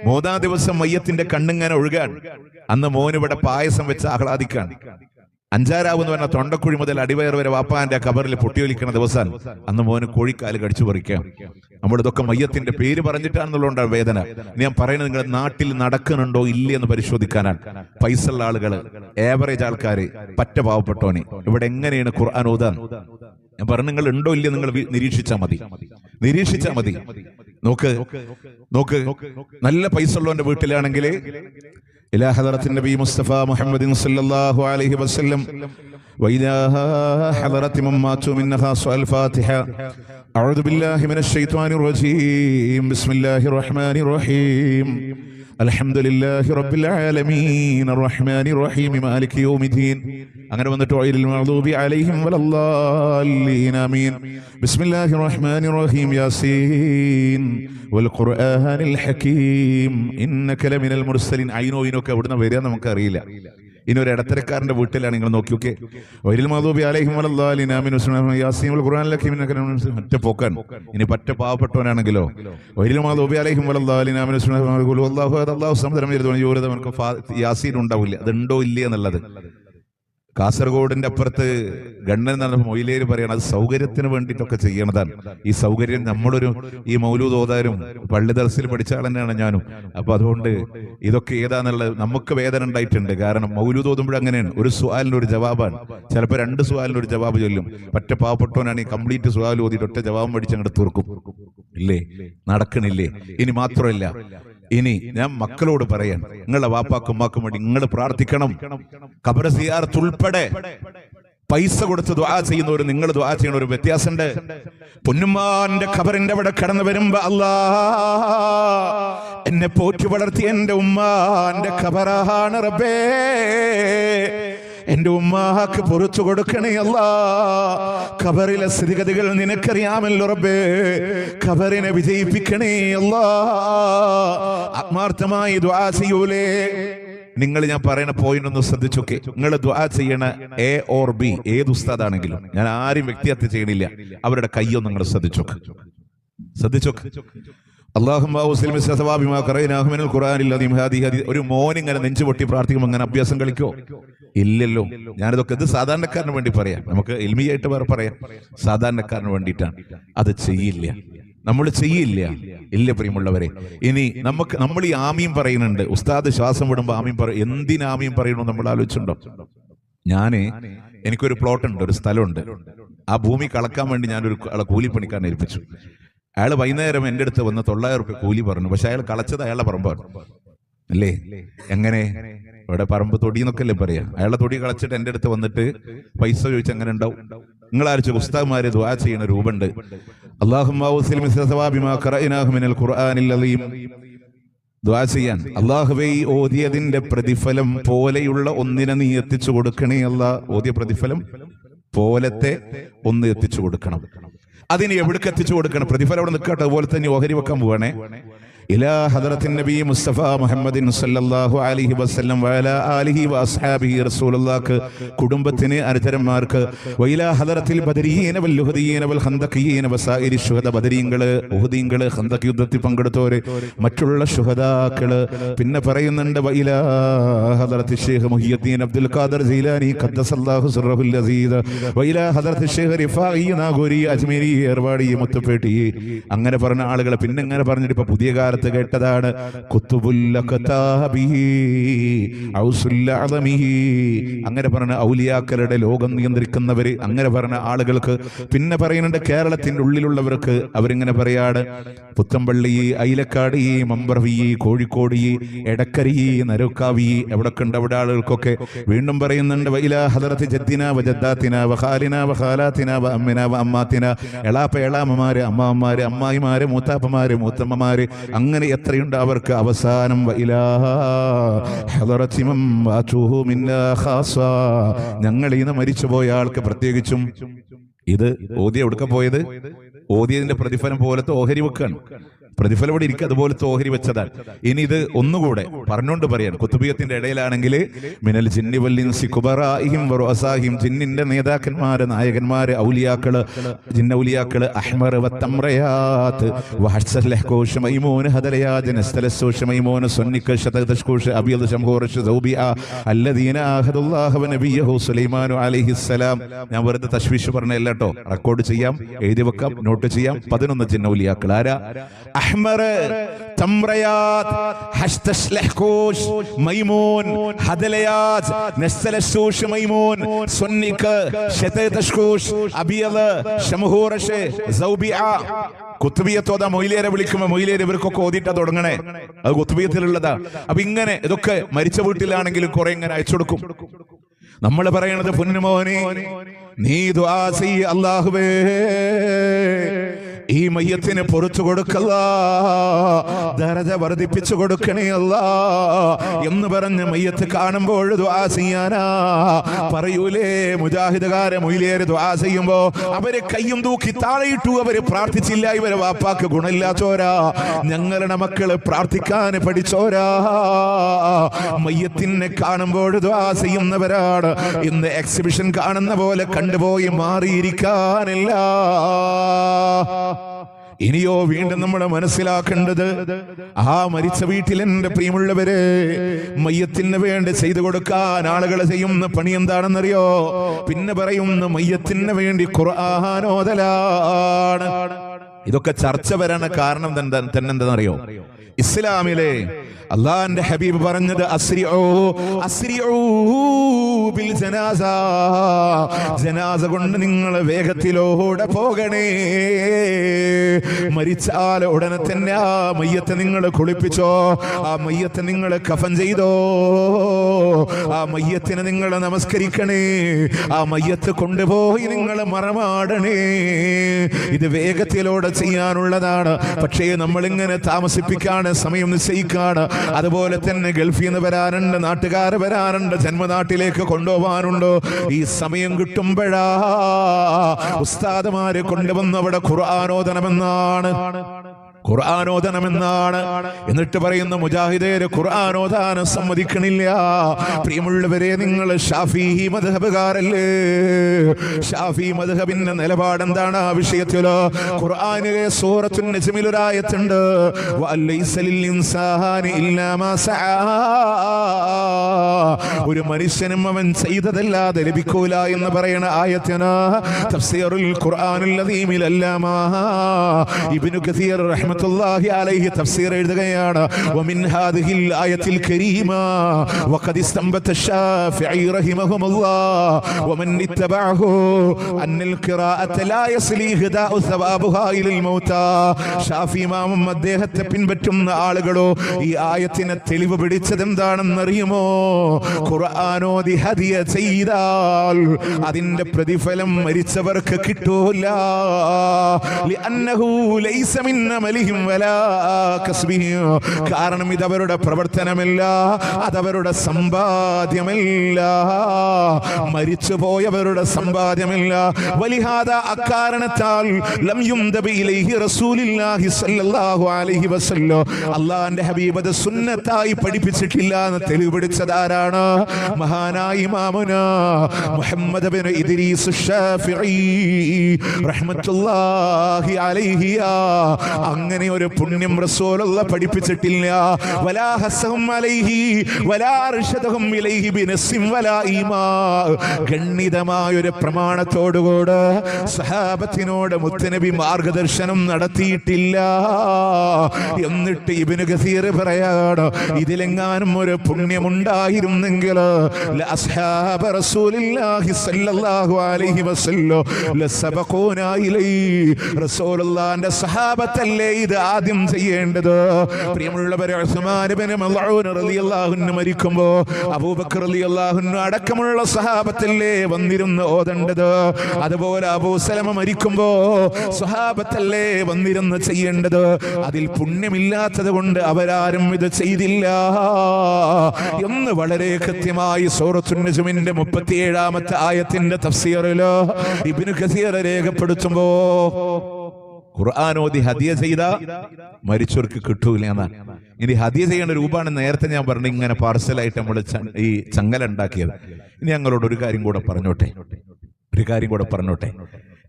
3ാം ദിവസം മയ്യത്തിന്റെ കണ്ണിങ്ങനെ ഒഴുകാൻ. അന്ന് മോനിവിടെ പായസം വെച്ച് ആഹ്ലാദിക്കാൻ. 5ാം രാവ് എന്ന് പറഞ്ഞ തൊണ്ടക്കുഴി മുതൽ അടിവയർ വരെ വാപ്പാന്റെ കബറിൽ പൊട്ടിയൊലിക്കുന്ന ദിവസം അന്ന് മോന് കോഴിക്കാല് കടിച്ചു പറിക്കാം. നമ്മളിതൊക്കെ മയ്യത്തിന്റെ പേര് പറഞ്ഞിട്ടാണെന്നുള്ളതുകൊണ്ടാണ് വേദന. ഞാൻ പറയുന്നത് നിങ്ങളുടെ നാട്ടിൽ നടക്കുന്നുണ്ടോ ഇല്ലേ എന്ന് പരിശോധിക്കാനാണ്. പൈസയുള്ള ആളുകള്, ഏവറേജ് ആൾക്കാര്, പറ്റ പാവപ്പെട്ടോനെ ഇവിടെ എങ്ങനെയാണ് ഖുർആൻ ഓതാൻ? ഞാൻ പറഞ്ഞു, നിങ്ങൾ ഉണ്ടോ ഇല്ലേ നിങ്ങൾ നിരീക്ഷിച്ചാൽ മതി. നോക്ക് നല്ല പൈസ ഉള്ളവന്റെ വീട്ടിലാണെങ്കിൽ إلى حضرة النبي مصطفى محمد صلى الله عليه وسلم وإلى حضرة من ماتوا منها سؤال الفاتحة. أعوذ بالله من الشيطان الرجيم. بسم الله الرحمن الرحيم. الحمد لله رب العالمين الرحمن الرحيم مالك يوم الدين. അങ്ങനെ വന്നിട്ട് ഗൈറിൽ മഗ്ദൂബി അലൈഹിം വലദ്ദാലീൻ ആമീൻ. ബിസ്മില്ലാഹിർ റഹ്മാനിർ റഹീം. യാസീൻ വൽ ഖുർആനിൽ ഹകീം ഇന്നക ലമിനൽ മുർസലീൻ. ഐനോയിനൊക്കെ എവിടുന്ന് വരിക നമുക്കറിയില്ല. ഇനി ഒരു ഇടത്തരക്കാരന്റെ വീട്ടിലാണ് നിങ്ങൾ നോക്കി നോക്കെ വൈരിൽ മാധൂബി അലൈഹിം വലല്ലാലിൻ ആമീൻ യാസീനുൽ ഖുർആനിലൊക്കെ ഒറ്റ പോക്കാൻ. ഇനി പറ്റ പാവപ്പെട്ടവനാണെങ്കിലോ വൈരിൽ മാധൂബി അലൈഹിം വലല്ലാലിൻ ആമീൻ അല്ലാഹു സമദരം നമുക്ക് യാസീൻ ഉണ്ടാവില്ല. അതുണ്ടോ ഇല്ല എന്നുള്ളത്. കാസർഗോഡിന്റെ അപ്പുറത്ത് ഗണ്ണൻ എന്ന് മൊയിലേര് പറയണം, അത് സൗകര്യത്തിന് വേണ്ടിയിട്ടൊക്കെ ചെയ്യണതാണ്. ഈ സൗകര്യം നമ്മളൊരു ഈ മൗലൂദ് ഓതാരും പള്ളി ദർസിൽ പഠിച്ച ആൾ തന്നെയാണ് ഞാനും. അപ്പൊ അതുകൊണ്ട് ഇതൊക്കെ ഏതാന്നുള്ളത് നമുക്ക് വേദന ഉണ്ടായിട്ടുണ്ട്. കാരണം മൗലൂദ് ഓതുമ്പോഴും അങ്ങനെയാണ്, ഒരു സുആലിന് ഒരു ജവാബാണ്. ചിലപ്പോൾ 2 സുആലിന് ഒരു ജവാബ് ചൊല്ലും. പറ്റ പാവപ്പെട്ടവനാണ് ഈ കംപ്ലീറ്റ് സുആൽ ഓതിയിട്ട് ഒറ്റ ജവാബ് പഠിച്ച് അങ്ങോട്ട് തീർക്കും. ഇല്ലേ, നടക്കണില്ലേ? ഇനി മാത്രമല്ല, ഇനി ഞാൻ മക്കളോട് പറയാൻ, നിങ്ങളുടെ വാപ്പാക്കും ഉമ്മാക്കും വേണ്ടി നിങ്ങൾ പ്രാർത്ഥിക്കണം. ഖബർ സിയാറത്ത് ഉൾപ്പെടെ പൈസ കൊടുത്ത് ദുആ ചെയ്യുന്നവർ നിങ്ങൾ ദുആ ചെയ്യുന്ന ഒരു വ്യത്യാസമുണ്ട്. പൊന്നുമ്മാന്റെ ഖബറിന്റെ അവിടെ കടന്നു വരുമ്പോ അല്ലാ എന്നെ പോറ്റി വളർത്തിയ എന്റെ ഉമ്മാന്റെ ഖബറാണ് റബ്ബേ, എന്റെ ഉമ്മാക്ക് പുറത്തു കൊടുക്കണേ അല്ലാ. ഖബറിലെ സ്ഥിതിഗതികൾ നിനക്കറിയാമല്ലോ റബ്ബേ, ഖബറിനെ വിജയിപ്പിക്കണേ അല്ലാ. ആത്മാർത്ഥമായി ദുആ ചെയ്യൂലേ? നിങ്ങൾ ഞാൻ പറയുന്ന പോയിന്റ് ഒന്ന് ശ്രദ്ധിച്ചോക്കെ. നിങ്ങൾ ദുആ ചെയ്യണ എ ഓർ ബി ഏത് ഉസ്താദാണെങ്കിലും, ഞാൻ ആരും വ്യക്തിഹത്യ ചെയ്യണില്ല, അവരുടെ കയ്യൊന്നും നിങ്ങൾ ശ്രദ്ധിച്ചോക്ക്. ഒരു മോനിങ്ങനെ നെഞ്ചുപൊട്ടി പ്രാർത്ഥിക്കുമ്പോൾ അങ്ങനെ അഭ്യാസം കളിക്കോ? ഇല്ലല്ലോ. ഞാനിതൊക്കെ ഇത് സാധാരണക്കാരന് വേണ്ടി പറയാം, നമുക്ക് ഇൽമിയായിട്ട് വേറെ പറയാം. സാധാരണക്കാരന് വേണ്ടിയിട്ടാണ്. അത് ചെയ്യില്ല, നമ്മൾ ചെയ്യില്ല. ഇല്ല പ്രിയമുള്ളവരെ. ഇനി നമ്മൾ ഈ ആമീൻ പറയുന്നുണ്ട്, ഉസ്താദ് ശ്വാസം വിടുമ്പോൾ ആമീൻ പറയും. എന്തിനാ ആമീൻ പറയണോ നമ്മൾ ആലോചിച്ചിട്ടുണ്ടോ? എനിക്കൊരു പ്ലോട്ട് ഉണ്ട്, ഒരു സ്ഥലമുണ്ട്. ആ ഭൂമി കളക്കാൻ വേണ്ടി ഞാനൊരു കൂലിപ്പണിക്കാരനെ ഏൽപ്പിച്ചു. അയാൾ വൈകുന്നേരം എൻ്റെ അടുത്ത് വന്ന് 900 രൂപ കൂലി പറഞ്ഞു. പക്ഷെ അയാൾ കളച്ചത് അയാളുടെ പറമ്പാണ്. അല്ലേ? എങ്ങനെ? ഇവിടെ പറമ്പ് തൊടി എന്നൊക്കെ അല്ലേ പറയാ. അയാളുടെ തൊടി കളച്ചിട്ട് എൻ്റെ അടുത്ത് വന്നിട്ട് പൈസ ചോദിച്ച് അങ്ങനെ ഉണ്ടാവും. നിങ്ങൾ ആലോചിച്ചു, ഉസ്താദ്മാരെ ദുആ ചെയ്യുന്ന രൂപമുണ്ട്. ദുആ ചെയ്യാൻ, അല്ലാഹുവേ ഓതിയതിന്റെ പ്രതിഫലം പോലെയുള്ള ഒന്നിനെ നീ എത്തിച്ചു കൊടുക്കണേ അല്ലാ. ഓതിയ പ്രതിഫലം പോലത്തെ ഒന്ന് എത്തിച്ചു കൊടുക്കണം. അതിന് എവിടേക്ക് എത്തിച്ചു കൊടുക്കണം? പ്രതിഫലം അവിടെ നിൽക്കട്ടെ, അതുപോലെ തന്നെ ഓഹരി വെക്കാൻ പോവാണേ. ഇലാ ഹദറത്തിൻ നബി മുസ്തഫ മുഹമ്മദിൻ സല്ലല്ലാഹു അലൈഹി വസല്ലം വഅലാ ആലിഹി വഅസ്ഹാബിഹി റസൂലുള്ളാഹിക്ക്, കുടുംബത്തിന്, അനുചരന്മാർക്ക്, വഇലാ ഹദറത്തിൽ ബദരീന വൽ ലുഹദീന വൽ ഖന്ദഖീന വസായിരി ശുഹദ, ബദരീങ്ങള്, ഉഹദീങ്ങള്, ഖന്ദഖ് യുദ്ധത്തിൽ പങ്കെടുത്തവര്, മറ്റുള്ള ശുഹദാക്കള്. പിന്നെ പറയുന്നുണ്ട് വഇലാ ഹദറത്തി ശൈഖ് മുഹിയുദ്ദീൻ അബ്ദുൽ ഖാദിർ ജീലാനി ഖദ്ദസല്ലാഹു സിർറഹുൽ അസീസ്, വഇലാ ഹദറത്തി ശൈഖ് റിഫാഇ നാഗൂരി അജ്മീരി ഏർവാടി മുത്തുപേട്ടി. അങ്ങനെ പറഞ്ഞ ആളുകളെ പിന്നെ ഇങ്ങനെ പറഞ്ഞിട്ട് ഇപ്പൊ പുതിയ കാലത്ത് കേട്ടതാണ് അങ്ങനെ പറഞ്ഞ ഔലിയാക്കളുടെ ലോകം നിയന്ത്രിക്കുന്നവര്, അങ്ങനെ പറഞ്ഞ ആളുകൾക്ക്. പിന്നെ പറയുന്നുണ്ട് കേരളത്തിന്റെ ഉള്ളിലുള്ളവർക്ക്, അവരിങ്ങനെ പറയാണ് പുത്തമ്പള്ളി, ഐലക്കാട്, മമ്പറവി, കോഴിക്കോട്, എടക്കരി, നരക്കാവി, എവിടൊക്കെ ഉണ്ട് അവിടെ ആളുകൾക്കൊക്കെ. വീണ്ടും പറയുന്നുണ്ട് വഇലാ ഹദറത്തി ജദ്ദിന വജദ്ദാത്തിന വഖാലിന വഖാലാത്തിന വഅമ്മിന വഅമ്മാത്തിന, എളാപ്പ എളാമ്മമാര്, അമ്മാമ്മമാര്, അമ്മായിമാര്, മൂത്താപ്പമാര്, മൂത്തമ്മമാര്, അങ്ങനെ എത്രയുണ്ട് അവർക്ക്. അവസാനം ഞങ്ങൾ ഇന്ന് മരിച്ചുപോയ ആൾക്ക് പ്രത്യേകിച്ചും. ഇത് ഓതിയ എവിടുക്ക പോയത്? ഓതിയതിന്റെ പ്രതിഫലം പോലത്തെ ഓഹരി വെക്കാണ്. പ്രതിഫലം ഇവിടെ ഇരിക്കുക, അതുപോലത്തെ ഓഹരി വെച്ചതാണ്. ഇനി ഇത് ഒന്നുകൂടെ പറഞ്ഞുകൊണ്ട് പറയാൻ, കുത്തുബിയത്തിന്റെ ഇടയിലാണെങ്കിൽ മിനൽ ജിന്നി വൽ ഇൻസി കുബറാഇഹിം വറുഅസാഹിം, ജിന്നിന്റെ നേതാക്കന്മാര്, നായകന്മാര്, ഔലിയാക്കള്, ജിന്നൗലിയാക്കള്, അഹ്മർ വത്തംറയാത്ത് വഹസ്സൽ ലഹ്കൂഷ് മൈമൂൻ ഹദലയാജ് നസ്തലസ്സൂഷ് മൈമൂൻ സുന്നിക ശതദഷ്കൂഷ് അബിയദ് ശംഹൂർഷ് സൗബിഅ അല്ലദീന ആഹദുല്ലാഹ വനബിയഹു സുലൈമാൻ അലൈഹിസ്സലാം. ഞാൻ വെറുതെ തശ്വീഷ് പറഞ്ഞല്ല കേട്ടോ, റെക്കോർഡ് ചെയ്യാം, എഴുതി വെക്കാം, നോട്ട് ചെയ്യാം. 11 ജിന്നൗലിയാക്കൾ. ആരാ? അഹ്മർ, തംറയാത്ത്, ഹസ്തസ് ലഹ്കൂഷ്, മൈമൂൻ, ഹദലയാത്ത്, നസ്തലസ്സൂഷ് മൈമൂൻ, സുന്നിക ശതദഷ്കൂഷ് അബിയദ് ശംഹൂർഷ് സൗബിഅ. കുത്തുബിയത്തോത മൊയിലേരെ വിളിക്കുമ്പോ മൊയിലേര് ഇവർക്കൊക്കെ ഓതിട്ടാ തുടങ്ങണേ. അത് കുത്തുബിയത്തിലുള്ളതാ. അപ്പൊ ഇങ്ങനെ ഇതൊക്കെ മരിച്ച വീട്ടിലാണെങ്കിലും കുറെ ഇങ്ങനെ അയച്ചു കൊടുക്കും. നമ്മൾ പറയണത് പൊന്നുമോനെ നീ ദുആ ചെയ്യ്, അല്ലാഹുവേ ഈ മയ്യത്തിന് പുറത്തു കൊടുക്കല്ല, ദറജ വർദ്ധിപ്പിച്ചു കൊടുക്കണേ അല്ലാ എന്ന് പറഞ്ഞ് മയ്യത്ത് കാണുമ്പോൾ ദുആ ചെയ്യാനാ. പറയൂലേ മുജാഹിദുകാരെ മൊയിലേര് ദുആ ചെയ്യുമ്പോ അവര് കയ്യും തൂക്കി താഴെയിട്ടു, അവര് പ്രാർത്ഥിച്ചില്ല, ഇവരെ വാപ്പാക്ക് ഗുണമില്ലാത്തോരാ, ഞങ്ങളുടെ മക്കള് പ്രാർത്ഥിക്കാൻ പഠിച്ചോരാ. മയ്യത്തിനെ കാണുമ്പോൾ ദുആ ചെയ്യുന്നവരാണ്. ഇന്ന് എക്സിബിഷൻ കാണുന്ന പോലെ കണ്ടുപോയി മാറിയിരിക്കാനില്ല. ഇനിയോ വീണ്ടും നമ്മൾ മനസ്സിലാക്കേണ്ടത്, ആ മരിച്ച വീട്ടിൽ എൻ്റെ പ്രിയമുള്ളവരെ മയ്യത്തിന് വേണ്ടി ചെയ്തു കൊടുക്കാൻ ആളുകൾ ചെയ്യുന്ന പണി എന്താണെന്നറിയോ? പിന്നെ പറയുന്ന മയ്യത്തിന് വേണ്ടി ഖുർആൻ ഓതലാണ്. ഇതൊക്കെ ചർച്ച വരാൻ കാരണം തന്നെ എന്താണെന്നറിയോ? ഇസ്ലാമിലെ അള്ളാന്റെ ഹബീബ് പറഞ്ഞത് ബിൽ ജനാസ, ജനാസ കൊണ്ട് നിങ്ങൾ വേഗത്തിലൂടെ പോകണേ. മരിച്ചാൽ ഉടനെ തന്നെ ആ മയ്യത്തെ നിങ്ങൾ കുളിപ്പിച്ചോ, ആ മയ്യത്തെ നിങ്ങൾ കഫൻ ചെയ്തോ, ആ മയ്യത്തിനെ നിങ്ങൾ നമസ്കരിക്കണേ, ആ മയ്യത്ത് കൊണ്ടുപോയി നിങ്ങൾ മറമാടണേ. ഇത് വേഗത്തിലൂടെ ചെയ്യാനുള്ളതാണ്. പക്ഷേ നമ്മളിങ്ങനെ താമസിപ്പിക്കാണ്, സമയം നിശ്ചയിക്കാണ്. അതുപോലെ തന്നെ ഗൾഫിൽ നിന്ന് വരാനുണ്ട്, നാട്ടുകാർ വരാനുണ്ട്, ജന്മനാട്ടിലേക്ക് കൊണ്ടുപോകാനുണ്ടോ. ഈ സമയം കിട്ടുമ്പോഴാ ഉസ്താദുമാരെ കൊണ്ടുവന്ന് അവിടെ ഖുർആനോദനമെന്നാണ്, ഖുർആനോദനമെന്നാണ്. എന്നിട്ട് പറയുന്ന മുജാഹിദേര് ഖുർആനോദാനം സമ്മതിക്കണില്ല. പ്രിയമുള്ളവരെ, നിങ്ങൾ ഷാഫി മദ്ഹബുകാരല്ലേ? ഷാഫി മദ്ഹബിന്റെ നിലപാട് എന്താണ് ആ വിഷയത്തില്? ഖുർആനിലെ സൂറത്തുൻ നജ്മിൽ ഒരു ആയത്തുണ്ട്, വലൈസ ലിൽ ഇൻസാനി ഇല്ലാ മാ സആ. ഒരു മനുഷ്യനും അവൻ ചെയ്തതല്ലാതെ ലഭിക്കൂല എന്ന് പറയുന്ന ആയത്തിന് തഫ്സീറുൽ ഖുർആനുൽ അദീമിൽ അല്ലാമ ഇബ്നു കസീർ റഹ്മത്തുള്ളാഹി അലൈഹി തഫ്സീർ എഴുതുകയാണ്, വമിൻ ഹാദിഹിൽ ആയത്തിൽ കരീമ വഖദ് ഇസ്തംബത الشافعي رحمه الله ومن اتبعه ان القراءه لا يصلي هداء ثوابها الى الموتى. ഷാഫി ഇമാമും അദ്ദേഹത്തെ പിൻപറ്റുന്ന ആളുകളോ ഈ ആയത്തിനെ തെളിവ് പിടിച്ചത് എന്താണെന്ന് അറിയുമോ? ഖുർആനോദി ഹദിയ ചെയ്താൽ അതിന്റെ പ്രതിഫലം മരിച്ചവർക്ക് കിട്ടൂല. ലിഅന്നഹു ലൈസ മിൻ അമലിഹിം വലാ കസ്ബിഹിം. കാരണം ഇതവരുടെ പ്രവർത്തനമല്ല, അതവരുടെ സമ്പാദ്യമല്ല, മരിച്ചുപോയവരുടെ സമ്പാദ്യമല്ല. വലിഹാദ അക്കാരണത്താൽ ലം യുംദബി ഇലൈഹി റസൂലുള്ളാഹി സ്വല്ലല്ലാഹു അലൈഹി വസല്ലം. അല്ലാഹുവിന്റെ ഹബീബ് അത് സുന്നത്തായി പഠിപ്പിച്ചിട്ടില്ല എന്ന് തെളിവ് പിടിച്ചതാരാണ്? മഹാനായ ഇമാമുനാ മുഹമ്മദ് ബിൻ ഇദ്രീസ് ശാഫിഈ റഹ്മത്തുള്ളാഹി അലൈഹി. അങ്ങനെ ഒരു പുണ്യം റസൂലുള്ളാഹി പഠിപ്പിച്ചിട്ടില്ല. വലാ ഹസ്സഹും അലൈഹി വലാ അർശദഹും ഇലൈഹി ബിനസ്സിൻ വലാ ഈമാ. ഗണ്ണിതമായ ഒരു പ്രമാണത്തോടുകൂടെ സഹാബത്തിനോട് മുത്തുനബി മാർഗദർശനം നടത്തിയിട്ടില്ല. എന്നിട്ട് ഇബ്നു കസീർ പറയാണ്, ഇതിലെങ്ങാനും ഒരു പുണ്യമുണ്ടായിരുന്നെങ്കിൽ ലഅസ്ഹാബ റസൂലില്ലാഹി സ്വല്ലല്ലാഹു അലൈഹി വസല്ലം ലസബഖൂനാ ഇലൈഹി. റസൂലുള്ളാഹിന്റെ സഹാബത്തല്ലേ ഇത് ആദ്യം ചെയ്യേണ്ടത്. പ്രിയമുള്ളവരെ, ഉസ്മാൻ ഇബ്നു മൽഊൻ റളിയല്ലാഹു അൻഹു മരിക്കുമ്പോൾ അബൂബക്കർ റളിയല്ലാഹു അൻഹു അടക്കമുള്ള സഹാബത്തല്ലേ വന്നിരുന്ന് ഓതേണ്ടത്. അതുപോലെ അബൂ സലമ മരിക്കുമ്പോൾ സഹാബത്തല്ലേ വന്നിരുന്ന് ചെയ്യേണ്ടത്. അതിൽ പുണ്യമില്ലാത്തത് കൊണ്ട് അവരാരും ഇത് ചെയ്തില്ല എന്ന് വളരെ കൃത്യമായി സൂറത്തുൻ നജ്മിന്റെ 37-ാമത്തെ ആയത്തിന്റെ തഫ്സീറില് ഇബ്നു കസീർ രേഖപ്പെടുത്തുമ്പോ ഖുർആനോദി ഹദിയ ചെയ്ത മരിച്ചവർക്ക് കിട്ടൂല എന്നാണ്. ഇനി ഹദിയ ചെയ്യേണ്ട രൂപമാണ് നേരത്തെ ഞാൻ പറഞ്ഞു, ഇങ്ങനെ പാർസലായിട്ട് നമ്മൾ ഈ ചങ്ങല ഉണ്ടാക്കിയത്. ഇനി ഞങ്ങളോട് ഒരു കാര്യം കൂടെ പറഞ്ഞോട്ടെ,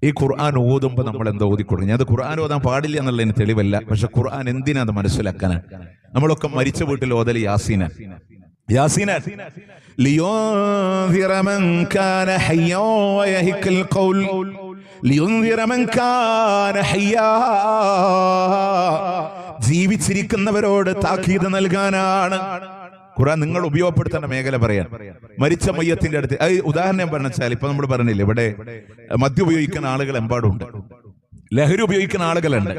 ഈ ഖുർആൻ ഓതുമ്പോൾ നമ്മൾ എന്താ ഓതിക്കൊടുക്കും? ഞാൻ അത് ഖുർആൻ ഓതാൻ പാടില്ല എന്നുള്ളതിന് തെളിവല്ല, പക്ഷെ ഖുർആൻ എന്തിനാ അത് മനസ്സിലാക്കാനാണ്. നമ്മളൊക്കെ മരിച്ച വീട്ടിൽ ഓതൽ യാസീന ലിയുൻദിറ മൻ കാന ഹയ്യാ വയഹിക്കൽ ഖൗൽ ലിയുൻദിറ മൻ കാന ഹയ്യാ. ജീവിച്ചിരിക്കുന്നവരോട് താക്കീത് നൽകാനാണ് ഖുർആൻ. നിങ്ങൾ ഉപയോഗപ്പെടുത്തേണ്ട മേഖല പറയാൻ മരിച്ച മയ്യത്തിന്റെ അടുത്ത് ഉദാഹരണം പറഞ്ഞാൽ, ഇപ്പൊ നമ്മൾ പറഞ്ഞില്ലേ, ഇവിടെ മദ്യം ഉപയോഗിക്കുന്ന ആളുകൾ എമ്പാടുണ്ട്, ലഹരി ഉപയോഗിക്കുന്ന ആളുകളുണ്ട്.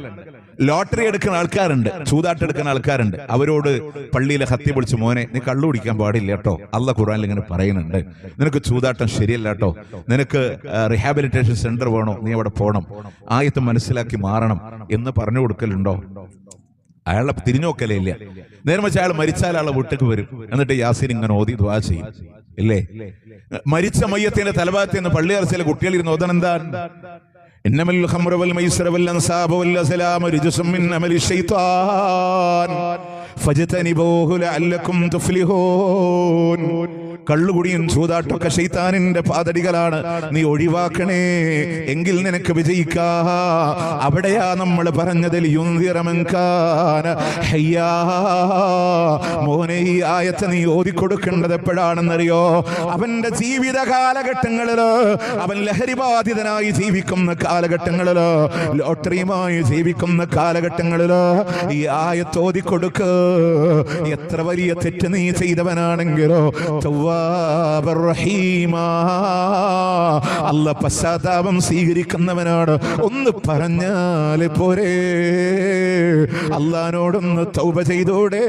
ലോട്ടറി എടുക്കുന്ന ആൾക്കാരുണ്ട്, ചൂതാട്ടെടുക്കുന്ന ആൾക്കാരുണ്ട്. അവരോട് പള്ളിയിലെ ഹത്തി പൊളിച്ച്, മോനെ നീ കള്ളു കുടിക്കാൻ പാടില്ല കേട്ടോ, അള്ളാഹ് ഖുർആനിൽ ഇങ്ങനെ പറയുന്നുണ്ട്, നിനക്ക് ചൂതാട്ടം ശരിയല്ല കേട്ടോ, നിനക്ക് റീഹാബിലിറ്റേഷൻ സെന്റർ വേണോ, നീ അവിടെ പോകണം, ആയത്ത് മനസ്സിലാക്കി മാറണം എന്ന് പറഞ്ഞു കൊടുക്കലുണ്ടോ? അയാളെ തിരിഞ്ഞു നോക്കലേ ഇല്ല. നേരെ മറിച്ച് അയാൾ മരിച്ചാൽ ആളെ വീട്ടിലേക്ക് വരും, എന്നിട്ട് യാസീൻ ഇങ്ങനെ ഓതി ദുആ ചെയ്യും. ഇല്ലേ? മരിച്ച മയ്യത്തിന്റെ തലഭാഗത്ത് നിന്ന് പള്ളി അറച്ചിലെ കുട്ടികൾ ഇരുന്ന് ഓതണം എന്താ? ഇന്നമൽ ഖംറു വൽ മൈസിറു വൽ അൻസാബു വൽ അസ്ലാമു റിജ്സും മിൻ അമലി ശൈത്താൻ ഫജ്തനിബൂഹു ലഅല്ലകും തുഫ്ലിഹൂൻ. കള്ളുകുടിയും ചൂതാട്ടൊക്കെ ശൈത്താനിന്റെ പാദടികളാണ്, നീ ഒഴിവാക്കണേ, എങ്കിൽ നിനക്ക് വിജയിക്കാ. അവിടെയാ നമ്മൾ പറഞ്ഞതിൽ മോനെ ഈ ആയത്ത് നീ ഓതിക്കൊടുക്കേണ്ടത് എപ്പോഴാണെന്നറിയോ? അവന്റെ ജീവിത കാലഘട്ടങ്ങളില്, അവൻ ലഹരി ബാധിതനായി ജീവിക്കുന്ന കാലഘട്ടങ്ങളില്, ലോട്ടറിയുമായി ജീവിക്കുന്ന കാലഘട്ടങ്ങളില് ഈ ആയത്ത് ഓതിക്കൊടുക്ക്. എത്ര വലിയ തെറ്റ് നീ ചെയ്തവനാണെങ്കിലോ അല്ല പശ്ചാത്താപം സ്വീകരിക്കുന്നവനാണ്. ഒന്ന് പറഞ്ഞാല് പോരെ, അള്ളാനോടൊന്ന് തൗബ ചെയ്തോടെ.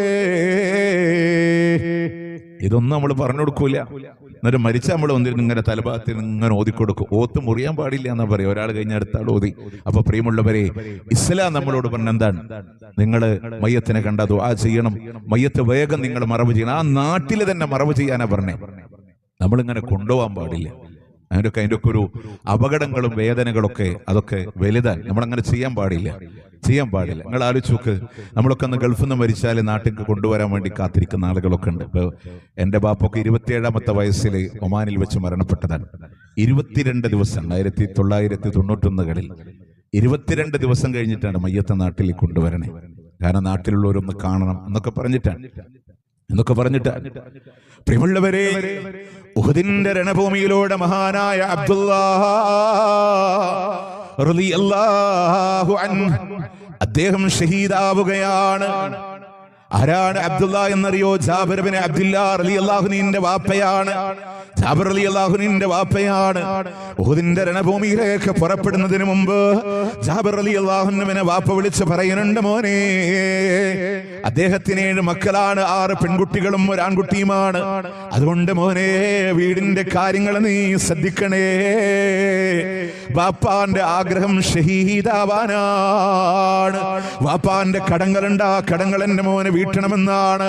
ഇതൊന്നും നമ്മൾ പറഞ്ഞു കൊടുക്കൂല. എന്നിട്ട് മരിച്ച നമ്മൾ വന്നിരുന്നു ഇങ്ങനെ തലഭാഗത്തിൽ ഇങ്ങനെ ഓതിക്കൊടുക്കും. ഓത്ത് മുറിയാൻ പാടില്ല എന്നാ പറയാം. ഒരാൾ കഴിഞ്ഞ അടുത്ത ആൾ ഓതി. അപ്പൊ പ്രിയമുള്ളവരെ, ഇസ്ലാം നമ്മളോട് പറഞ്ഞ എന്താണ്? നിങ്ങൾ മയ്യത്തിനെ കണ്ട ദുആ ചെയ്യണം, മയ്യത്ത് വേഗം നിങ്ങൾ മറവ് ചെയ്യണം. ആ നാട്ടിൽ തന്നെ മറവ് ചെയ്യാനാ പറഞ്ഞേ. നമ്മളിങ്ങനെ കൊണ്ടുപോകാൻ പാടില്ല. അതിൻ്റെ ഒക്കെ ഒരു അപകടങ്ങളും വേദനകളൊക്കെ അതൊക്കെ വലുതാണ്. നമ്മളങ്ങനെ ചെയ്യാൻ പാടില്ല. നിങ്ങൾ ആലോചിച്ച് നോക്ക്, നമ്മളൊക്കെ ഒന്ന് ഗൾഫിൽ നിന്ന് മരിച്ചാൽ നാട്ടിലേക്ക് കൊണ്ടുവരാൻ വേണ്ടി കാത്തിരിക്കുന്ന ആളുകളൊക്കെ ഉണ്ട്. ഇപ്പോൾ എൻ്റെ ബാപ്പൊക്കെ 27ാമത്തെ വയസ്സിൽ ഒമാനിൽ വെച്ച് മരണപ്പെട്ടതാണ്. 22 ദിവസം 1991കളിൽ 22 ദിവസം കഴിഞ്ഞിട്ടാണ് മയ്യത്തെ നാട്ടിൽ കൊണ്ടുവരണേ. കാരണം നാട്ടിലുള്ളവരൊന്ന് കാണണം എന്നൊക്കെ പറഞ്ഞിട്ടാണ്. പ്രിയമുള്ളവരെ, ഉഹദിന്റെ രണഭൂമിയിലൂടെ മഹാനായ അബ്ദുല്ലാഹ് റളിയല്ലാഹു അൻഹു അദ്ദേഹം ഷഹീദാവുകയാണ്. ആരാണ് അബ്ദുല്ലാ എന്നറിയോ? ജാബിർ ഇബ്നു അബ്ദുല്ലാഹ് റളിയല്ലാഹുവിന്റെ വാപ്പയാണ്. ജാബിർ റളിയല്ലാഹുവിന്റെ വാപ്പയാണ്. ഉഹദിന്റെ രണഭൂമിയിലേക്ക് പുറപ്പെടുന്നതിന് മുമ്പ് ജാബിർ റളിയല്ലാഹുവിനെ വാപ്പ വിളിച്ച് പറയുന്നുണ്ട്, മോനെ, അദ്ദേഹത്തിന് 7 മക്കളാണ്, 6 പെൺകുട്ടികളും 1 ആൺകുട്ടിയുമാണ്. അതുകൊണ്ട് മോനെ, വീടിന്റെ കാര്യങ്ങൾ നീ ശ്രദ്ധിക്കണേ. വാപ്പാന്റെ ആഗ്രഹം ഷഹീദാവാനാണ്. വാപ്പാന്റെ കടങ്ങളുണ്ട്, ആ കടങ്ങൾ എന്റെ മോനെ വീട്ടണമെന്നാണ്.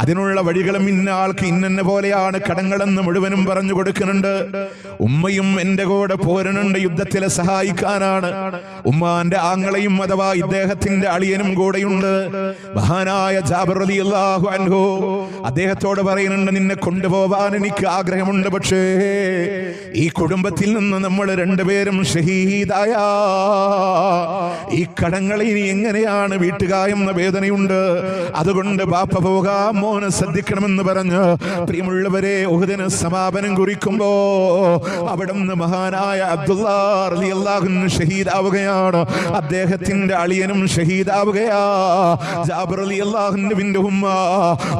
അതിനുള്ള വഴികളും ഇന്ന ആൾക്ക് ഇന്നെ പോലെയാണ് കടങ്ങളെന്ന് മുഴുവനും പറഞ്ഞു കൊടുക്കുന്നുണ്ട്. ഉമ്മയും എന്റെ കൂടെ പോരുന്നുണ്ട്, യുദ്ധത്തിലെ സഹായിക്കാനാണ്. ഉമ്മാന്റെ ആങ്ങളയും അഥവാ ഇദ്ദേഹത്തിന്റെ അളിയനും കൂടെയുണ്ട്. മഹാനായ ജാബിർ റളിയല്ലാഹു അൻഹു അദ്ദേഹത്തോട് പറയുന്നുണ്ട്, നിന്നെ കൊണ്ടുപോവാൻ എനിക്ക് ആഗ്രഹമുണ്ട്, പക്ഷേ ഈ കുടുംബത്തിൽ നിന്ന് നമ്മൾ 2 പേരും ഷഹീദായ ഈ കടങ്ങളെ ഇനി എങ്ങനെയാണ് വീട്ടുക എന്ന വേദനയുണ്ട്. അതുകൊണ്ട് ബാപ്പ പോകാം, മോനെ ശ്രദ്ധിക്കണമെന്ന് പറഞ്ഞ് പ്രിയമുള്ളവരെ, ഉഹദിന് സമാപനം കുറിക്കുമ്പോ അവിടുന്ന് മഹാനായ അബ്ദുല്ലാഹ് റളിയല്ലാഹു അൻഹു ഷഹീദാവുകയാണ്. അദ്ദേഹത്തിന്റെ അളിയനും ഷഹീദാവുകയാ. ജാബിർ റളിയല്ലാഹു അൻഹുവിന്റെ ഉമ്മ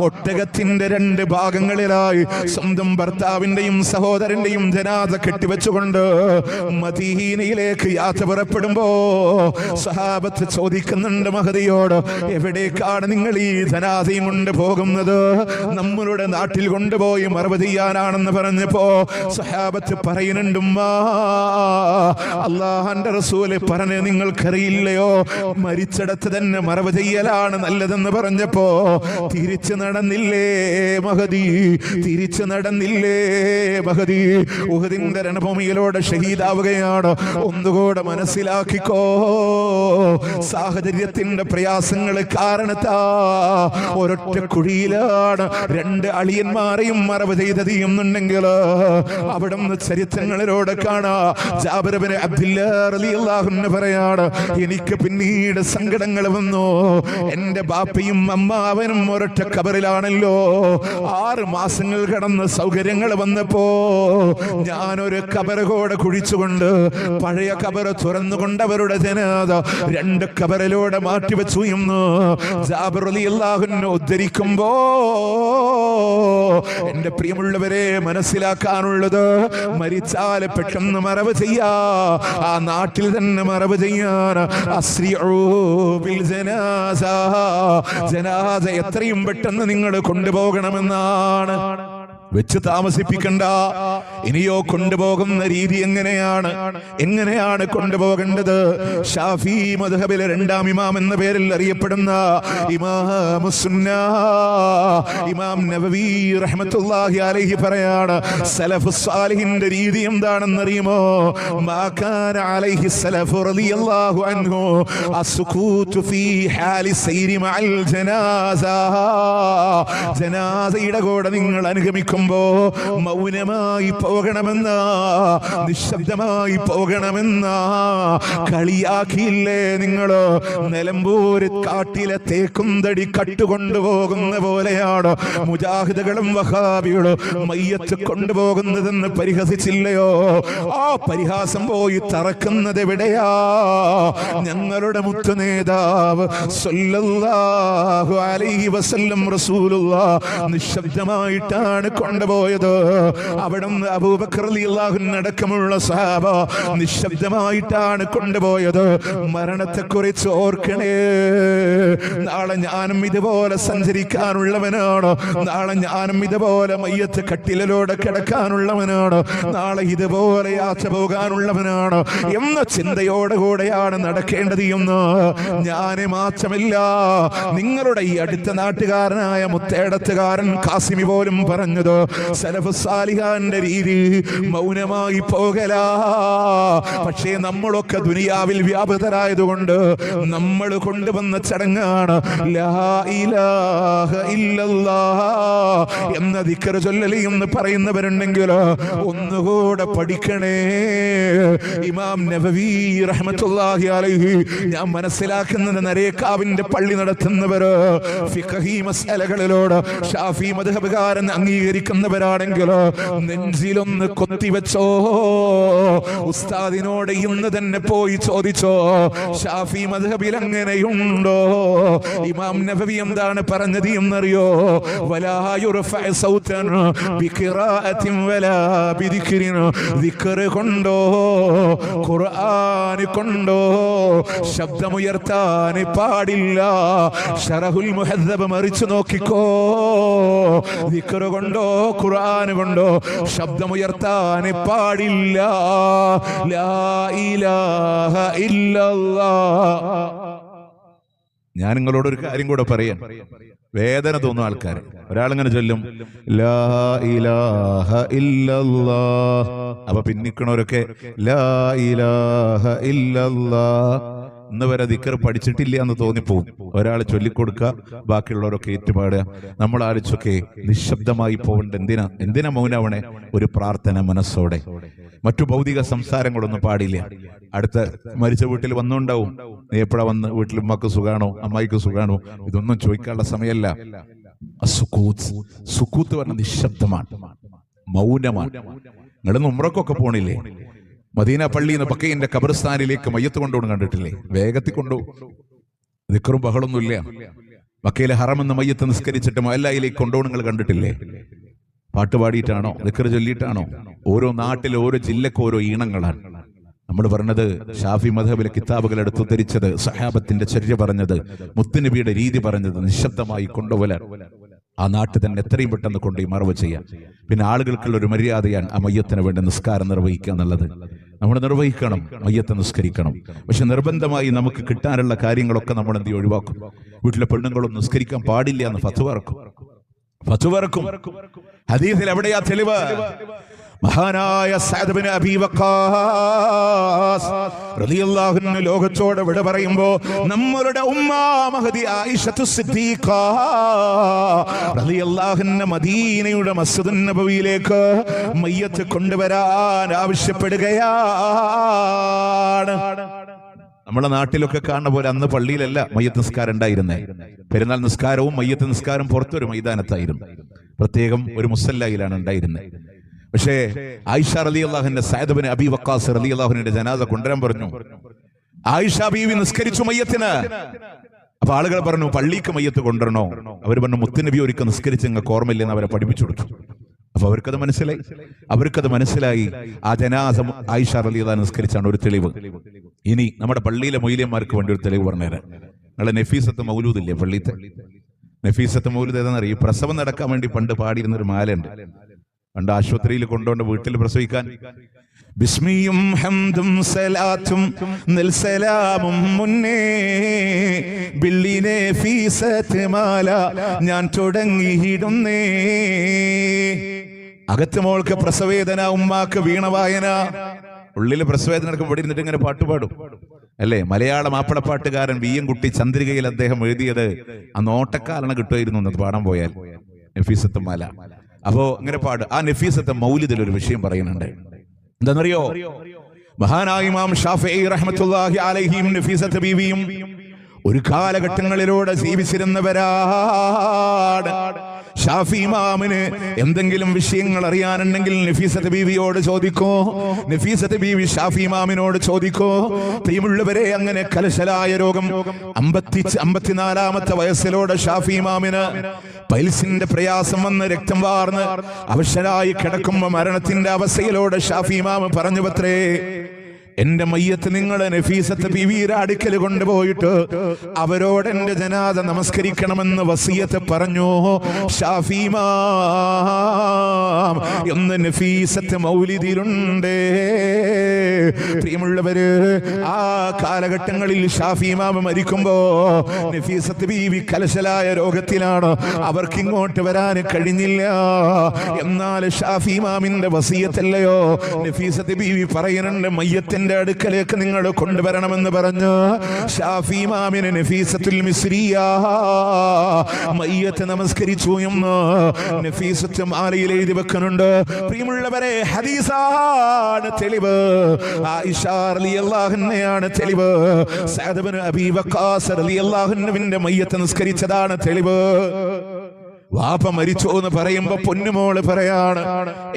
ഒട്ടകത്തിന്റെ 2 ഭാഗങ്ങളിലായി സ്വന്തം ഭർത്താവിന്റെയും സഹോദരന്റെയും ജനാസ കെട്ടിവെച്ചുകൊണ്ട് മദീനയിലേക്ക് യാത്ര പുറപ്പെടുമ്പോ സഹാബത്ത് ചോദിക്കുന്നുണ്ട് മഹദിയോട്, എവിടേക്കാണ് നിങ്ങൾ ഈ ജനാസയും കൊണ്ട് പോകുന്നത്? നമ്മളുടെ നാട്ടിൽ കൊണ്ടുപോയി മറവ് ചെയ്യാനാണെന്ന് പറഞ്ഞപ്പോ സഹാബത്ത് പറയുന്നുണ്ട്, അല്ലാഹുവിന്റെ റസൂല് പറഞ്ഞ് നിങ്ങൾക്കറിയില്ലയോ, മരിച്ചിടത്ത് തന്നെ മറവ് ചെയ്യലാണ് നല്ലതെന്ന് പറഞ്ഞപ്പോ തിരിച്ചു നടന്നില്ലേ മഹദി, തിരിച്ചു നടന്നില്ലേ മഹദി? ഉഹദിന്റെ രണഭൂമിയിലൂടെ ഷഹീദാവുകയാണ്. ഒന്നുകൂടെ മനസ്സിലാക്കിക്കോ, സാഹചര്യത്തിന്റെ പ്രയാസങ്ങൾ കാരണത്താ ഒരൊറ്റ കുഴിയിലാണ് 2 അളിയന്മാരെയും മറവ് ചെയ്തത് എന്നുണ്ടെങ്കിൽ അവിടുന്ന് ചരിത്രങ്ങളിലൂടെ കാണാ. ജാബിർ ഇബ്നു അബ്ദുല്ലാഹ് റളിയല്ലാഹു അൻഹു പറയാണ്, എനിക്ക് പിന്നീട് സങ്കടങ്ങൾ വന്നു. എന്റെ ബാപ്പയും അമ്മാവനും ഒരൊറ്റ ഖബറിലാണല്ലോ. 6 മാസങ്ങൾ കടന്ന് സൗകര്യങ്ങൾ വന്നപ്പോ ഞാനൊരു ഖബർ കൂടെ കുഴിച്ചുകൊണ്ട് പഴയ ഖബർ തുറന്നുകൊണ്ട് അവരുടെ ജനാസ 2 ഖബറിലൂടെ മാറ്റിവെച്ചു എന്ന് ജാബിർ റളിയല്ലാഹു അൻഹു ഉദ്ധരിക്കുമ്പോ എന്റെ പ്രിയമുള്ളവരെ, മനസ്സിലാക്കാനുള്ളത് മരിച്ചാൽ പെട്ടെന്ന് മറവ് ചെയ്യാ, ആ നാട്ടിൽ തന്നെ മറവ് ചെയ്യാൻ ജനാസ എത്രയും പെട്ടെന്ന് നിങ്ങൾ കൊണ്ടുപോകണമെന്നാണ്. വെച്ച് താമസിപ്പിക്കണ്ട. ഇനിയോ കൊണ്ടുപോകുന്ന രീതി എങ്ങനെയാണ് കൊണ്ടുപോകേണ്ടത്? ഷാഫി മദ്ഹബിലെ രണ്ടാം ഇമാം എന്ന പേരിൽ അറിയപ്പെടുന്ന ഇമാം സുന്ന ഇമാം നവവി റഹ്മത്തുള്ളാഹി അലൈഹി പറയാണ്, സലഫ് സാലിഹിന്റെ രീതി എന്താണെന്നറിയുമോ? മാ കാന അലൈഹി സലഫു റളിയല്ലാഹു അൻഹു അസ്സുകൂതു ഫീ ഹാലി സൈരി മഅൽ ജനാസ. ജനാസയുടെ കൂടെ നിങ്ങൾ അനുഗമിക്കും മൗനമായി പോകണമെന്ന, നിശബ്ദമായി പോകണമെന്ന. കളിയാക്കിയില്ലേ നിങ്ങൾ? നിലമ്പൂർ കാട്ടിലെ തേക്കുംതടി കട്ടുകൊണ്ടുപോകുന്ന പോലെയാണ് മുജാഹിദുകളും വഹാബികളും മയ്യത്ത് കൊണ്ടുപോകുന്നതെന്ന് പരിഹസിച്ചില്ലയോ? ആ പരിഹാസം പോയി തറക്കുന്നത് എവിടെയാ? ഞങ്ങളുടെ മുത്തു നേതാവ് സ്വല്ലല്ലാഹു അലൈഹി വസല്ലം റസൂലുള്ളാഹ് നിശബ്ദമായിട്ടാണ് കൊണ്ടുപോയത്. അവിടുന്ന് അബൂബക്കർ റളിയല്ലാഹു അൻഹു അടക്കമുള്ള സഹാബ നിശബ്ദമായിട്ടാണ് കൊണ്ടുപോയത്. മരണത്തെക്കുറിച്ച് ഓർക്കണേ. നാളെ ഞാനും ഇതുപോലെ സഞ്ചരിക്കാനുള്ളവനാണ്. നാളെ ഞാനും ഇതുപോലെ മയ്യത്ത് കട്ടിലോടെ കിടക്കാനുള്ളവനാണ്. നാളെ ഇതുപോലെ യാത്ര പോകാനുള്ളവനാണ് എന്ന ചിന്തയോടുകൂടെയാണ് നടക്കേണ്ടത് എന്ന് ഞാന് മാത്രമില്ല, നിങ്ങളുടെ ഈ അടുത്ത നാട്ടുകാരനായ മുത്തേടത്തുകാരൻ കാസിമി പോലും പറഞ്ഞത് സലഫ് സാലിഹാന്റെ രീതി മൗനമായി പോകലാ. പക്ഷേ നമ്മളൊക്കെ ദുനിയാവിൽ വ്യാപൃതരായതുകൊണ്ട് നമ്മൾ കൊണ്ടുവന്ന ചടങ്ങാണ് ലാ ഇലാഹ ഇല്ലല്ലാഹ് എന്ന ദിക്ർ ചൊല്ലലി എന്ന് പറയുന്നവരുണ്ടെങ്കിൽ ഒന്നുകൂടെ പഠിക്കണേ. ഇമാം നവവി റഹ്മത്തുള്ളാഹി അലൈഹി ഞാൻ മനസ്സിലാക്കുന്നത് നരേക്കാവിന്റെ പള്ളി നടത്തുന്നവർ ഫിഖഹി മസലകളിലോട് ഷാഫി മദ്ഹബുകാരൻ അംഗീകരിക്കുന്നവരാണെങ്കിൽ നെഞ്ചിലൊന്ന് കൊത്തിവെച്ചോ. ഉസ്താദിനോട് ഇന്ന് തന്നെ പോയി ചോദിച്ചോ, ഷാഫി മദ്ഹബിൽ അങ്ങനെയുണ്ടോ? ഇമാം നവവി എന്താണ് പറഞ്ഞത് എന്നറിയോ? വലാ യുർഫഅ സൗതൻ ബിഖിറാഅത്തിൻ വലാ ബിദിക്രിൻ. ദിക്ർ കൊണ്ടോ ഖുർആൻ കൊണ്ടോ ശബ്ദമുയർത്താൻ പാടില്ല. ശറഹുൽ മുഹദ്ദബ് മറിച്ചു നോക്കിക്കോ. ദിക്ർ കൊണ്ടോ ഖുർആൻ കൊണ്ടോ ശബ്ദമുയർത്താൻ പാടില്ല. ലാ ഇലാഹ ഇല്ലല്ലാഹ്. ഞാൻ നിങ്ങളോടൊരു കാര്യം കൂടെ പറയാൻ, വേദന തോന്നുന്ന ആൾക്കാർ ഒരാളിങ്ങനെ ചൊല്ലും ലാ ഇലാഹ ഇല്ലല്ലാഹ്, അപ്പൊ പിന്നിക്കണവരൊക്കെ ലാ ഇലാഹ ഇല്ലല്ലാഹ് ഇന്ന് വരെ ദിക്ർ പഠിച്ചിട്ടില്ല എന്ന് തോന്നിപ്പോവും. ഒരാൾ ചൊല്ലിക്കൊടുക്കുക, ബാക്കിയുള്ളവരൊക്കെ ഏറ്റുപാടുക. നമ്മൾ ആലോചിച്ചൊക്കെ നിശബ്ദമായി പോകേണ്ട എന്തിനാ മൗനാവണേ? ഒരു പ്രാർത്ഥന മനസ്സോടെ. മറ്റു ഭൗതിക സംസാരങ്ങളൊന്നും പാടില്ല. അടുത്ത മരിച്ച വീട്ടിൽ വന്നുണ്ടാവും, നീ എപ്പോഴാ വന്ന് വീട്ടിൽ ഉമ്മക്ക് സുഖാണോ അമ്മായിക്ക് സുഖാണോ, ഇതൊന്നും ചോദിക്കാനുള്ള സമയമല്ല. സുക്കൂത്ത് പറഞ്ഞ നിശബ്ദമാണ്, മൗനമാണ്. നിങ്ങളൊന്ന് ഉംറക്കൊക്കെ പോണില്ലേ? മദീന പള്ളിയിൽ നിന്ന് ബക്കീന്റെ ഖബർസ്ഥാനിലേക്ക് മയ്യത്ത് കൊണ്ടുപോകണം കണ്ടിട്ടില്ലേ? വേഗത്തിൽ കൊണ്ടുപോകും. ദിക്റും ബഹളൊന്നുമില്ല. ബക്കയിലെ ഹറമെന്ന് മയ്യത്ത് നിസ്കരിച്ചിട്ട് മഹല്ലയിലേക്ക് കൊണ്ടുപോകണം നിങ്ങൾ കണ്ടിട്ടില്ലേ? പാട്ട് പാടിയിട്ടാണോ ദിക്ർ ചൊല്ലിയിട്ടാണോ? ഓരോ നാട്ടിലെ ഓരോ ജില്ലക്ക് ഓരോ ഈണങ്ങളാണ്. നമ്മൾ പറഞ്ഞത് ഷാഫി മദ്ഹബിലെ കിതാബുകൾ എടുത്തു ധരിച്ചത്, സഹാബത്തിന്റെ ചര്യ പറഞ്ഞത്, മുത്തുനബിയുടെ രീതി പറഞ്ഞത് നിശബ്ദമായി കൊണ്ടുപോലാൻ. ആ നാട്ടിൽ തന്നെ എത്രയും പെട്ടെന്ന് കൊണ്ട് മറവ് ചെയ്യാം. പിന്നെ ആളുകൾക്കുള്ള ഒരു മര്യാദയാണ് ആ മയ്യത്തിന് വേണ്ടി നിസ്കാരം നിർവഹിക്കുക എന്നുള്ളത്. നമ്മൾ നിർവഹിക്കണം, മയ്യത്തെ നിസ്കരിക്കണം. പക്ഷെ നിർബന്ധമായി നമുക്ക് കിട്ടാനുള്ള കാര്യങ്ങളൊക്കെ നമ്മൾ എന്ത് ഒഴിവാക്കും? വീട്ടിലെ പെണ്ണുങ്ങളും നിസ്കരിക്കാൻ പാടില്ല എന്ന് ഫത്വ. ഹദീസിൽ എവിടെയാ തെളിവ്? മഹാനായ സഅദ് ബിൻ അബീ വഖാസ് റളിയല്ലാഹു അൻഹു ലോകത്തോട് വിട പറയുമ്പോൾ നമ്മളുടെ ഉമ്മ മഹദി ആയിഷത്തു സിദ്ദീഖ റളിയല്ലാഹു അൻഹ മദീനയുടെ മസ്ജിദുൻ നബവിയിലേക്ക് മയ്യത്ത് കൊണ്ടുവരാൻ ആവശ്യപ്പെടുകയാണ്. നമ്മുടെ നാട്ടിലൊക്കെ കാണുന്ന പോലെ അന്ന് പള്ളിയിലല്ല മയ്യത്ത് നിസ്കാരം ഉണ്ടായിരുന്നേ. പെരുന്നാൾ നിസ്കാരവും മയ്യത്ത് നിസ്കാരം പുറത്തൊരു മൈതാനത്തായിരുന്നു, പ്രത്യേകം ഒരു മുസല്ലയിലാണ് ഉണ്ടായിരുന്നത്. പക്ഷേ ആയിഷ റളിയല്ലാഹുവിന്റെ സഅദ് ബിൻ അബീ വഖാസ് റളിയല്ലാഹുവിന്റെ ജനാസ കൊണ്ടുവരാൻ പറഞ്ഞു. ആയിഷ ബീവി നിസ്കരിച്ചു മയ്യത്തിന്. അപ്പൊ ആളുകൾ പറഞ്ഞു പള്ളിക്ക് മയ്യത്ത് കൊണ്ടുവരണോ? അവർ പറഞ്ഞു മുത്തുനബി ഒരിക്കൽ നിസ്കരിച്ച് നിങ്ങൾക്ക് ഓർമ്മയില്ലെന്ന് അവരെ പഠിപ്പിച്ചു കൊടുത്തു. അപ്പൊ അവർക്കത് മനസ്സിലായി. ആ ജനാസ ആയിഷ റളിയല്ലാഹു അൻഹ നിസ്കരിച്ചാണ് ഒരു തെളിവ്. ഇനി നമ്മുടെ പള്ളിയിലെ മൊയ്ലിയന്മാർക്ക് വേണ്ടി ഒരു തെളിവ് പറഞ്ഞുതരാം. നിങ്ങളെ നഫീസത്ത് മൗലൂദില്ലേ, പള്ളിത്തെ നഫീസത്ത് മൗലൂദ് ഏതാണെന്നറിയും? ഈ പ്രസവം നടക്കാൻ വേണ്ടി പണ്ട് പാടിയിരുന്നൊരു മാലുണ്ട്. പണ്ട് ആശുപത്രിയിൽ കൊണ്ടുകൊണ്ട് വീട്ടിൽ പ്രസവിക്കാൻ ബിസ്മിയും ഹംദും സലാത്തും സലാമും മുന്നേ ബില്ലിനെ ഫീസത്ത് മാല ഞാൻ തുടങ്ങിയിടുന്നേ. അകത്ത് മോൾക്ക് പ്രസവേദന, ഉമ്മാക്ക് വീണവായന. ഉള്ളിൽ പ്രസവേദന നടക്കുമ്പോൾ ഇവിടെ ഇരുന്നിട്ട് ഇങ്ങനെ പാട്ടുപാടും അല്ലേ? മലയാള മാപ്പിളപ്പാട്ടുകാരൻ VN-കുട്ടി ചന്ദ്രികയിൽ അദ്ദേഹം എഴുതിയത് ആ നോട്ടക്കാലണ കിട്ടുമായിരുന്നു എന്നത് പാടാൻ പോയാൽ നഫീസത്ത് മാല. അപ്പോ ഇങ്ങനെ പാട്. ആ നഫീസത്ത് മൗലിദിൽ ഒരു വിഷയം പറയുന്നുണ്ട്. എന്താണെന്നറിയോ? മഹാനായ ഇമാം ഷാഫിഈ റഹ്മത്തുള്ളാഹി അലൈഹിയും നഫീസത്ത് ബീവിയും ഒരു കാലഘട്ടങ്ങളിലൂടെ ജീവിച്ചിരുന്നവരാണ്. ഷാഫി ഇമാമിന് എന്തെങ്കിലും വിഷയങ്ങൾ അറിയാനുണ്ടെങ്കിൽ നഫീസത്ത് ബീവിയോട് ചോദിക്കോ. നഫീസത്ത് ബീവി ഷാഫി ഇമാമിനോട് ചോദിക്കോ. പ്രിയമുള്ളവരെ, അങ്ങനെ കലശലായ രോഗം 54-ാമത്തെ വയസ്സിലൂടെ ഷാഫി ഇമാമിന് പൈൽസിന്റെ പ്രയാസം വന്ന് രക്തം വാർന്ന് അവശരായി കിടക്കുമ്പോ മരണത്തിന്റെ അവസ്ഥയിലൂടെ ഷാഫി ഇമാം പറഞ്ഞു പത്രേ, എന്റെ മയ്യത്ത് നിങ്ങളെ നഫീസത്ത് ബീവിയുടെ അടുക്കൽ കൊണ്ടുപോയിട്ട് അവരോട് എന്റെ ജനാദ നമസ്കരിക്കണമെന്ന് വസിയത്ത് പറഞ്ഞു ഷാഫി ഇമാം എന്ന് നഫീസത്ത് മൗലിദിലുണ്ട്. പ്രിയമുള്ളവര്, ആ കാലഘട്ടങ്ങളിൽ ഷാഫി ഇമാം മരിക്കുമ്പോ നഫീസത്ത് ബീവി കലശലായ രോഗത്തിലാണ്. അവർക്ക് ഇങ്ങോട്ട് വരാൻ കഴിഞ്ഞില്ല. എന്നാൽ ഷാഫി ഇമാമിന്റെ വസിയത്തല്ലയോ നഫീസത്ത് ബീവി പറയുന്നുണ്ട്, മയ്യത്തിന്റെ അടുക്കലേക്ക് നിങ്ങൾ കൊണ്ടുവരണമെന്ന് പറഞ്ഞ് ഷാഫി ഇമാമിന് നഫീസത്തുൽ മിസ്രിയ മയ്യത്ത് നമസ്കരിച്ചു എന്ന് നഫീസത്ത് മാലയിൽ എഴുതി വെക്കുന്നുണ്ട്. പ്രിയമുള്ളവരെ, ഹദീസാണ് തെളിവ്. ആയിഷ റളിയല്ലാഹു അൻഹയാണ് തെളിവ്. സഅദ് ഇബ്നു അബീ വഖാസ് റളിയല്ലാഹു അൻഹുവിന്റെ മയ്യത്ത് നിസ്കരിച്ചതാണ് തെളിവ്. വാപ്പ മരിച്ചു എന്ന് പറയുമ്പോ പൊന്നുമോള് പറയാണ്,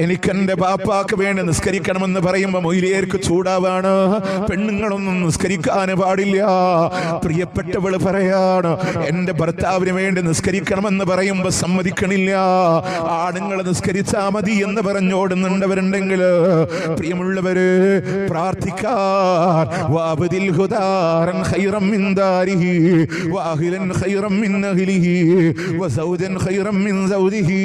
എനിക്കെന്റെ ബാപ്പാക്ക് വേണ്ടി നിസ്കരിക്കണമെന്ന് പറയുമ്പോ മൊയ്ലിയേർക്ക് ചൂടാവാണ്. പെണ്ണുങ്ങളൊന്നും നിസ്കരിക്കാൻ പാടില്ല. പ്രിയപ്പെട്ടവള് പറയാണ്, എന്റെ ഭർത്താവിന് വേണ്ടി നിസ്കരിക്കണമെന്ന് പറയുമ്പോ സമ്മതിക്കണില്ല. ആണുങ്ങൾ നിസ്കരിച്ചാ മതി എന്ന് പറഞ്ഞോടുന്നുണ്ടവരുണ്ടെങ്കിൽ പ്രിയമുള്ളവര്, പ്രാർത്ഥിക്കാൻ വാബദിൽ ഹുദാറൻ ഖൈറൻ മിൻ ദാരിഹി വഅഹ്ലൻ ഖൈറൻ മിൻ അഹ്ലിഹി വസൗജൻ ഖൈറൻ മിൻ സൗദിഹി.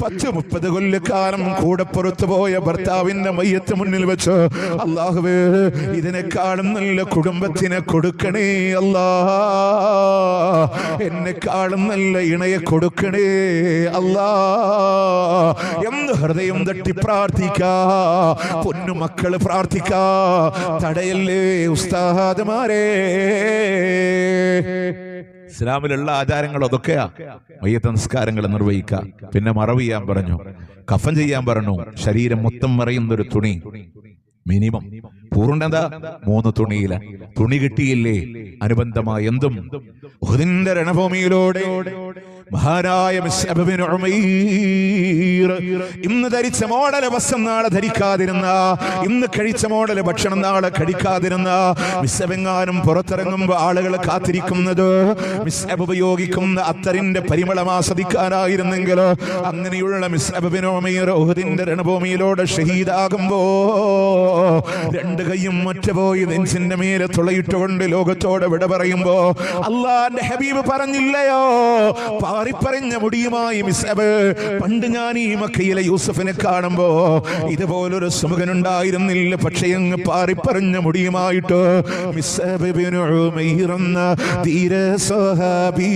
10-30 കൊല്ലക്കാലം കൂടെ പുറത്തു പോയ ഭർത്താവിന്റെ മയ്യത്ത് മുന്നിൽ വെച്ച് അല്ലാഹുവേ, ഇതിനെക്കാളും നല്ല കുടുംബത്തിനെ കൊടുക്കണേ അല്ലാ, എന്നെക്കാളും നല്ല ഇണയെ കൊടുക്കണേ അല്ലാ എന്ന് ഹൃദയം തട്ടി പ്രാർത്ഥിക്കാ. പൊന്നുമക്കള് പ്രാർത്ഥിക്കാ. തടയല്ലേ ഉസ്താദുമാരെ. ഇസ്ലാമിലുള്ള ആചാരങ്ങൾ അതൊക്കെയാ. മയ്യത്ത് സംസ്കാരങ്ങൾ നിർവഹിക്കുക. പിന്നെ മറവ് ചെയ്യാൻ പറഞ്ഞു, കഫൻ ചെയ്യാൻ പറഞ്ഞു. ശരീരം മൊത്തം മറയുന്നൊരു തുണി മിനിമം. പൂർണ്ണത 3 തുണിയില. തുണി കിട്ടിയില്ലേ അനുബന്ധമായ എന്തും. ഉഹദിന്റെ രണഭൂമിയിലൂടെ മഹാനായ മുസ്അബ് ബിൻ ഉമൈർ ഇന്ന് ധരിച്ച മോഡൽ വസ്ത്രം നാളെ ധരിക്കാതിരുന്ന, ഇന്ന് കഴിച്ച മോഡൽ ഭക്ഷണം നാളെ കഴിക്കാതിരുന്ന മുസ്അബെങ്ങാനും പുറത്തിറങ്ങുമ്പോൾ ആളുകൾ കാത്തിരിക്കുന്നത് മുസ്അബ് ഉപയോഗിക്കുന്ന അത്തറിന്റെ പരിമളം ആസ്വദിക്കാനായിരുന്നെങ്കിൽ, അങ്ങനെയുള്ള മുസ്അബ് ബിൻ ഉമൈർ ഉഹദിന്റെ രണഭൂമിയിലൂടെ ഷഹീദാകുമ്പോ 2 കൈയും ഒറ്റപോയി നെഞ്ചിന്റെ മേലെ തുളയിട്ടുകൊണ്ട് ലോകത്തോടെ വിട പറയുമ്പോ അള്ളാന്റെ ഹബീബ് പറഞ്ഞില്ലയോ, പാറിപ്പറഞ്ഞ മുടിയുമായി മിസ്അബ്, പണ്ട് ഞാൻ ഈ മക്കയിലെ യൂസഫിനെ കാണുമ്പോ ഇതുപോലൊരു സുമുഖനുണ്ടായിരുന്നില്ല, പക്ഷേ അങ്ങ് പാറിപ്പറഞ്ഞ മുടിയുമായിട്ട് മിസ്അബ് ബിൻ ഉമൈർ എന്ന ധീര സ്വഹാബി,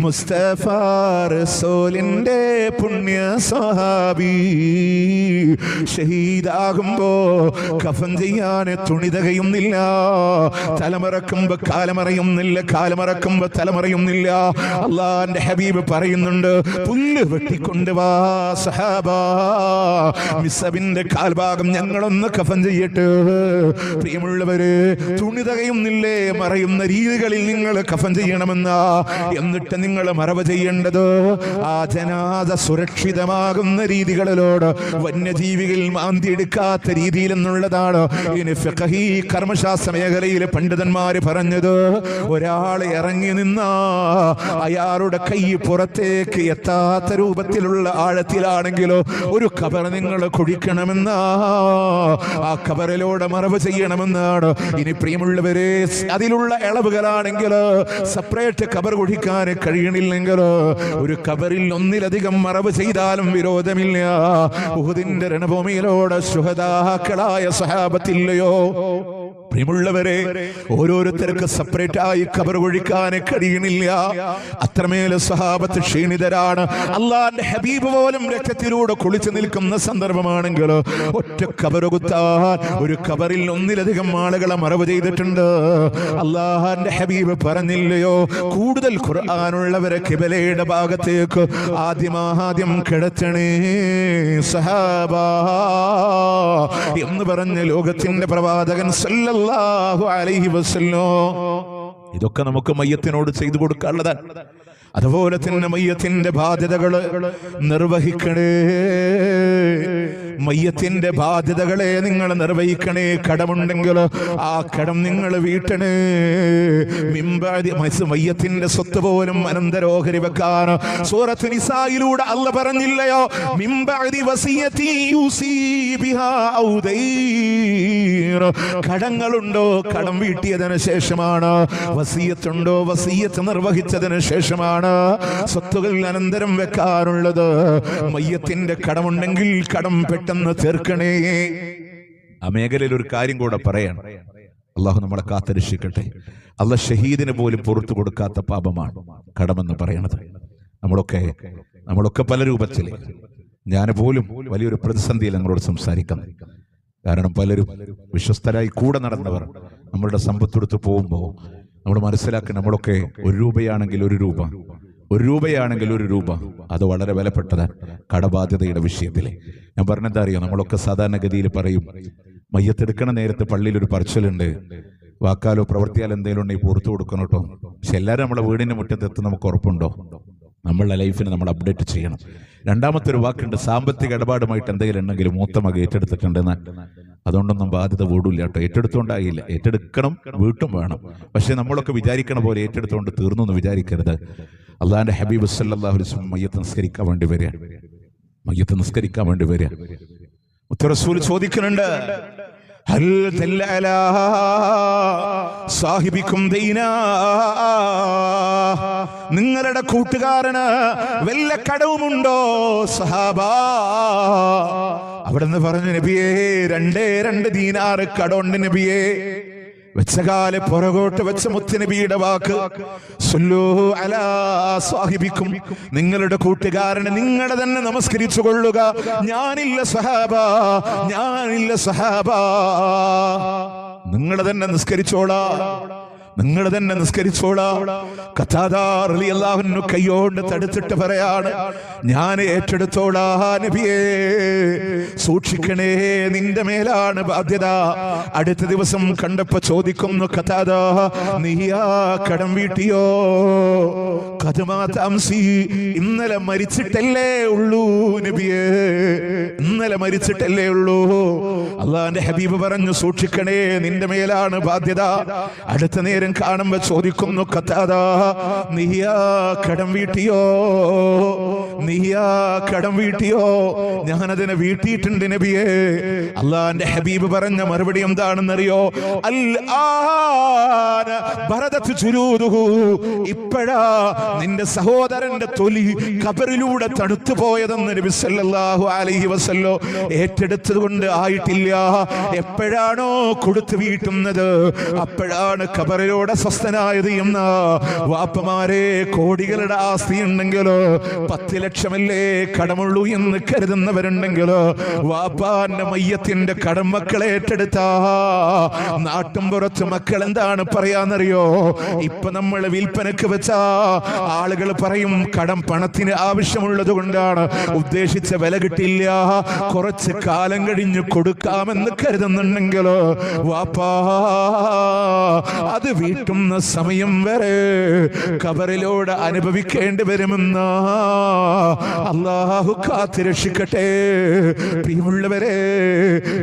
മുസ്തഫ റസൂലിന്റെ പുണ്യ സ്വഹാബി ഷഹീദാകുമ്പോ കഫൻ ചെയ്യാൻ തുണി തികയുന്നില്ല. തലമറക്കുമ്പോ കാലമറയുന്നില്ല, കാലമറക്കുമ്പോ തലമറയുന്നില്ല. അള്ളാന്റെ ഹബീബ് പറയുന്നുണ്ട്, പുല്ല് വെട്ടിക്കൊണ്ട് വാ സഹാബാ, മിസ്അബിന്റെ കാൽഭാഗം ഞങ്ങളൊന്ന് കഫൻ ചെയ്യട്ടെ. പ്രിയമുള്ളവര്, തുണി തികയുന്നില്ലേ, മറയുന്ന രീതികളിൽ നിങ്ങൾ കഫൻ ചെയ്യണമെന്ന. എന്നിട്ട് നിങ്ങൾ മറവ് ചെയ്യേണ്ടത് ആ ജനാദ സുരക്ഷിതമാകുന്ന രീതികളിലോട്, വന്യജീവികൾ മാന്തിയെടുക്കാത്ത രീതിയിൽ എന്നുള്ളതാണ് ഇനി ഫിഖഹി കർമ്മശാസ്ത്ര മേഖലയിലെ പണ്ഡിതന്മാര് പറഞ്ഞത്. ഒരാൾ ഇറങ്ങി നിന്ന അയാൾ ഒരാളുടെ കൈ പുറത്തേക്ക് എത്താത്ത രൂപത്തിലുള്ള ആഴത്തിലാണെങ്കിലോ ഒരു ഖബർ നിങ്ങൾ കുഴിക്കണമെന്ന ആ ഖബറിലൂടെ മറവ് ചെയ്യണമെന്നാണ്. ഇനി പ്രിയമുള്ളവരെ, അതിലുള്ള ഇളവുകളാണെങ്കിൽ സെപ്പറേറ്റ് ഖബർ കുഴിക്കാൻ കഴിയണില്ലെങ്കിൽ ഒരു ഖബറിൽ ഒന്നിലധികം മറവ് ചെയ്താലും വിരോധമില്ല. ഉഹുദിന്റെ രണഭൂമിയിലൂടെ ശുഹദാക്കളായ സഹാബത്തില്ലയോ? പ്രിയമുള്ളവരെ, ഓരോരുത്തർക്ക് സെപ്പറേറ്റ് ആയി ഖബർ കുഴിക്കാൻ കഴിയണില്ല. അത്രമേൽ സഹാബത്ത് ക്ഷീണിതരാണ്. അള്ളാന്റെ ഹബീബ് പോലും രക്തത്തിലൂടെ കുളിച്ചു നിൽക്കുന്ന സന്ദർഭമാണെങ്കിൽ ഒറ്റ ഖബർ കുത്താൻ ഒരു ഖബറിൽ ഒന്നിലധികം ആളുകളെ മറവ് ചെയ്തിട്ടുണ്ട്. അള്ളാന്റെ ഹബീബ് പറഞ്ഞില്ലയോ, കൂടുതൽ ഖുർആനുള്ളവരെ ഖിബലയുടെ ഭാഗത്തേക്ക് ആദ്യം കിടത്തണേ സഹാബ എന്ന് പറഞ്ഞ ലോകത്തിന്റെ പ്രവാചകൻ സല്ലല്ലാഹു അലൈഹി വസല്ലം. ഇതൊക്കെ നമുക്ക് മയ്യത്തിനോട് ചെയ്തു കൊടുക്കാനുള്ളതാണ്. അതുപോലെ തന്നെ മയ്യത്തിന്റെ ബാധ്യതകള് നിർവഹിക്കണേ. മയ്യത്തിന്റെ ബാധ്യതകളെ നിങ്ങൾ നിർവഹിക്കണേ. കടമുണ്ടെങ്കിൽ ആ കടം നിങ്ങൾ വീട്ടണേ. മയ്യത്തിന്റെ സ്വത്ത് പോലും അനന്തരോഹരി വെക്കാൻ സൂറത്ത് നിസായിലൂടെ അല്ലാഹ് പറഞ്ഞില്ലയോ, മിംബഅദി വസിയതി യൂസി ബിഹാ ഔ ദൈർ. കടങ്ങളുണ്ടോ, കടം വീട്ടിയതിനു ശേഷമാണ്. വസിയത്തുണ്ടോ, വസിയത്ത് നിർവഹിച്ചതിന് ശേഷമാണ് സ്വത്തുകൾ അനന്തരം വെക്കാറുള്ളത്. മയ്യത്തിന്റെ കടമുണ്ടെങ്കിൽ കടം പെട്ടെന്ന് തീർക്കണേ. ആ മേഖലയിൽ ഒരു കാര്യം കൂടെ പറയാണ്. അള്ളാഹു നമ്മളെ കാത്തുരക്ഷിക്കട്ടെ. അള്ളാഹ് ഷഹീദിന് പോലും പുറത്തു കൊടുക്കാത്ത പാപമാണ് കടമെന്ന് പറയണത്. നമ്മളൊക്കെ പല രൂപത്തിൽ, ഞാൻ പോലും വലിയൊരു പ്രതിസന്ധിയിൽ നിങ്ങളോട് സംസാരിക്കുന്നത്. കാരണം പലരും വിശ്വസ്തരായി കൂടെ നടന്നവർ നമ്മളുടെ സമ്പത്തെടുത്ത് പോകുമ്പോൾ നമ്മൾ മനസ്സിലാക്കി, നമ്മളൊക്കെ 1 രൂപയാണെങ്കിൽ 1 രൂപ, 1 രൂപയാണെങ്കിൽ 1 രൂപ, അത് വളരെ വിലപ്പെട്ടതാണ് കടബാധ്യതയുടെ വിഷയത്തിൽ. ഞാൻ പറഞ്ഞെന്താ അറിയോ, നമ്മളൊക്കെ സാധാരണഗതിയിൽ പറയും, മയ്യത്തെടുക്കണ നേരത്ത് പള്ളിയിൽ ഒരു പറച്ചിലുണ്ട്, വാക്കാലോ പ്രവർത്തിയാലോ എന്തെങ്കിലും ഉണ്ടെങ്കിൽ പുറത്തു കൊടുക്കണം കേട്ടോ. പക്ഷെ എല്ലാവരും നമ്മളെ വീടിന്റെ മുറ്റത്തെത്ത് നമുക്ക് ഉറപ്പുണ്ടോ? നമ്മളുടെ ലൈഫിനെ നമ്മൾ അപ്ഡേറ്റ് ചെയ്യണം. രണ്ടാമത്തെ ഒരു വാക്കുണ്ട്, സാമ്പത്തിക ഇടപാടുമായിട്ട് എന്തെങ്കിലും ഉണ്ടെങ്കിൽ മൂത്ത മക ഏറ്റെടുത്തിട്ടുണ്ടെന്നാൽ അതുകൊണ്ടൊന്നും ബാധ്യത വീടില്ല കേട്ടോ. ഏറ്റെടുത്തോണ്ടായില്ല, ഏറ്റെടുക്കണം, വീട്ടും വേണം. പക്ഷെ നമ്മളൊക്കെ വിചാരിക്കണ പോലെ ഏറ്റെടുത്തുകൊണ്ട് തീർന്നു എന്ന് വിചാരിക്കരുത്. അള്ളാന്റെ ഹബീബ് സല്ലല്ലാഹു അലൈഹി വസല്ലം മയ്യത്ത് നിസ്കരിക്കാൻ വേണ്ടി വരിക. മുത്തറസൂൽ ചോദിക്കുന്നുണ്ട്, ഹൽ ദല്ല അലാ സാഹിബിക്കും ദൈനാ, നിങ്ങളുടെ കൂട്ടുകാരന് വല്ല കടവുമുണ്ടോ സഹാബ? അവിടുന്ന് പറഞ്ഞു, നബിയേ 2 ദീനാർ കടമുണ്ട് നബിയേ. വെച്ചകാലെ പുറകോട്ട് വെച്ച മുത്തുനബിയുടെ വാക്ക്, സല്ലൂ അലാ സാഹിബിക്കും, നിങ്ങളുടെ കൂട്ടുകാരനെ നിങ്ങളെ തന്നെ നമസ്കരിച്ചു കൊള്ളുക. ഞാനില്ല സഹാബ, നിങ്ങളെ തന്നെ നിസ്കരിച്ചോളാ. ഖതാദ റളിയല്ലാഹു അൻഹു കൈയോണ്ട് തടുത്തിട്ട് പറയാണ്, ഞാൻ ഏറ്റെടുത്തോളാ നബിയേ, സൂക്ഷിക്കണേ, നിന്റെ മേലാണ് ബാധ്യത. അടുത്ത ദിവസം കണ്ടപ്പോ ചോദിക്കുന്നു ഖതാദ, നീയാ കടം വീട്ടിയോ? ഇന്നലെ മരിച്ചിട്ടല്ലേ ഉള്ളൂ നബിയേ, അള്ളാന്റെ ഹബീബ് പറഞ്ഞു, സൂക്ഷിക്കണേ, നിന്റെ മേലാണ് ബാധ്യത. അടുത്ത നേരം കാണുമ്പോ ചോദിക്കുന്നു ഖതാദ, നീയാ കടം വീട്ടിയോ? ഞാനതിനെ വീട്ടിയിട്ടുണ്ട് നബിയേ. അള്ളാന്റെ ഹബീബ് പറഞ്ഞ മറുപടി എന്താണെന്നറിയോ? ഇപ്പോഴാ നിന്റെ സഹോദരന്റെ തൊലി ഖബറിലൂടെ തണുത്തു പോയതെന്ന് നബി സല്ലല്ലാഹു അലൈഹി വസല്ലം. ഏറ്റെടുത്തത് കൊണ്ട് ആയിട്ടില്ല. എപ്പോഴാണോ കൊടുത്തു വീട്ടുന്നത് അപ്പോഴാണ് ഖബറിലൂടെ സ്വസ്ഥനായത് എന്ന. വാപ്പമാരെ, കോടികളുടെ ആസ്തി ഉണ്ടെങ്കിലോ 10 ലക്ഷമല്ലേ കടമുള്ളൂ എന്ന് കരുതുന്നവരുണ്ടെങ്കിലോ, വാപ്പാന്റെ മയ്യത്തിന്റെ കടം മക്കളെ ഏറ്റെടുത്ത നാട്ടും പുറത്ത് മക്കൾ എന്താണ് പറയാന്നറിയോ? ഇപ്പൊ നമ്മൾ വിൽപ്പനക്ക് വെച്ച ആളുകൾ പറയും, കടം പണത്തിന് ആവശ്യമുള്ളത് കൊണ്ടാണ്, ഉദ്ദേശിച്ച വില കിട്ടില്ല, കുറച്ച് കാലം കഴിഞ്ഞ് കൊടുക്കാമെന്ന് കരുതുന്നുണ്ടെങ്കിലോ, വാപ്പാ അത് വീട്ടുന്ന സമയം വരെ ഖബറിലൂടെ അനുഭവിക്കേണ്ടി വരുമെന്ന അല്ലാഹു കാത്തുരക്ഷിക്കട്ടെ. പ്രിയമുള്ളവരെ,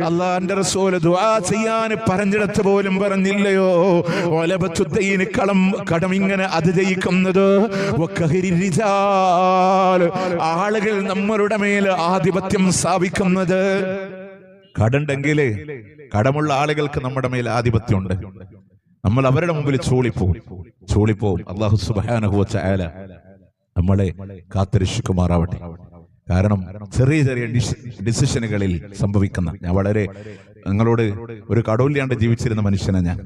അല്ലാഹുവിന്റെ റസൂൽ ദുആ ചെയ്യാൻ പറഞ്ഞിടത്ത് പോലും പറഞ്ഞില്ലയോ വലബത്തുദ്ദീന് കടം ഇങ്ങനെ അതിജയിക്കുന്നത് ആളുകൾ നമ്മളുടെ മേൽ ആധിപത്യം സ്ഥാപിക്കുന്നത്. കടണ്ടെങ്കിലേ കടമുള്ള ആളുകൾക്ക് നമ്മുടെ മേൽ ആധിപത്യമുണ്ട്. നമ്മൾ അവരുടെ മുമ്പിൽ ചൂളിപ്പോവും. അല്ലാഹു സുബ്ഹാനഹു വ തആല നമ്മളെ കാത്തുരക്ഷിക്കുമാറാവട്ടെ. കാരണം ചെറിയ ചെറിയ ഡിസിഷനുകളിൽ സംഭവിക്കുന്ന, ഞാൻ വളരെ നിങ്ങളോട് ഒരു കടവില്ലാണ്ട് ജീവിച്ചിരുന്ന മനുഷ്യനാണ് ഞാൻ.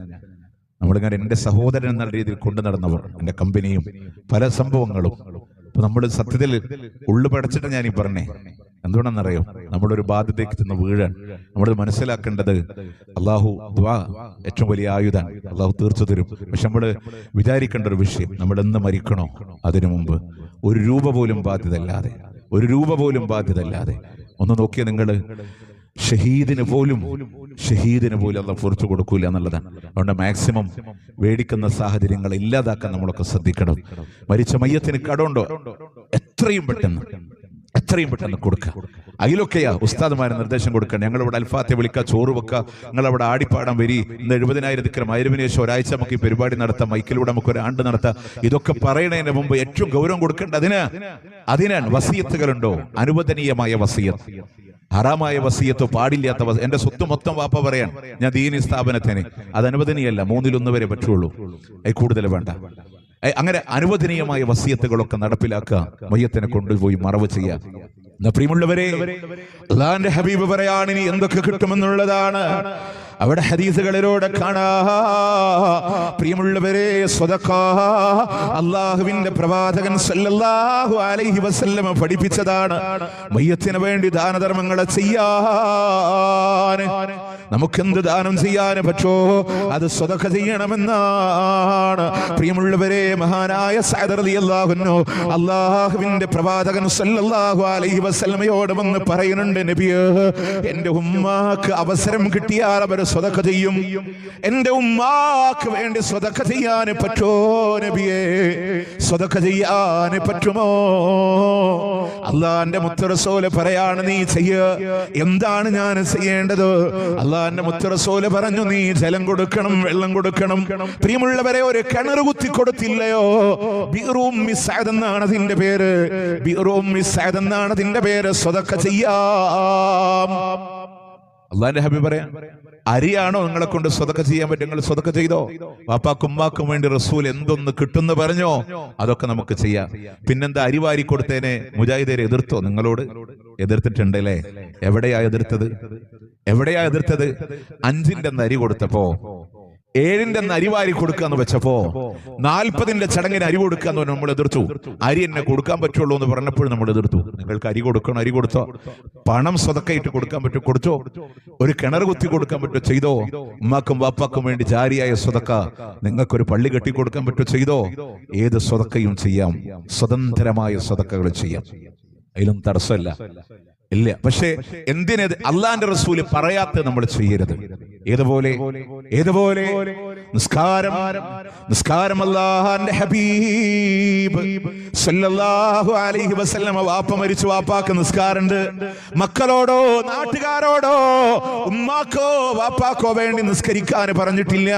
നമ്മളിങ്ങനെ എൻ്റെ സഹോദരൻ എന്ന രീതിയിൽ കൊണ്ടു നടന്നവർ, എൻ്റെ കമ്പനിയും പല സംഭവങ്ങളും. അപ്പൊ നമ്മൾ സത്യത്തിൽ ഉള്ളു പടച്ചിട്ട് ഞാൻ ഈ പറഞ്ഞേ, എന്തുകൊണ്ടെന്നറിയോ, നമ്മളൊരു ബാധ്യതയ്ക്ക് ചെന്ന് വീഴാൻ. നമ്മൾ മനസ്സിലാക്കേണ്ടത് അള്ളാഹു ദുആ ഏറ്റവും വലിയ ആയുധം, അള്ളാഹു തീർച്ച തരും. പക്ഷെ നമ്മൾ വിചാരിക്കേണ്ട ഒരു വിഷയം, നമ്മൾ എന്ന് മരിക്കണോ അതിനു മുമ്പ് ഒരു രൂപ പോലും ബാധ്യതയില്ലാതെ ഒന്ന് നോക്കിയാൽ നിങ്ങൾ ഷഹീദിന് പോലും അള്ളാഹു പുറത്തു കൊടുക്കൂല എന്നുള്ളതാണ്. അതുകൊണ്ട് മാക്സിമം വേടിക്കുന്ന സാഹചര്യങ്ങൾ ഇല്ലാതാക്കാൻ നമ്മളൊക്കെ ശ്രദ്ധിക്കണം. മരിച്ച മയ്യത്തിന് കടമുണ്ടോ എത്രയും പെട്ടെന്ന് കൊടുക്കുക. അതിലൊക്കെയാ ഉസ്താദുമാരെ നിർദ്ദേശം കൊടുക്കുക. ഞങ്ങളിവിടെ അൽഫാത്തെ വിളിക്കുക, ചോറ് വെക്കുക, നിങ്ങളവിടെ ആടിപ്പാടാൻ വരി, ഇന്ന് 70,000 ദിക്രം, 1000 ശേഷം ഒരാഴ്ച നമുക്ക് ഈ പരിപാടി നടത്താം, മൈക്കിലൂടെ നമുക്ക് ഒരു ആണ്ട് നടത്താം. ഇതൊക്കെ പറയുന്നതിന് മുമ്പ് ഏറ്റവും ഗൗരവം കൊടുക്കേണ്ട അതിനാണ്. വസിയത്തുകളുണ്ടോ? അനുവദനീയമായ വസിയത്ത്, ഹറാമായ വസിയത്തോ പാടില്ലാത്ത എന്റെ സ്വത്ത് മൊത്തം വാപ്പ പറയാൻ ഞാൻ ദീനി സ്ഥാപനത്തിന്, അത് അനുവദനീയല്ല. 3-1 വരെ പറ്റുള്ളൂ, കൂടുതൽ വേണ്ട. അങ്ങനെ അനുവദനീയമായ വസിയത്തുകളൊക്കെ നടപ്പിലാക്കുക, മയ്യത്തിനെ കൊണ്ടുപോയി മറവ് ചെയ്യുക. പ്രിയമുള്ളവരെ, അല്ലാഹുവിന്റെ ഹബീബ് പറയാണ് ഇനി എന്തൊക്കെ കിട്ടുമെന്നുള്ളതാണ്. അവിടെ ഹദീസുകളിലൂടെ കാണാ. പ്രിയമുള്ളവരെ, സ്വതഖ അല്ലാഹുവിന്റെ പ്രവാചകൻ സല്ലല്ലാഹു അലൈഹി വസല്ലം പഠിപ്പിച്ചതാണ്. മയ്യത്തിന് വേണ്ടി ദാനധർമ്മങ്ങളെ ചെയ്യാൻ, നമുക്കെന്ത് ദാനം ചെയ്യാൻ പറ്റോ അത് സ്വതഖ ചെയ്യണമെന്നാണ്. പ്രിയമുള്ളവരെ, മഹാനായ സഅദ് റളിയല്ലാഹു അൻഹു അല്ലാഹുവിന്റെ പ്രവാചകൻ സല്ലല്ലാഹു അലൈഹി വസല്ലമയോട് വന്ന് പറയുന്നുണ്ട്, നബിയേ, എന്റെ ഉമ്മാക്ക് അവസരം കിട്ടിയാൽ അവർ സ്വതഖ ചെയ്യും. എന്റെ ഉമ്മാക്ക് വേണ്ടി സ്വതഖ ചെയ്യാൻ പറ്റോ നബിയേ? സ്വതഖ ചെയ്യാൻ പറ്റുമോ? അല്ലാഹുവിന്റെ മുത്ത് റസൂല് പറയാണ്, നീ ചെയ്യ. എന്താണ് ഞാൻ ചെയ്യേണ്ടത്? അല്ലാഹുവിന്റെ മുത്ത് റസൂല് പറഞ്ഞു, നീ ജലം കൊടുക്കണം, വെള്ളം കൊടുക്കണം. പ്രിയമുള്ളവരെ, ഒരു കിണർ കുത്തി കൊടുത്തില്ലയോ? ബിറും മിസ്അദ് എന്നാണ് അതിന്റെ പേര്. ബിറും മിസ്അദ് എന്നാണ് അതിന്റെ പേര്. സ്വതഖ ചെയ്യാം. അല്ലാഹുവിന്റെ ഹബീബ് പറയാം, അരിയാണോ നിങ്ങളെ കൊണ്ട് സ്വതഖ ചെയ്യാൻ പറ്റും, നിങ്ങൾ സ്വതഖ ചെയ്തോ. വാപ്പാക്കും ഉമ്മാക്കും വേണ്ടി റസൂൽ എന്തൊന്ന് കിട്ടുന്നു പറഞ്ഞോ, അതൊക്കെ നമുക്ക് ചെയ്യാം. പിന്നെന്താ, അരിവാരി കൊടുത്തേനെ മുജാഹിദരെ എതിർത്തോ? നിങ്ങളോട് എതിർത്തിട്ടുണ്ടല്ലേ? എവിടെയാ എതിർത്തത്? 5ന്റെ അരി കൊടുത്തപ്പോ, 7ന്റെ അരിവാരി കൊടുക്കാന്ന് വെച്ചപ്പോ, 40ന്റെ ചടങ്ങിന് അരി കൊടുക്കാന്ന് പറഞ്ഞാൽ നമ്മൾ എതിർത്തു. അരി എന്നെ കൊടുക്കാൻ പറ്റുള്ളൂ എന്ന് പറഞ്ഞപ്പോഴും നമ്മൾ എതിർത്തു. നിങ്ങൾക്ക് അരി കൊടുക്കണം, അരി കൊടുത്തോ. പണം സ്വതക്കയിട്ട് കൊടുക്കാൻ പറ്റും, കൊടുത്തോ. ഒരു കിണർ കുത്തി കൊടുക്കാൻ പറ്റുമോ? ചെയ്തോ. ഉമ്മാക്കും വാപ്പാക്കും വേണ്ടി ജാരിയായ സ്വതക്ക, നിങ്ങൾക്കൊരു പള്ളി കെട്ടി കൊടുക്കാൻ പറ്റുമോ? ചെയ്തോ. ഏത് സ്വതക്കയും ചെയ്യാം, സ്വതന്ത്രമായ സ്വതക്കകൾ ചെയ്യാം, അതിലും തടസ്സമില്ല, ഇല്ല. പക്ഷേ എന്തിനത് അല്ലാഹുവിന്റെ റസൂല് പറയാത്ത നമ്മൾ ചെയ്യരുത്. ഏതുപോലെ നിസ്കാരം അല്ലാഹുവിന്റെ ഹബീബ് സല്ലല്ലാഹു അലൈഹി വസല്ലം വാപ്പ മരിച്ചു, വാപ്പാക്ക് നിസ്കാരമുണ്ട്. മക്കളോടോ നാട്ടുകാരോടോ ഉമ്മാക്കോ വാപ്പാക്കോ വേണ്ടി നിസ്കരിക്കാൻ പറഞ്ഞിട്ടില്ല.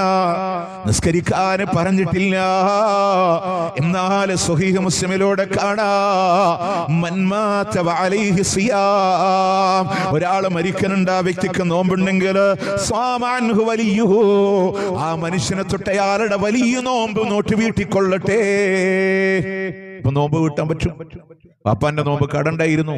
എന്നാൽ സ്വഹീഹ് മുസ്ലിമിലൂടെ കാണാം, മൻ മാത വഅലൈഹി സിയാം, ഒരാൾ മരിക്കുന്നുണ്ട്, ആ വ്യക്തിക്ക് നോമ്പുണ്ടെങ്കിൽ ആ മനുഷ്യനെ തൊട്ടയാളുടെ വലിയ നോമ്പ് നോട്ട് വീട്ടിക്കൊള്ളട്ടെ. ഇപ്പൊ നോമ്പ് വീട്ടാൻ പറ്റും. പാപ്പാന്റെ നോമ്പ് കടണ്ടായിരുന്നു,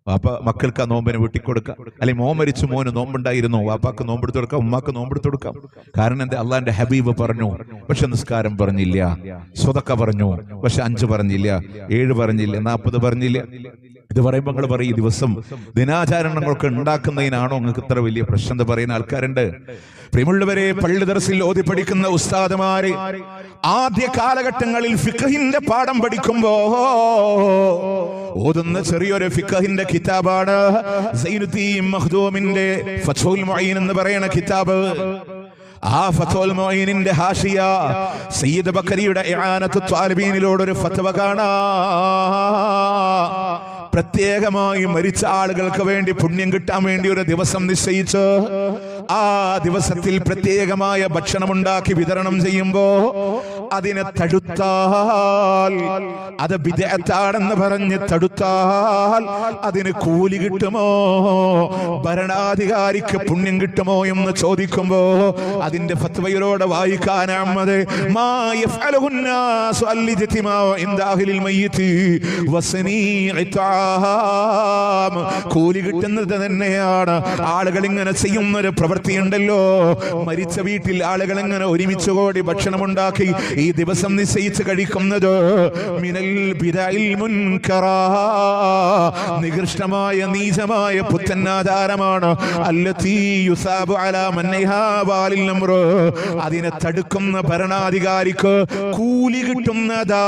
വാപ്പ മക്കൾക്ക് ആ നോമ്പിന് വീട്ടിക്കൊടുക്കാം. അല്ലെങ്കിൽ മോൻ മരിച്ചു, മോന് നോമ്പുണ്ടായിരുന്നു, വാപ്പാക്ക് നോമ്പെടുത്ത് കൊടുക്കാം, ഉമ്മാക്ക് നോമ്പെടുത്ത് കൊടുക്കാം. കാരണം എന്താ, അള്ളാന്റെ ഹബീബ് പറഞ്ഞു, പക്ഷെ നിസ്കാരം പറഞ്ഞില്ല. സ്വതക്ക പറഞ്ഞു, പക്ഷെ 5 പറഞ്ഞില്ല, 7 പറഞ്ഞില്ല, 40 പറഞ്ഞില്ല. ഇത് പറയുമ്പോൾ നിങ്ങൾ പറയും, ഈ ദിവസം ദിനാചാരണങ്ങളൊക്കെ ഉണ്ടാക്കുന്നതിനാണോ നിങ്ങൾക്ക് ഇത്ര വലിയ പ്രശ്നം എന്ന് പറയുന്ന ആൾക്കാരുണ്ട്. പ്രിയമുള്ളവരെ, പള്ളി ദർസിൽ ഓതി പഠിക്കുന്ന ഉസ്താദുമാര് ആദ്യ കാലഘട്ടങ്ങളിൽ ഫിഖഹിന്റെ പാഠം പഠിക്കുമ്പോ ഓതുന്ന ചെറിയൊരു ഫിഖഹിന്റെ കിതാബാണ് സൈനുദ്ദീൻ മഖ്ദൂമിന്റെ ഫത്ഹുൽ മുഈൻ എന്ന് പറയുന്ന കിതാബ്. ആ ഫത്വൽ മുഈനിന്റെ ഹാഷിയ സയ്യിദ് ബക്കരിയുടെ ഇആനത്തു ത്വാലിബീനിലൂടെ ഒരു ഫത്വ കാണാ. പ്രത്യേകമായി മരിച്ച ആളുകൾക്ക് വേണ്ടി പുണ്യം കിട്ടാൻ വേണ്ടി ഒരു ദിവസം നിശ്ചയിച്ച് ആ ദിവസത്തിൽ പ്രത്യേകമായ ഭക്ഷണമുണ്ടാക്കി വിതരണം ചെയ്യുമ്പോ അതിനെ തടുത്താൽ, അത് ബിദ്അത്താണെന്ന് പറഞ്ഞ് തടുത്താൽ അതിന് കൂലി കിട്ടുമോ, ഭരണാധികാരിക്ക് പുണ്യം കിട്ടുമോ എന്ന് ചോദിക്കുമ്പോ അതിന്റെ ഫത്വയിലൂടെ വായിക്കാനാമത് മാ യഫ്അലുന്നാസു അൽഇജ്തിമാഉ ഇൻദ അഹ്ലിൽ മയ്യിതി വസനീഇതാം. കൂലി കിട്ടുന്നത് തന്നെയാണ്. ആളുകൾ ഇങ്ങനെ ചെയ്യുന്ന ഒരു പ്രവൃത്തിയുണ്ടല്ലോ, മരിച്ച വീട്ടിൽ ആളുകൾ ഇങ്ങനെ ഒരുമിച്ച് കൂടി ഭക്ഷണമുണ്ടാക്കി ഈ ദിവസം നിശ്ചയിച്ച് കഴിക്കുന്നത് മിനൽ ബിദഇൽ മുൻകറാ, നികൃഷ്ടമായ നീചമായ പുത്തനാചാരമാണ്. അല്ലതീ യുസാബു അലാ മൻഹാ വാലിൽ അംർ, അതിനെ തടുക്കുന്ന ഭരണാധികാരിക്ക് കൂലി കിട്ടുന്നതാ.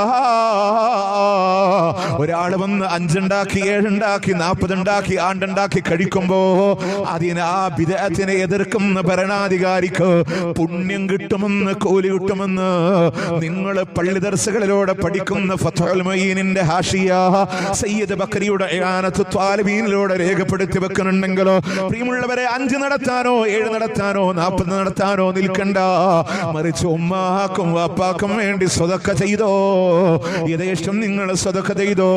ഒരാൾ വന്ന് 5 ഉണ്ടാക്കി 7 ഉണ്ടാക്കി 40 ഉണ്ടാക്കി ആണ്ടുണ്ടാക്കി കഴിക്കുമ്പോ അതിന് ആ ബിദ്അത്തിനെ എതിർക്കുന്ന ഭരണാധികാരിക്ക് പുണ്യം കിട്ടുമെന്ന്, കൂലി കിട്ടുമെന്ന് നിങ്ങൾ പള്ളി ദർസുകളിലൂടെ പഠിക്കുന്ന ഫത്ഹുൽ മുഈനിന്റെ ഹാഷിയ സയ്യിദ് ബക്കരിയുടെ ഇആനത്തു ത്വാലിബീനിലൂടെ രേഖപ്പെടുത്തി വെക്കുന്നുണ്ടെങ്കിലോ പ്രിയമുള്ളവരെ, 5 നടത്താനോ 7 നടത്താനോ 40 നടത്താനോ നിൽക്കണ്ട. മറിച്ച് ഉമ്മാക്കും വാപ്പാക്കും വേണ്ടി സ്വതക്ക ചെയ്തോ, യഥേഷ്ടം നിങ്ങൾ സ്വതക്ക ചെയ്തോ.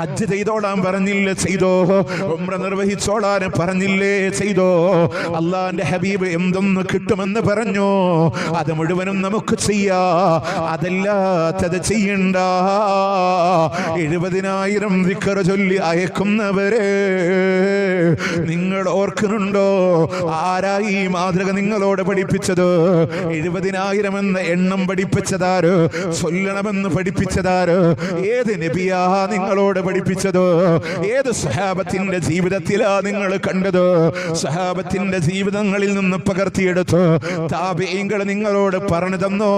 ഹജ്ജ് ചെയ്തോളാൻ പറഞ്ഞില്ലേ, ചെയ്തോ. ഉംറ നിർവഹിച്ചോളാൻ പറഞ്ഞില്ലേ, ചെയ്തോ. അള്ളാന്റെ ഹബീബ് എന്തൊന്ന് കിട്ടുമെന്ന് പറഞ്ഞു, അത് മുഴുവനും നമുക്ക് ചെയ്യാ. അതല്ലാത്തത് ചെയ്യണ്ട. 70,000 ദിക്ർ ചൊല്ലി അയക്കുന്നവരെ നിങ്ങൾ ഓർക്കുന്നുണ്ടോ? ആരായി ഈ മാതൃക നിങ്ങളോട് പഠിപ്പിച്ചത്? 70,000 എന്ന എണ്ണം പഠിപ്പിച്ചതാര്? ചൊല്ലണമെന്ന് പഠിപ്പിച്ചതാര്? ഏത് നബിയാ നിങ്ങളോട് പഠിപ്പിച്ചത്? ഏത് സഹാബത്തിന്റെ ജീവിതത്തിലാ നിങ്ങൾ കണ്ടത്? സഹാബത്തിന്റെ ജീവിതങ്ങളിൽ നിന്ന് പകർത്തിയെടുത്ത് താബിഈങ്ങൾ നിങ്ങളോട് പറഞ്ഞു തന്നോ?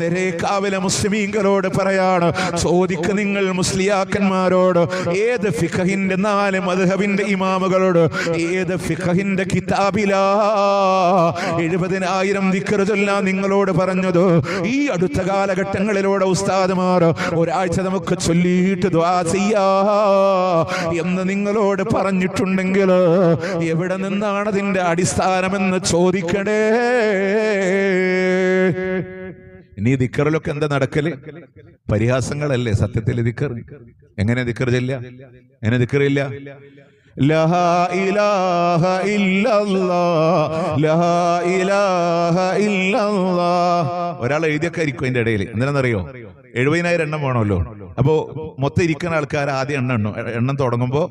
നിരേക്കാവിലെ മുസ്ലിമീങ്ങളോട് പറയാണ്, ചോദിക്ക നിങ്ങൾ മുസ്ലിയാക്കന്മാരോട്, ഏത് ഫിഖഹിന്റെ 4 മദ്ഹബിന്റെ ഇമാമുകളോട് ഏത് ഫിഖഹിന്റെ കിതാബിലാ 70,000 ദിക്ർ ചൊല്ലാൻ നിങ്ങളോട് പറഞ്ഞത്? ഈ അടുത്ത കാലഘട്ടങ്ങളിലൂടെ ഉസ്താദുമാർ ഒരാഴ്ച നമുക്ക് ചൊല്ലിയിട്ട് ദുആ ചെയ്യാ എന്ന് നിങ്ങളോട് പറഞ്ഞിട്ടുണ്ടെങ്കിൽ എവിടെ നിന്നാണ് അതിന്റെ അടിസ്ഥാനമെന്ന് ചോദിക്കണേ. ഇനി ദിക്കറിലൊക്കെ എന്താ നടക്കല്? പരിഹാസങ്ങളല്ലേ സത്യത്തിൽ ദിക്കർ. എങ്ങനെ ദിക്കർ ചെല്ല? എങ്ങനെ ദിക്കറില്ല? ലാ ഇലാഹ ഇല്ലല്ലാഹ്, ലാ ഇലാഹ ഇല്ലല്ലാഹ്. ഒരാൾ എഴുതിയൊക്കെ ഇരിക്കും അതിന്റെ ഇടയിൽ. എന്തിനാണെന്നറിയോ? 70,000 എണ്ണം വേണമല്ലോ. അപ്പോ മൊത്തം ഇരിക്കുന്ന ആൾക്കാർ ആദ്യം എണ്ണം തുടങ്ങുമ്പോ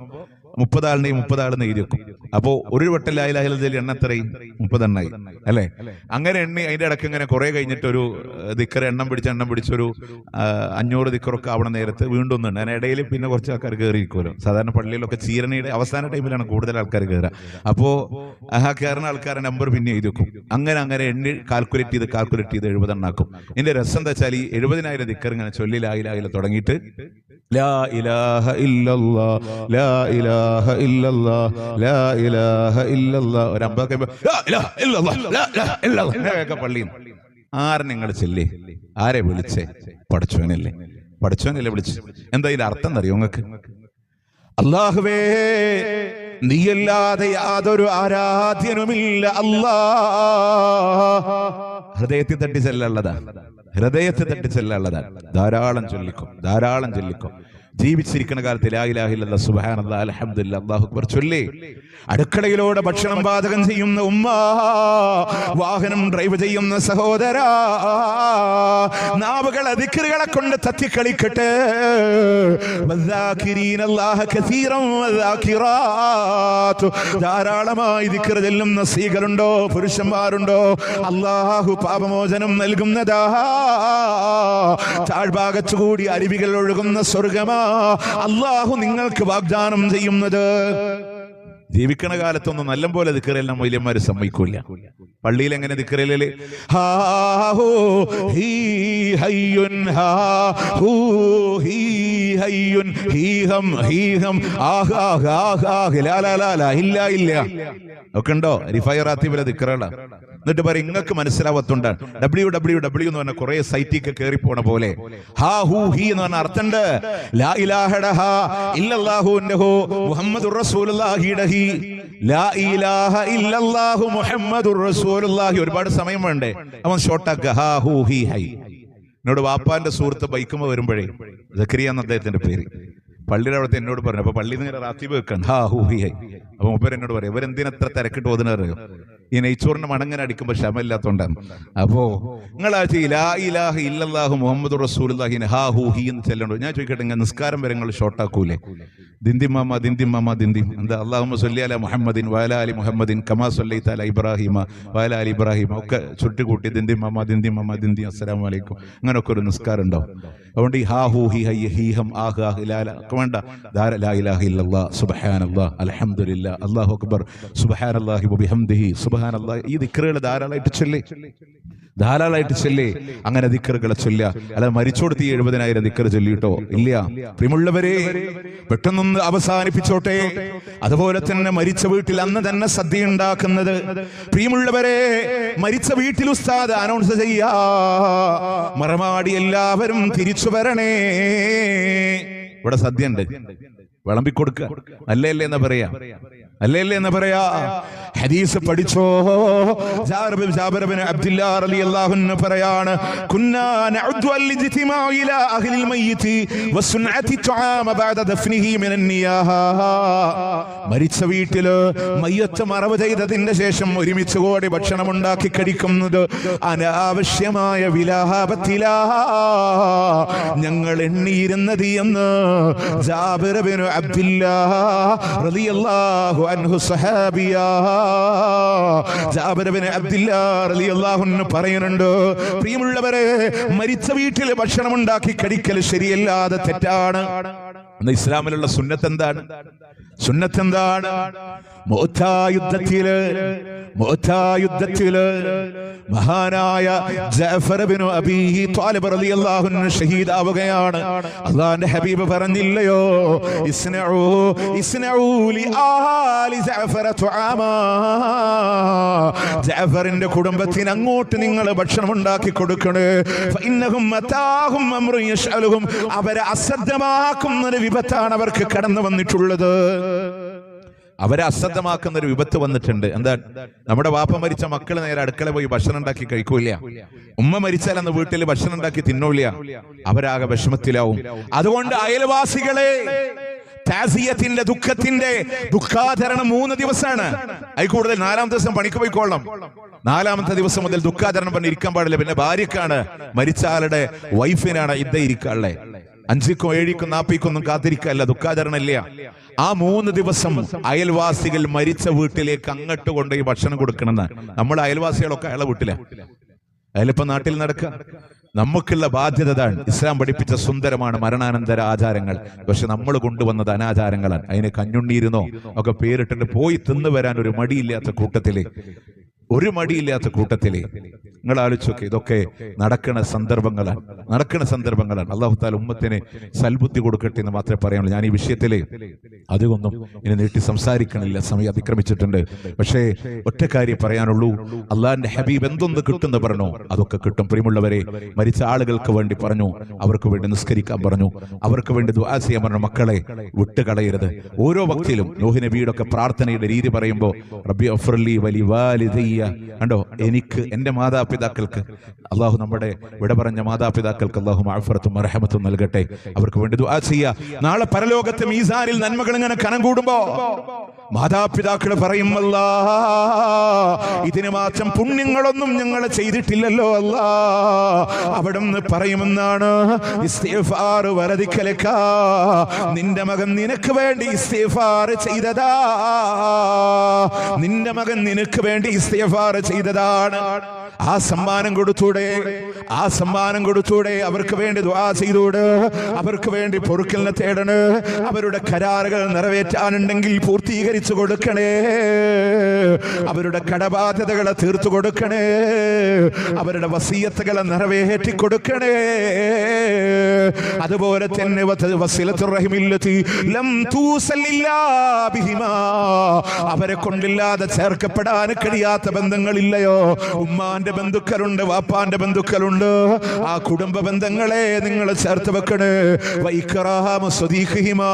30 ആളിനെയും 30 ആളെന്ന് എഴുതി വെക്കും. അപ്പോ ഒരു വട്ടം ലാ ഇലാഹ ഇല്ലല്ലാഹ് എണ്ണ എത്രയും 30 എണ്ണായി അല്ലേ? അങ്ങനെ എണ്ണി അതിന്റെ ഇടയ്ക്ക് ഇങ്ങനെ കുറെ കഴിഞ്ഞിട്ടൊരു ദിക്കർ എണ്ണം പിടിച്ചൊരു 500 ദിക്കറൊക്കെ ആവണ നേരത്ത് വീണ്ടും ഒന്നുണ്ട്. അതിന് ഇടയിൽ പിന്നെ കുറച്ച് ആൾക്കാർ കയറിയിരിക്കുമല്ലോ. സാധാരണ പള്ളിയിലൊക്കെ ചീരണയുടെ അവസാന ടൈമിലാണ് കൂടുതൽ ആൾക്കാർ കയറുക. അപ്പോ ആ കയറുന്ന ആൾക്കാരുടെ നമ്പർ പിന്നെ എഴുതി വെക്കും. അങ്ങനെ എണ്ണി കാൽക്കുലേറ്റ് ചെയ്ത് 70 എണ്ണാക്കും. ഇതിന്റെ രസം എന്താ വെച്ചാൽ ഈ 70,000 ദിക്കർ ഇങ്ങനെ ചൊല്ലി ലാ ഇലാഹ ഇല്ലല്ലാഹ് തുടങ്ങിയിട്ട് ലാ ഇലാഹ ഇല്ലല്ലാഹ്, ലാ ഇലാഹ ഇല്ലല്ലാഹ്, ലാ ഇലാഹ ഇല്ലല്ലാഹ് ഒരു 50 പള്ളിയിൽ ആരെ നിങ്ങൾ ചെല്ലേ? ആരെ വിളിച്ചേ? പഠിച്ചവനല്ലേ വിളിച്ചു. എന്താ ഇതിന്റെ അർത്ഥം അറിയോ നിങ്ങൾക്ക്? അല്ലാഹുവേ, നീയല്ലാതെ യാതൊരു ആരാധ്യനുമില്ല അല്ലാ. ഹൃദയത്തിൽ തട്ടി ചെല്ലുള്ളതാ, ഹൃദയത്തിൽ തട്ടി ചെല്ലുള്ളതാ. ധാരാളം ചൊല്ലിക്കോ. ജീവിച്ചിരിക്കുന്ന കാലത്ത് ലാ ഇലാഹ ഇല്ലല്ലാഹ്, സുബ്ഹാനല്ലാഹ്, അൽഹംദുലില്ലാഹ്, അല്ലാഹു അക്ബർ ചൊല്ലി അടുക്കളയിലൂടെ ഭക്ഷണം പാചകം ചെയ്യുന്ന ഉമ്മ, വാഹനം ഡ്രൈവ് ചെയ്യുന്ന സഹോദര, നാവുകളെ ദിക്റുകളെ കൊണ്ട് തത്തിക്കളിക്കട്ടെ. ധാരാളമായി ദിക്ർ ചെല്ലുന്ന സ്ത്രീകളുണ്ടോ, പുരുഷന്മാരുണ്ടോ? അല്ലാഹു പാപമോചനം നൽകുന്നതാ. താഴ്ഭാഗത്തു കൂടി അരുവികൾ ഒഴുകുന്ന സ്വർഗമാ അല്ലാഹു നിങ്ങൾക്ക് വാഗ്ദാനം ചെയ്യുന്നത്. ജീവിക്കണ കാലത്തൊന്നും നല്ല പോലെ ദിക്റെല്ലാം മൗലവിമാര് സമ്മതിക്കൂല. പള്ളിയിൽ എങ്ങനെ ദിക്റയില് ഒക്കെ ഉണ്ടോ? റിഫൈ റാത്തീബിലെ ദിക്റകളാ. എന്നിട്ട് പറയും ഇങ്ങക്ക് മനസ്സിലാവത്തുണ്ട് www എന്ന് പറഞ്ഞ കുറെ സൈറ്റിക്ക് കയറി പോണ പോലെ ഹാ ഹൂ ഹി എന്ന് പറഞ്ഞ അർത്ഥമുണ്ട്. ലാ ഇലാഹ ഇല്ലല്ലാഹു മുഹമ്മദുർ റസൂലുള്ളാഹിയുടെ ഹി, ലാ ഇലാഹ ഇല്ലല്ലാഹു മുഹമ്മദുർ റസൂലുള്ളാഹി. ഒരുപാട് സമയം വേണ്ടേ, അവൻ ഷോർട്ടാക്കുക ഹാ ഹൂ ഹി ഹൈ. എന്നോട് വാപ്പാന്റെ സുഹൃത്ത് ബൈക്കുമ്പോ വരുമ്പോഴേ, സക്കരിയ എന്ന അദ്ദേഹത്തിന്റെ പേര്, പള്ളിയുടെ അവിടുത്തെ എന്നോട് പറഞ്ഞു. അപ്പൊ പള്ളിയിൽ നിന്ന് റാത്തീബ് വെക്കാൻ ഹാ ഹൂ ഹി ഹൈ. അപ്പൊ മുപ്പർ എന്നോട് പറയും ഇവരെന്തിനത്ര തിരക്കിട്ട് ഓതുന്നറിയോ, ഈ നെയ്ച്ചോറിന്റെ മണങ്ങനെ അടിക്കുമ്പോൾ ക്ഷമയില്ലാത്തോണ്ടാണ്. അപ്പോ നിങ്ങളാ ലാ ഇലാഹ ഇല്ലല്ലാഹു മുഹമ്മദുർ റസൂലുള്ളാഹി ഹാ ഹൂ ഹി എന്ന് ചെല്ലണ്ടോ? ഞാൻ ചോദിക്കട്ടെ, ഇങ്ങനെ നിസ്കാരം വരെ നിങ്ങൾ ഷോർട്ടാക്കൂലേ? ദിന്ദിമാമ ദിന്ദിമാമ ദിന്ദിം എന്താ അല്ലാഹുമ്മ സ്വല്ലി അലാ മുഹമ്മദിൻ വഅലാ അലി മുഹമ്മദിൻ കമാ സ്വല്ലൈത അലാ ഇബ്രാഹിമ വഅലാ അലി ഇബ്രാഹിമ ഒക്കെ ചുട്ടുകൂട്ടി ദിന്ദിമാമ ദിന്ദിമാമ ദിന്ദി അസ്സലാമു അലൈക്കും അങ്ങനെയൊക്കെ ഒരു നിസ്കാരം ഉണ്ടാവും. അതുകൊണ്ട് ഈ ഹാ ഹൂ ഹി ഹൈ ഹീഹം ആഹ് ആഹ് ലാ ഒക്കെ വേണ്ട. ലാ ഇലാഹ ഇല്ലല്ലാഹ് സുബ്ഹാനല്ലാഹ് അൽഹംദുലില്ലാഹ് അല്ലാഹു അക്ബർ സുബ്ഹാനല്ലാഹി വബിഹംദിഹി സുബ്ഹാനല്ലാഹ്. ഈ ദിക്റുകൾ ധാരാളമായിട്ട് ചൊല്ലി അങ്ങനെ ദിക്റുകളെ ചൊല്ലുക. അല്ലാതെ മരിച്ചോടത്ത് 70,000 ദിക്ർ ചൊല്ലിട്ടോ ഇല്ല. പ്രിയമുള്ളവരെ, പെട്ടെന്നൊന്ന് അവസാനിപ്പിച്ചോട്ടെ. അതുപോലെ തന്നെ മരിച്ച വീട്ടിൽ അന്ന് തന്നെ സദ്യ ഉണ്ടാക്കുന്നത്. പ്രിയമുള്ളവരെ, മരിച്ച വീട്ടിൽ ഉസ്താദ് അനൗൺസ് ചെയ്യാ, മറമാടി എല്ലാവരും തിരിച്ചു വരണേ, ഇവിടെ സദ്യ ഉണ്ട്, വിളമ്പിക്കൊടുക്കുക. അല്ലേ എന്ന് പറയാ. ഹദീസ് പഠിച്ചോ? ജാബിർ ഇബ്നു അബ്ദുല്ലാഹ് റളിയല്ലാഹു അൻഹു പറയാണ്, കുന്നാ നഅദു അൽ-ഇജ്തിമാഉ ഇലാ അഹ്ലിൽ മയ്യിതി വസുൻഅതി തുആമ ബഅദ ദഫ്നിഹി മിനൻ നിയാഹ. മരിച്ച വീട്ടില് മയ്യത്ത് മറവ് ചെയ്തതിന്റെ ശേഷം ഒരുമിച്ച് കൂടി ഭക്ഷണം ഉണ്ടാക്കി കഴിക്കുന്നത് അനാവശ്യമായ വിലാപത്തിലാ ഞങ്ങൾ എണ്ണിയിരുന്നത് എന്ന് ജാബിർ ഇബ്നു അബ്ദുല്ലാഹ് റളിയല്ലാഹു അൻഹു സഹാബിയാ ജാബിർ ഇബ്നു അബ്ദുല്ലാഹ് റളിയല്ലാഹു അൻഹു പറയുന്നുണ്ട്, പ്രിയമുള്ളവരെ, മരിച്ച വീട്ടിൽ ഭക്ഷണം ഉണ്ടാക്കി കഴിക്കൽ ശരിയല്ലാതെ തെറ്റാണ്. ഇസ്ലാമിലുള്ള സുന്നത്ത് എന്താണ്? മുഅ്താ യുദ്ധത്തില് മഹാനായ ജഅഫർ ഇബ്നു അബീ ത്വാലിബ് റളിയല്ലാഹു അൻഹു ഷഹീദാവുകയാണ്. അല്ലാഹുവിന്റെ ഹബീബ് പറഞ്ഞില്ലയോ, ഇസ്നഉ ലി ആലി ജഅഫർ തുആമാ, ജഅഫറിന്റെ കുടുംബത്തിന് അങ്ങോട്ട് നിങ്ങൾ ഭക്ഷണം ഉണ്ടാക്കി കൊടുക്കണേ. ഫഇന്നഹും മതാഹും അംറു യശ്അലുഹും, അവരെ അശ്രദ്ധമാക്കുന്ന ഒരു വിപത്താണ് അവർക്ക് കടന്നു വന്നിട്ടുള്ളത്. അവരെ അശ്രദ്ധമാക്കുന്ന ഒരു വിപത്ത് വന്നിട്ടുണ്ട്. എന്താ? നമ്മുടെ വാപ്പ മരിച്ച മക്കള് നേരെ അടുക്കള പോയി ഭക്ഷണം ഉണ്ടാക്കി കഴിക്കൂല. ഉമ്മ മരിച്ചാൽ അന്ന് വീട്ടിൽ ഭക്ഷണം ഉണ്ടാക്കി തിന്നൂല. അവരാകെ വിഷമത്തിലാവും. അതുകൊണ്ട് അയൽവാസികളെ, താസിയത്തിന്റെ ദുഃഖാചരണം 3 ദിവസമാണ്. അതിൽ കൂടുതൽ 4ാമത്തെ ദിവസം പണിക്ക് പോയിക്കൊള്ളണം. 4ാമത്തെ ദിവസം മുതൽ ദുഃഖാചരണം പറഞ്ഞ് ഇരിക്കാൻ പാടില്ല. പിന്നെ ഭാര്യക്കാണ്, മരിച്ച ആളുടെ വൈഫിനാണ് ഇദ്ദ ഇരിക്കാനുള്ളത്. 5ക്കും 7ക്കും 40ക്കൊന്നും കാത്തിരിക്കല്ല, ദുഃഖാചരണമില്ല. ആ 3 ദിവസം അയൽവാസികൾ മരിച്ച വീട്ടിലേക്ക് അങ്ങോട്ട് കൊണ്ടുപോയി ഭക്ഷണം കൊടുക്കണമെന്ന്. നമ്മുടെ അയൽവാസികളൊക്കെ അയാളെ വീട്ടില, അയാളിപ്പോ നാട്ടിൽ നടക്കുക. നമുക്കുള്ള ബാധ്യത ഇസ്ലാം പഠിപ്പിച്ച സുന്ദരമാണ് മരണാനന്തര ആചാരങ്ങൾ. പക്ഷെ നമ്മൾ കൊണ്ടുവന്നത് അനാചാരങ്ങളാണ്. അതിന് കഞ്ഞുണ്ണീരുന്നോ ഒക്കെ പേരിട്ടിട്ട് പോയി തിന്നു വരാൻ ഒരു മടിയില്ലാത്ത കൂട്ടത്തില് നിങ്ങൾ ആലോചിച്ചൊക്കെ, ഇതൊക്കെ നടക്കുന്ന സന്ദർഭങ്ങളാണ്. അല്ലാഹു തആല ഉമ്മത്തിന് സൽബുദ്ധി കൊടുക്കട്ടെ എന്ന് മാത്രമേ പറയാനുള്ളൂ. ഞാൻ ഈ വിഷയത്തില് അധികമൊന്നും ഇനി നീട്ടി സംസാരിക്കണില്ല, സമയം അതിക്രമിച്ചിട്ടുണ്ട്. പക്ഷേ ഒറ്റ കാര്യം പറയാനുള്ളൂ, അള്ളാഹിന്റെ ഹബീബ് എന്തൊന്ന് കിട്ടുമെന്ന് പറഞ്ഞു, അതൊക്കെ കിട്ടും. പ്രിയമുള്ളവരെ, മരിച്ച ആളുകൾക്ക് വേണ്ടി പറഞ്ഞു, അവർക്ക് വേണ്ടി നിസ്കരിക്കാൻ പറഞ്ഞു, അവർക്ക് വേണ്ടി ദുആ ചെയ്യാൻ പറഞ്ഞു. മക്കളെ വിട്ടുകളയരുത്. ഓരോ വക്തിലും നൂഹ് നബിയുടെ ഒക്കെ പ്രാർത്ഥനയുടെ രീതി പറയുമ്പോൾ, റബ്ബി അഫ്ർലി വലി വാലിദയ്യ, കണ്ടോ, എനിക്ക് എന്റെ മാതാപിതാക്കൾക്ക്, അള്ളാഹു നമ്മുടെ വിട പറഞ്ഞ മാതാപിതാക്കൾക്ക് അള്ളാഹു മഅഫറത്തും മർഹമത്തും നൽകട്ടെ. അവർക്ക് വേണ്ടി ദുആ ചെയ്യുക. നാളെ പരലോകത്തെ മീസാനിൽ നന്മകൾ ഇങ്ങനെ കനം കൂടുമ്പോ മാതാപിതാക്കൾ പറയും, അല്ലാ, ഇതിന് മാത്രം പുണ്യങ്ങളൊന്നും ഞങ്ങൾ ചെയ്തിട്ടില്ലല്ലോ അല്ലാ. അവിടുന്ന് പറയുമെന്നാണ്, ഇസ്തിഗ്ഫാർ വരദിക്കലക, നിന്റെ മകൻ നിനക്ക് വേണ്ടി ഇസ്തിഗ്ഫാർ ചെയ്തതാ, നിന്റെ മകൻ നിനക്ക് വേണ്ടി ഇസ്തിഗ്ഫാർ ചെയ്തതാണ്. ആ സമ്മാനം കൊടുത്തൂടെ, അവർക്ക് വേണ്ടി ദുആ ചെയ്തൂടെ, അവർക്ക് വേണ്ടി പൊറുക്കലിനെ തേടണ്, അവരുടെ കരാറുകൾ നിറവേറ്റാനുണ്ടെങ്കിൽ പൂർത്തീകരിച്ചു പരിഹരിച്ചു കൊടുക്കണേ, അവരുടെ കടബാധ്യതകളെ തീർത്തു കൊടുക്കണേ, അവരുടെ വസിയത്തുകളെ നിറവേറ്റി കൊടുക്കണേ. അതുപോലെ തന്നെ വസിലത്തുർ റഹിമില്ലതി ലം തൂസൽ ഇല്ലാ ബിഹിമാ, അവരെ കൊണ്ടില്ലാതെ ചേർക്കപ്പെടാൻ കഴിയാത്ത ബന്ധങ്ങളില്ലയോ? ഉമ്മാന്റെ ബന്ധുക്കളുണ്ട്, വാപ്പാന്റെ ബന്ധുക്കളുണ്ട്, ആ കുടുംബ ബന്ധങ്ങളെ നിങ്ങൾ ചേർത്ത് വെക്കണേ. വൈകറാമ സ്വദീഖിഹിമാ,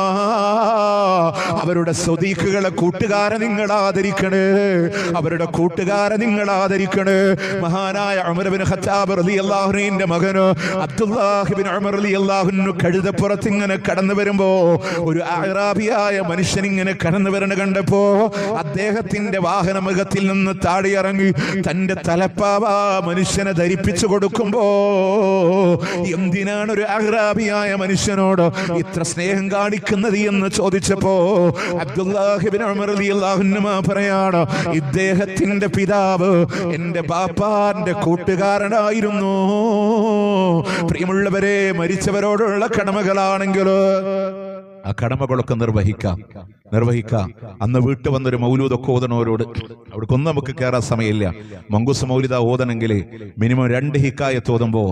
അവരുടെ സ്വദീഖുകളെ കൂട്ടുകാരെ നിങ്ങൾ ആദരിക്കണേ, അവരുടെ കൂട്ടുകാരെ നിങ്ങൾ ആദരിക്കണേ. മഹാനായ ഉമർ ഇബ്നു ഖത്താബ് റളിയല്ലാഹു അൻഹുവിന്റെ മകന് അബ്ദുല്ലാഹ് ഇബ്നു ഉമർ റളിയല്ലാഹു അൻഹു കഴുതപ്പുറത്ത് ഇങ്ങനെ കടന്നു വരുമ്പോ ഒരു അഅറാബിയായ മനുഷ്യൻ ഇങ്ങനെ കടന്നു വരണ കണ്ടപ്പോ അദ്ദേഹത്തിന്റെ വാഹനമുഖത്തിൽ നിന്ന് താഴെ ഇറങ്ങി തന്റെ തലപ്പാവ മനുഷ്യനെ ധരിപ്പിച്ചു കൊടുക്കുമ്പോ, എന്തിനാണ് ഒരു അഅറാബിയായ മനുഷ്യനോട് ഇത്ര സ്നേഹം കാണിക്കുന്നത് എന്ന് ചോദിച്ചപ്പോ അബ്ദുല്ലാഹ് ഇബ്നു ഉമർ റളിയല്ലാഹു അൻഹു പറയാണ്, ഇദ്ദേഹത്തിന്റെ പിതാവ് എന്റെ ബാപ്പാന്റെ കൂട്ടുകാരനായിരുന്നു. പ്രിയമുള്ളവരെ, മരിച്ചവരോടുള്ള കടമകളാണെങ്കിലോ ആ കടമകളൊക്കെ നിർവഹിക്കാം. അന്ന് വീട്ടിൽ വന്നൊരു മൗലൂദൊക്കെ ഓതണവരോട് അവിടേക്കൊന്നും നമുക്ക് കയറാൻ സമയമില്ല. മങ്കൂസ് മൗലിദ ഓതണമെങ്കിൽ മിനിമം 2 ഹിക്കായത്ത് ഓതുമ്പോ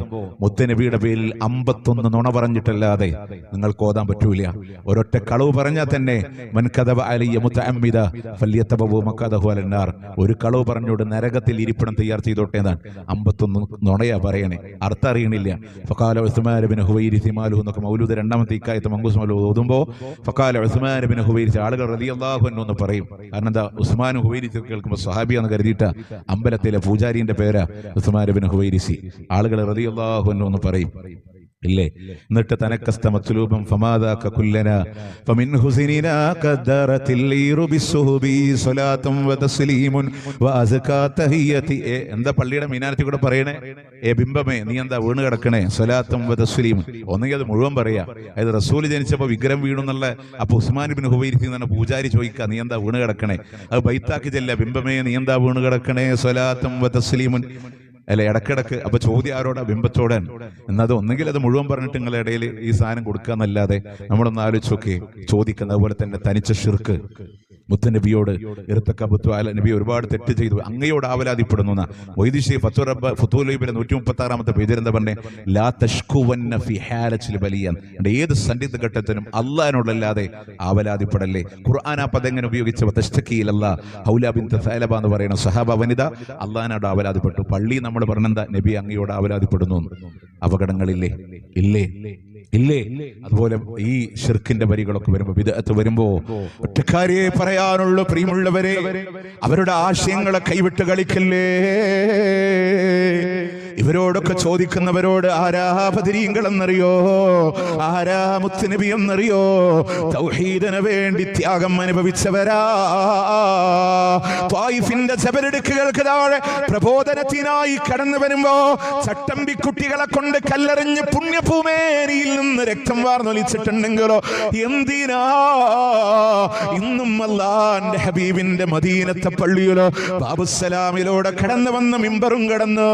മുത്തനബിയുടെ പേരിൽ 51 നുണ പറഞ്ഞിട്ടല്ലാതെ നിങ്ങൾക്ക് ഓതാൻ പറ്റൂല. ഒരൊറ്റ കളവ് പറഞ്ഞാൽ തന്നെ മൻ കദബ അലയ്യ മുതഅമ്മിദ ഫല്യതബവ മഖദഹു അലന്നാർ, ഒരു കളവ് പറഞ്ഞോട് നരകത്തിൽ ഇരിപ്പിടം തയ്യാർ ചെയ്തോട്ടെ എന്നാണ്. 51 നുണയാ പറയണേ, അർത്ഥം അറിയണില്ല. ഫഖാല ഉസ്മാൻ ഇബ്നു ഹുവൈരിസ് മാലു എന്നൊക്കെ മൗലൂദ് 2ാമത്തെ ഹിക്കായത്ത് മങ്കൂസ് മൗലൂദ് ഓതുമ്പോ ഫഖാല ഉസ്മാൻ ഇബ്നു ഹുവൈരിസ്, ആളുകൾ റളിയല്ലാഹു അൻഹു എന്ന് പറയും. കാരണം എന്താ, ഉസ്മാൻ ഹുവൈരിസ് കേൾക്കുമ്പോൾ സ്വഹാബിയാന്ന് കരുതിയിട്ട് അമ്പലത്തിലെ പൂജാരിന്റെ പേരാ ഉസ്മാൻ ഇബ്നു ഹുവൈരിസി. ആളുകൾ റളിയല്ലാഹു അൻഹു എന്ന് പറയും ഇല്ലേ? എന്നിട്ട് തനക്കസ്ത മത്ലൂബം ഫമാദാക കുല്ലനാ ഫമിൻ ഹുസ്നിനാ ഖദറത്തിൽ ലീറു ബിസ്സുഹബി സ്വലാത്തും വതസ്ലീമുൻ വഅസ്കാ തഹിയതി. എന്താ പള്ളിയുടെ മീനാരത്തിൽ കൂടെ പറയണേ? ബിംബമേ, നീ എന്താ വീണ് കിടക്കണേ? സ്വലാത്തും വതസ്ലീമുൻ. ഒന്നെങ്കിൽ അത് മുഴുവൻ പറയാ. അതായത് റസൂൽ ജനിച്ചപ്പോൾ വിഗ്രഹം വീണു എന്നുള്ള. അപ്പൊ ഉസ്മാൻ ഇബ്നു ഹുവൈരിസ് എന്ന് പറഞ്ഞ പൂജാരി ചോദിക്കുക, നീ എന്താ വീണ് കിടക്കണേ? അത് ബൈത്താക്കി ചെല്ല, ബിംബമേ നീ എന്താ വീണ് കിടക്കണേ? സ്വലാത്തും വതസ്ലീമുൻ അല്ലെ? ഇടക്കിടക്ക്. അപ്പൊ ചോദ്യം ആരോടാ? ബിംബത്തോടാൻ. എന്നത് ഒന്നെങ്കിൽ അത് മുഴുവൻ പറഞ്ഞിട്ട് നിങ്ങളുടെ ഇടയിൽ ഈ സാധനം കൊടുക്കുക എന്നല്ലാതെ നമ്മളൊന്ന് ആലോചിച്ചൊക്കെ ചോദിക്കുന്നത്. അതുപോലെ തന്നെ തനിച്ച ഷിർക്ക്. മുത്തനബിയോട് നബി ഒരുപാട് തെറ്റ് ചെയ്തു, അങ്ങയോട് ആവലാതിപ്പെടുന്ന വൈദിശ്യ ഫത്തുലൈബിലെ 136ാമത്തെ പേജിൽ എന്താ പറഞ്ഞേ? ലാ തഷ്കുവന്ന ഫി ഹാലത്തിൽ ബലിയാൻ. ഏത് സന്നിഗ്ധ ഘട്ടത്തിനും അള്ളാഹിനോടല്ലാതെ ആവലാതിപ്പെടല്ലേ. ഖുർആൻ ആ പദം എങ്ങനെ ഉപയോഗിച്ച ഹൗല ബിൻത് സഅലബ എന്ന് പറയുന്ന സഹാബ വനിത അള്ളാഹിനോട് ആവലാതിപ്പെട്ടു. പള്ളി നമ്മൾ പറഞ്ഞെന്താ? നബി അങ്ങയോട് ആവലാതിപ്പെടുന്നു. അപകടങ്ങളില്ലേ? ഇല്ലേ? അതുപോലെ ഈ ഷിർക്കിന്റെ വരികളൊക്കെ വരുമ്പോ, ബിദ്അത്ത് വരുമ്പോ ഒറ്റക്കാരിയെ പറയാനുള്ളൂ, പ്രിയമുള്ളവരെ, അവരുടെ ആശയങ്ങളെ കൈവിട്ട് കളിക്കല്ലേ. ഇവരോടൊക്കെ ചോദിക്കുന്നവരോട് ആരാ ബദരീങ്ങൾ എന്നറിയോ? ആരാ മുത്തുനബി എന്നറിയോ? തൗഹീദിന് വേണ്ടി ത്യാഗം അനുഭവിച്ചവരാ. ത്വായിഫിന്റെ ജബലിടുക്കുകൾക്ക് താഴെ പ്രബോധനത്തിനായി കടന്നു വരുമ്പോ ചട്ടമ്പിക്കുട്ടികളെ കൊണ്ട് കല്ലെറിഞ്ഞ് പുണ്യഭൂമേനിയിൽ നിന്ന് രക്തം വാർന്നൊലിച്ചിട്ടുണ്ടെങ്കിലോ എന്തിനാ ഇന്നും അല്ലാഹുവിന്റെ ഹബീബിന്റെ മദീനത്തെ പള്ളിയിലോ ബാബുസലാമിലൂടെ കടന്നു വന്ന് മിമ്പറും കടന്ന്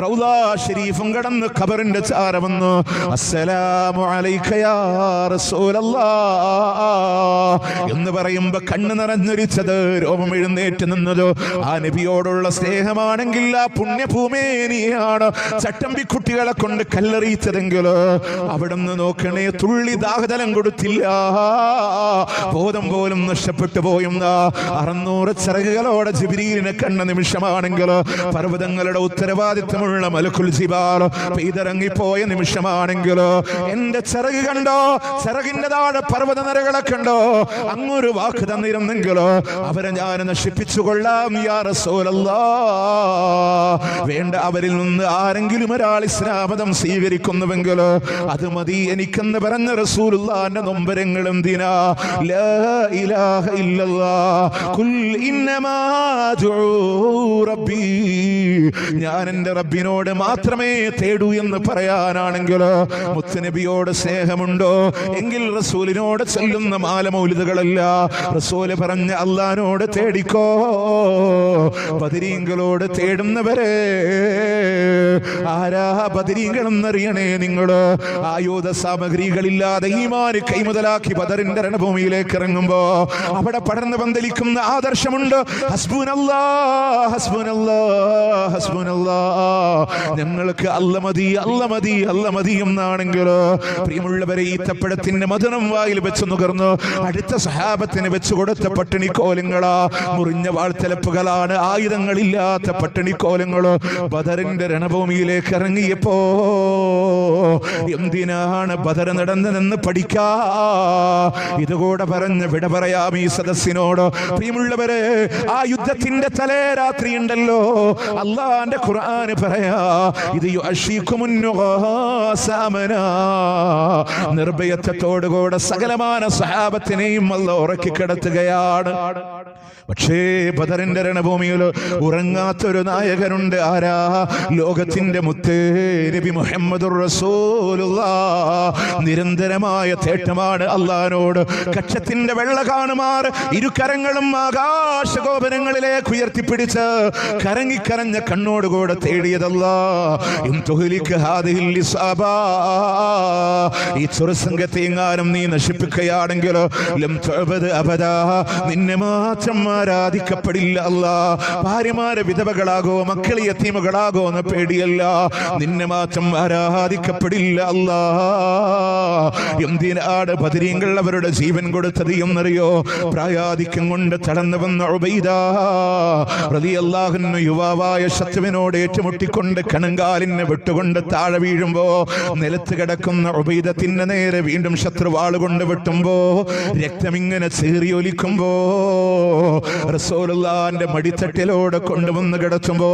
റൗദ ഷരീഫും കടന്ന് ഖബറിന്റെ ചാര വന്ന് അസ്സലാമു അലൈക യാ റസൂലല്ലാഹ് എന്ന് പറയുമ്പോ കണ്ണ് നിറഞ്ഞൊരിച്ചത്, രോമം എഴുന്നേറ്റ് നിന്നതോ ആ നബിയോടുള്ള സ്നേഹമാണെങ്കിൽ ആ പുണ്യഭൂമേനിയാണ് ചട്ടമ്പിക്കുട്ടികളെ കൊണ്ട് കല്ലെറിയിച്ചതെങ്കിലോ അവിടുന്ന് നോക്കണേ, തുള്ളി ദാഹജലം കൊടുത്തില്ല, ബോധം പോലും നഷ്ടപ്പെട്ടു പോയും. 600 ചിറകുകളോടെ ജിബ്രീലിനെ കണ്ട നിമിഷമാണെങ്കിൽ, പർവ്വതങ്ങളുടെ ഉത്തരവാദിത്വമുള്ള മലക്കുൽ ജിബാൽ പെയ്തിറങ്ങിപ്പോയ നിമിഷമാണെങ്കിൽ, എന്റെ ചിറക് കണ്ടോ, ചിറകിന്റെ താഴെ പർവ്വത നിരകളെ കണ്ടോ, അങ്ങൊരു വാക്ക് തന്നിരുന്നെങ്കിലോ അവരെ ഞാൻ നശിപ്പിച്ചു കൊള്ളാം യാ റസൂലല്ലാഹ്. വേണ്ട, അവരിൽ നിന്ന് ആരെങ്കിലും ഒരാൾ ഇസ്ലാമതം സ്വീകരിക്കുന്നുവെങ്കിലോ അത് മതി എനിക്കെന്ന് പറഞ്ഞ റസൂലുള്ളാഹിന്റെ നൊമ്പരങ്ങൾ എന്തിനാ? ലാ ഇലാഹ ഇല്ലല്ലാഹ് ഖുൽ ഇന്നമാ അദ്ഉ റബ്ബി, ഞാൻ എൻ്റെ റബ്ബിനോട് മാത്രമേ തേടൂ എന്ന് പറയാനാണെങ്കിൽ മുത്തുനബിയോട് സ്നേഹമുണ്ടോ എങ്കിൽ റസൂലിനോട് ചൊല്ലുന്ന മാല മൗലിദുകളല്ല. റസൂല് പറഞ്ഞ അള്ളാനോട് തേടിക്കോ. ബദരീങ്ങളോട് തേടുന്നവരെ ആരാ ബദരീങ്ങളെന്നറിയണേ നിങ്ങൾ. ആയുധ സാമഗ്രികളില്ലാതെ ഈമാൻ കൈമുതലാക്കി ബദറിന്റെ രണഭൂമിയിലേക്ക് ഇറങ്ങുമ്പോ അവിടെ പടർന്നു പന്തലിക്കുന്ന ആദർശമുണ്ട്. ഹസ്ബുനല്ലാഹ് ഹസ്ബുനല്ലാഹ് ഹസ്ബുനല്ലാഹ്, ഞങ്ങൾക്ക് അല്ല മതി അല്ല മതി അല്ല മതി എന്നാണെങ്കിൽ പ്രിയമുള്ളവരെ ഈത്തപ്പഴത്തിന്റെ മധുരം വായിൽ വെച്ച് നുകർന്ന് അടുത്ത സഹാബത്തിന് വെച്ചു കൊടുത്ത പട്ടിണിക്കോലങ്ങളാ, മുറിഞ്ഞ വാൾത്തലപ്പുകളാണ്, ആയുധങ്ങളില്ലാത്ത പട്ടിണിക്കോലങ്ങള്. ബദറിന്റെ രണഭൂമിയിലേക്ക് ഇറങ്ങിയപ്പോ എന്തിനാണ് ബദർ നടന്നതെന്ന് പഠിക്കാ. ഇതുകൂടെ പറഞ്ഞ് വിട പറയാം ഈ സദസ്സിനോട്. പ്രിയമുള്ളവരെ, ആ യുദ്ധത്തിന്റെ തലേ രാത്രി ഉണ്ടല്ലോ, അള്ളാന്റെ ഖുർആൻ പറയാ, ഇത് നിർഭയത്വത്തോടുകൂടെ സകലമാന സഹാബത്തിനെയും അല്ല ഉറക്കി കിടത്തുകയാണ്. പക്ഷേ ബദറിന്റെ രണഭൂമിയിൽ ഉറങ്ങാത്തൊരു നായകനുണ്ട്. ആരാ? ലോകത്തിന്റെ മുത്തേ നബി മുഹമ്മദുർ റസൂലുള്ളാഹ്. നിരന്തരമായ തേട്ടമാണ് അള്ളാനോട്. കക്ഷത്തിന്റെ വെള്ള കാണുമാർ ഇരുകരങ്ങളും ആകാശഗോപുരങ്ങളിലേക്ക് ഉയർത്തിപ്പിടിച്ച് കരങ്ങിക്കരഞ്ഞ കണ്ണോടുകൂടെ തേടിയതല്ലാ. ഈ ചെറുസംഘത്തെ എങ്ങാനും നീ നശിപ്പിക്കുകയാണെങ്കിൽ നിന്നെ മാത്രം ആരാധിക്കപ്പെടില്ല അല്ലാ. ഭാര്യമാരെ വിധവകളാകോ മക്കളെ യതീമുകളാകോ എന്ന പേടിയല്ല, നിന്നെ മാത്രം ആരാധിക്കപ്പെടില്ല അല്ലാ. എന്തിനാണ് ബദരീങ്ങൾ അവരുടെ ജീവൻ കൊടുത്തത് എന്നറിയോ? പ്രായാധിക്യം കൊണ്ട് തടന്നു വന്ന ഉബൈദ റളിയല്ലാഹു അൻഹു യുവാവായ ശത്രുവിനോട് ഏറ്റുമുട്ടിക്കൊണ്ട് കണങ്കാലിനെ വിട്ടുകൊണ്ട് താഴെ വീഴുമ്പോ നിലത്ത് കിടക്കുന്ന ഉബൈദത്തിന്റെ നേരെ വീണ്ടും ശത്രു വാളുകൊണ്ട് വെട്ടുമ്പോ രക്തമിങ്ങനെ ചീറിയൊലിക്കുമ്പോ റസൂലുള്ളാഹിന്റെ മടിത്തട്ടിലോട് കൊണ്ടുവന്ന് കിടത്തുമ്പോ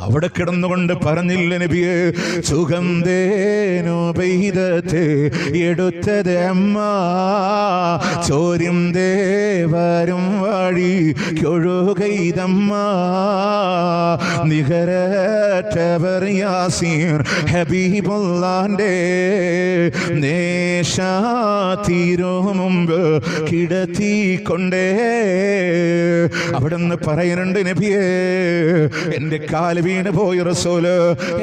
അവിടെ കിടന്നുകൊണ്ട് പറഞ്ഞില്ല നബിയെ, സുഗന്ധേനോ പെയ്തത്തെ എടുത്തത് അമ്മ, ചോരും ദേവരും വഴി കൊഴുകൈതമ്മ, നികരറ്റവർ യാസീർ ഹബീബുള്ളാന്റെ നേശാതീരോ മുമ്പ് കിടത്തിക്കൊണ്ടേ. അവിടുന്ന് പറയുന്നുണ്ട്, നബിയെ, എന്റെ കാല് വീണ് പോയി റസൂല്,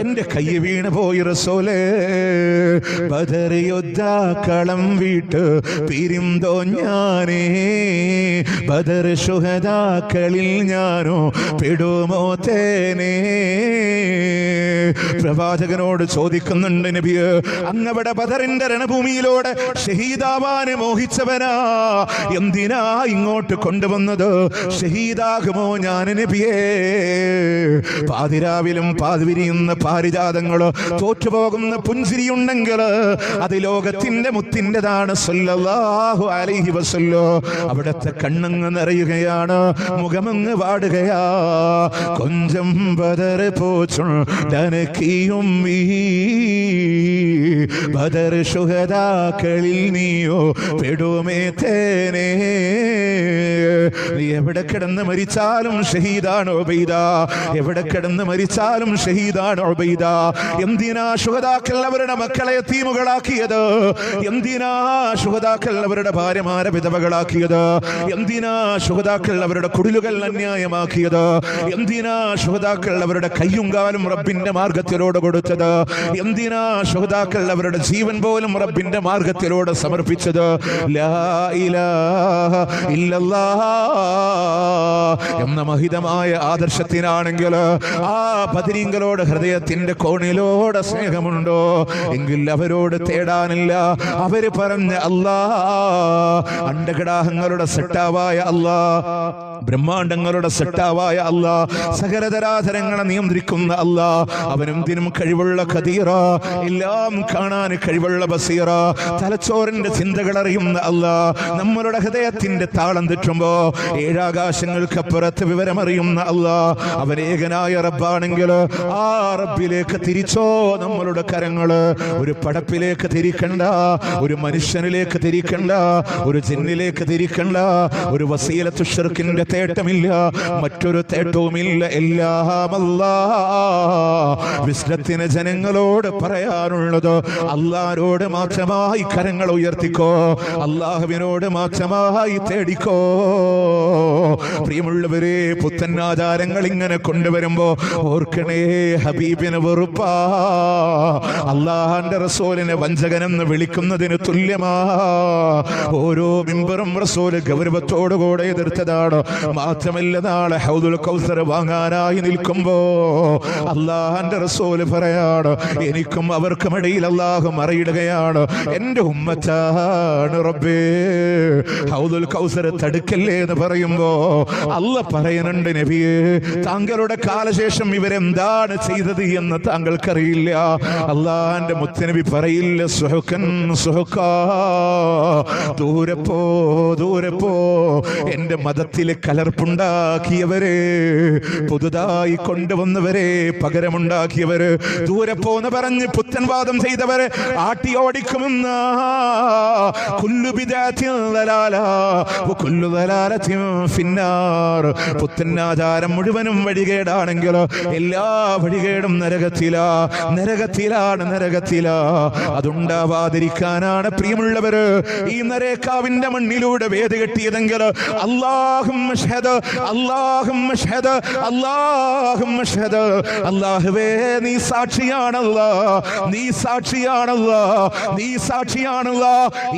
എന്റെ കൈ വീണ് പോയി റസൂല്. ബദർ യുദ്ധക്കളം വിട്ട് പിരിന്തോ ഞാനേ, ബദർ ശുഹദാക്കളിൽ ഞാനോ പെടുമോ തേനേ. പ്രവാചകനോട് ചോദിക്കുന്നുണ്ട്, നബിയെ, അങ്ങവിടെ ബദറിന്റെ രണഭൂമിയിലൂടെ ഷഹീദാവാന് മോഹിച്ചവനാ, എന്തിനാ ഇങ്ങോട്ട് കൊണ്ടുവന്നത്? ഷഹീദാകുമോ ഞാൻ നബിയേ? പാതിരാവിലും പാതിരിയുന്ന പാരിജാതങ്ങള് തോറ്റുപോകുന്ന പുഞ്ചിരിയുണ്ടെങ്കിൽ അത് ലോകത്തിന്റെ മുത്തിൻ്റെതാണ് സല്ലല്ലാഹു അലൈഹി വസല്ലം. അവിടുത്തെ കണ്ണങ്ങ് നിറയുകയാണ്, മുഖമങ്ങ് വാടുകയാ. കൊഞ്ചം ബദർ പോച്ചുണ്ടനക്കിയും ബദർ ശുഹദാക്കളിൽ നീയോ പെടുമേ തേനേ. നീ എവിടെ കിടന്ന് മരിച്ചാലും ഷഹീദാണ് ഉബൈദ, എവിടെ കിടന്ന് മരിച്ചാലും ഷഹീദാണ് ഉബൈദ. എന്തിനാ ശുഹദാക്കൾ അവരുടെ മക്കളെ യതീമുകളാക്കിയത്? എന്തിനാ ശുഹദാക്കൾ അവരുടെ ഭാര്യമാരെ വിധവകളാക്കിയത്? എന്തിനാ ശുഹദാക്കൾ അവരുടെ കുടിലുകൾ അന്യായമാക്കിയത്? എന്തിനാ ശുഹദാക്കൾ അവരുടെ കയ്യും കാലും റബ്ബിന്റെ മാർഗത്തിലൂടെ കൊടുത്തത്? എന്തിനാ ശുഹദാക്കൾ അവരുടെ ജീവൻ പോലും റബ്ബിന്റെ മാർഗത്തിലൂടെ സമർപ്പിച്ചത്? ലാ ഇലാഹ ഇല്ലല്ലാഹ് എന്ന മഹിതമായ ആദർശത്തിനാണെങ്കിൽ ആ ബദരീങ്ങളോട് ഹൃദയത്തിന്റെ കോണിലോട് സ്നേഹമുണ്ടോ എങ്കിൽ അവരോട് തേടാനില്ല. അവര് പറഞ്ഞ അല്ലാ, അണ്ടകടാഹങ്ങളുടെ സെട്ടാവായ അല്ലാ, ബ്രഹ്മാണ്ടങ്ങളുടെ സെട്ടാവായ അല്ലാ, സകലതരാധരങ്ങളെ നിയന്ത്രിക്കുന്ന അല്ലാ, അവനെന്തിനും കഴിവുള്ള ഖദീറ, എല്ലാം കാണാൻ കഴിവുള്ള ബസീറ, തലച്ചോറിന്റെ ചിന്തകൾ അറിയുന്ന അല്ലാ, നമ്മളുടെ ഹൃദയത്തിന്റെ താളം തെറ്റുമ്പോ ഏഴാകാശങ്ങൾക്കപ്പുറത്ത് വിവരമറിയുന്ന അല്ലാ, അവനേകനായ റബ്ബാണെങ്കിൽ ആ റബ്ബിലേക്ക് തിരിച്ചോ നമ്മളുടെ കരങ്ങള്. ഒരു പടപ്പിലേക്ക് തിരിക്കണ്ട, ഒരു മനുഷ്യനിലേക്ക് തിരിക്കണ്ട, ഒരു ജിന്നിലേക്ക് തിരിക്കണ്ട, ഒരു വസീലത്തു ശിർക്കിന്റെ തേട്ടമില്ല. ഇല്ല, മറ്റൊരു തേട്ടവുമില്ല, എല്ലാം അല്ലാഹ്. വിസ്ഡത്തിന് ജനങ്ങളോട് പറയാനുള്ളത് അല്ലാഹുവോട് മാത്രമായി കരങ്ങൾ ഉയർത്തിക്കോ, അല്ലാഹുവിനോട് മാത്രമായി തേടിക്കോ. പ്രിയമുള്ളവരെ, പുത്തൻ ആചാരങ്ങൾ ഇങ്ങനെ കൊണ്ടുവരുമ്പോ ഓർക്കണേ, ഹബീബിന് വെറുപ്പാ, അല്ലാഹുവിന്റെ റസൂലിനെ വഞ്ചകനെന്ന് വിളിക്കുന്നതിന് തുല്യമാ. ഓരോ മിമ്പറും റസൂൽ ഗൗരവത്തോടുകൂടെ എതിർത്തതാണ്. മാത്രമല്ല, നാളെ ഹൗദുൽ കൗസർ വാങ്ങാനായി നിൽക്കുമ്പോ അല്ലാഹുവിന്റെ റസൂൽ പറയാണ്, എനിക്കും അവർക്കും ഇടയിൽ അല്ലാഹു മറയിടുകയാണ്, എന്റെ ഉമ്മത്താണ് റബ്ബേ, ഹൗദുൽ കൗസർ തടുക്കല്ലേ എന്ന് പറയുമ്പോ അല്ലാഹ് പറയുന്നുണ്ട്, നബിയേ, താങ്കളുടെ കാലശേഷം ഇവരെന്താണ് ചെയ്തത് എന്ന് താങ്കൾക്കറിയില്ല. അല്ലാഹുവിന്റെ മുത്തനബി പറയില്ല, സുഹുക്കൻ സുഹുക്കാ, ദൂരെ പോ, ദൂരെ പോ. എന്റെ മതത്തിൽ കലർപ്പുണ്ടാക്കിയവരെ, പുതുതായി കൊണ്ടുവന്നവരെ, പകരമുണ്ടാക്കിയവര്, ദൂരെ പോന്ന് പറഞ്ഞ് പുത്തൻവാദം ചെയ്തവരെ ആട്ടി ഓടിക്കുമെന്ന കുല്ലു ബിദഅത്തിൻ ദലാല വകുല്ലു ദലാലത്തിൻ ഫിന്നാർ. പുത്തനാചാരം മുഴുവനും വഴികേടാണെങ്കിൽ എല്ലാ വഴികേടും നരകത്തിലാ, നരകത്തിലാണ്, നരകത്തിലാ. അതുണ്ടാവാതിരിക്കാനാണ് പ്രിയമുള്ളവര് ഈ നരേക്കാവിന്റെ മണ്ണിലൂടെ വേദ കെട്ടിയതെങ്കിൽ അല്ലാഹുമ്മ ഷ്ഹദ്, അല്ലാഹുമ്മ ഷ്ഹദ്, അല്ലാഹുമ്മ ഷ്ഹദ്. അല്ലാഹുവേ, നീ സാക്ഷിയാണല്ലാ, നീ സാക്ഷിയാണല്ലാ, നീ സാക്ഷിയാണല്ലാ.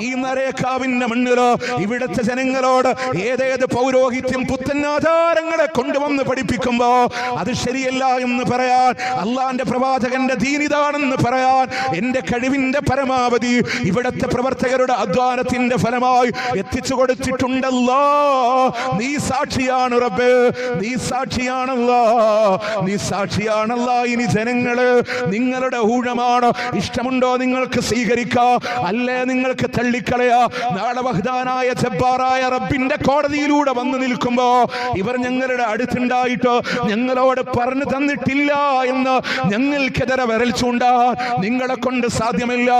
ഈ നരേക്കാവിന്റെ മണ്ണില് ഇവിടുത്തെ ജനങ്ങളോട് ഏതേത് പൗരോഹിത്യം പുത്തനാചാരങ്ങളെ കൊണ്ടുവന്ന് പഠിപ്പിക്കുമ്പോ അത് ശരിയല്ല എന്ന് പറയാൻ, അള്ളാന്റെ പ്രവാചകന്റെ ദീനിതാണെന്ന് പറയാൻ എന്റെ കഴിവിന്റെ പരമാവധി ഇവിടുത്തെ പ്രവർത്തകരുടെ അധ്വാനത്തിന്റെ ഫലമായി എത്തിച്ചു കൊടുത്തിട്ടുണ്ടല്ലോ. നീ സാക്ഷിയാണ് റബ്ബേ, നീ സാക്ഷിയാണല്ലോ, നീ സാക്ഷിയാണല്ലോ. ഇനി ജനങ്ങള് നിങ്ങളുടെ ഊഴമാണ്, ഇഷ്ടമുണ്ടോ നിങ്ങൾക്ക് സ്വീകരിക്കാം, അല്ലേ നിങ്ങൾക്ക് തള്ളിക്കളയാ. നാളെ വഹ്ദാനായ ജബ്ബാറായ റബ്ബിന്റെ കോടതിയിലൂടെ വന്നു നിൽക്കുമ്പോ ഇവർ ഞങ്ങളുടെ അടുത്തുണ്ടായിട്ട് ഞങ്ങളോട് പറഞ്ഞു തന്നിട്ടില്ല എന്ന് ഞങ്ങൾക്കെതിരെ വിരൽ ചൂണ്ടാൻ നിങ്ങളെ കൊണ്ട് സാധ്യമല്ല.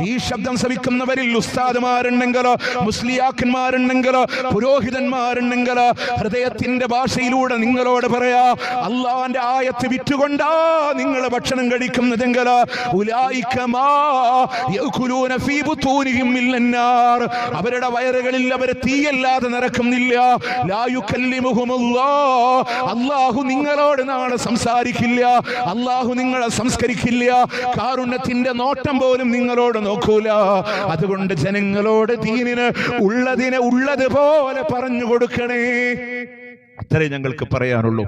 ഈ ശബ്ദം ശ്രവിക്കുന്നവരിൽ ഉസ്താദുമാരുണ്ടെങ്കിൽ, മുസ്ലിയാക്കന്മാരുണ്ടെങ്കിൽ, പുരോഹിതന്മാരുണ്ടെങ്കിൽ ഹൃദയത്തിന്റെ ഭാഷയിലൂടെ നിങ്ങളോട് പറയാ, അള്ളാന്റെ ആയത്ത് വിറ്റുകൊണ്ടാ നിങ്ങൾ ഭക്ഷണം കഴിക്കുന്നതെങ്കിൽ അവരുടെ വയറുകളിൽ അവർ തീയല്ലാതെ നടക്കുന്നില്ല. അല്ലാഹു നിങ്ങളോട് നാളെ സംസാരിക്കില്ല, അല്ലാഹു നിങ്ങളെ സംസ്കരിക്കില്ല, കാരുണ്യത്തിന്റെ നോട്ടം പോലും നിങ്ങളോട് നോക്കൂല. അതുകൊണ്ട് ജനങ്ങളോട് ദീനിന് ഉള്ളതിനെ ഉള്ളതുപോലെ പറഞ്ഞു കൊടുക്കണേ. അത്രേ ഞങ്ങൾക്ക് പറയാനുള്ളൂ.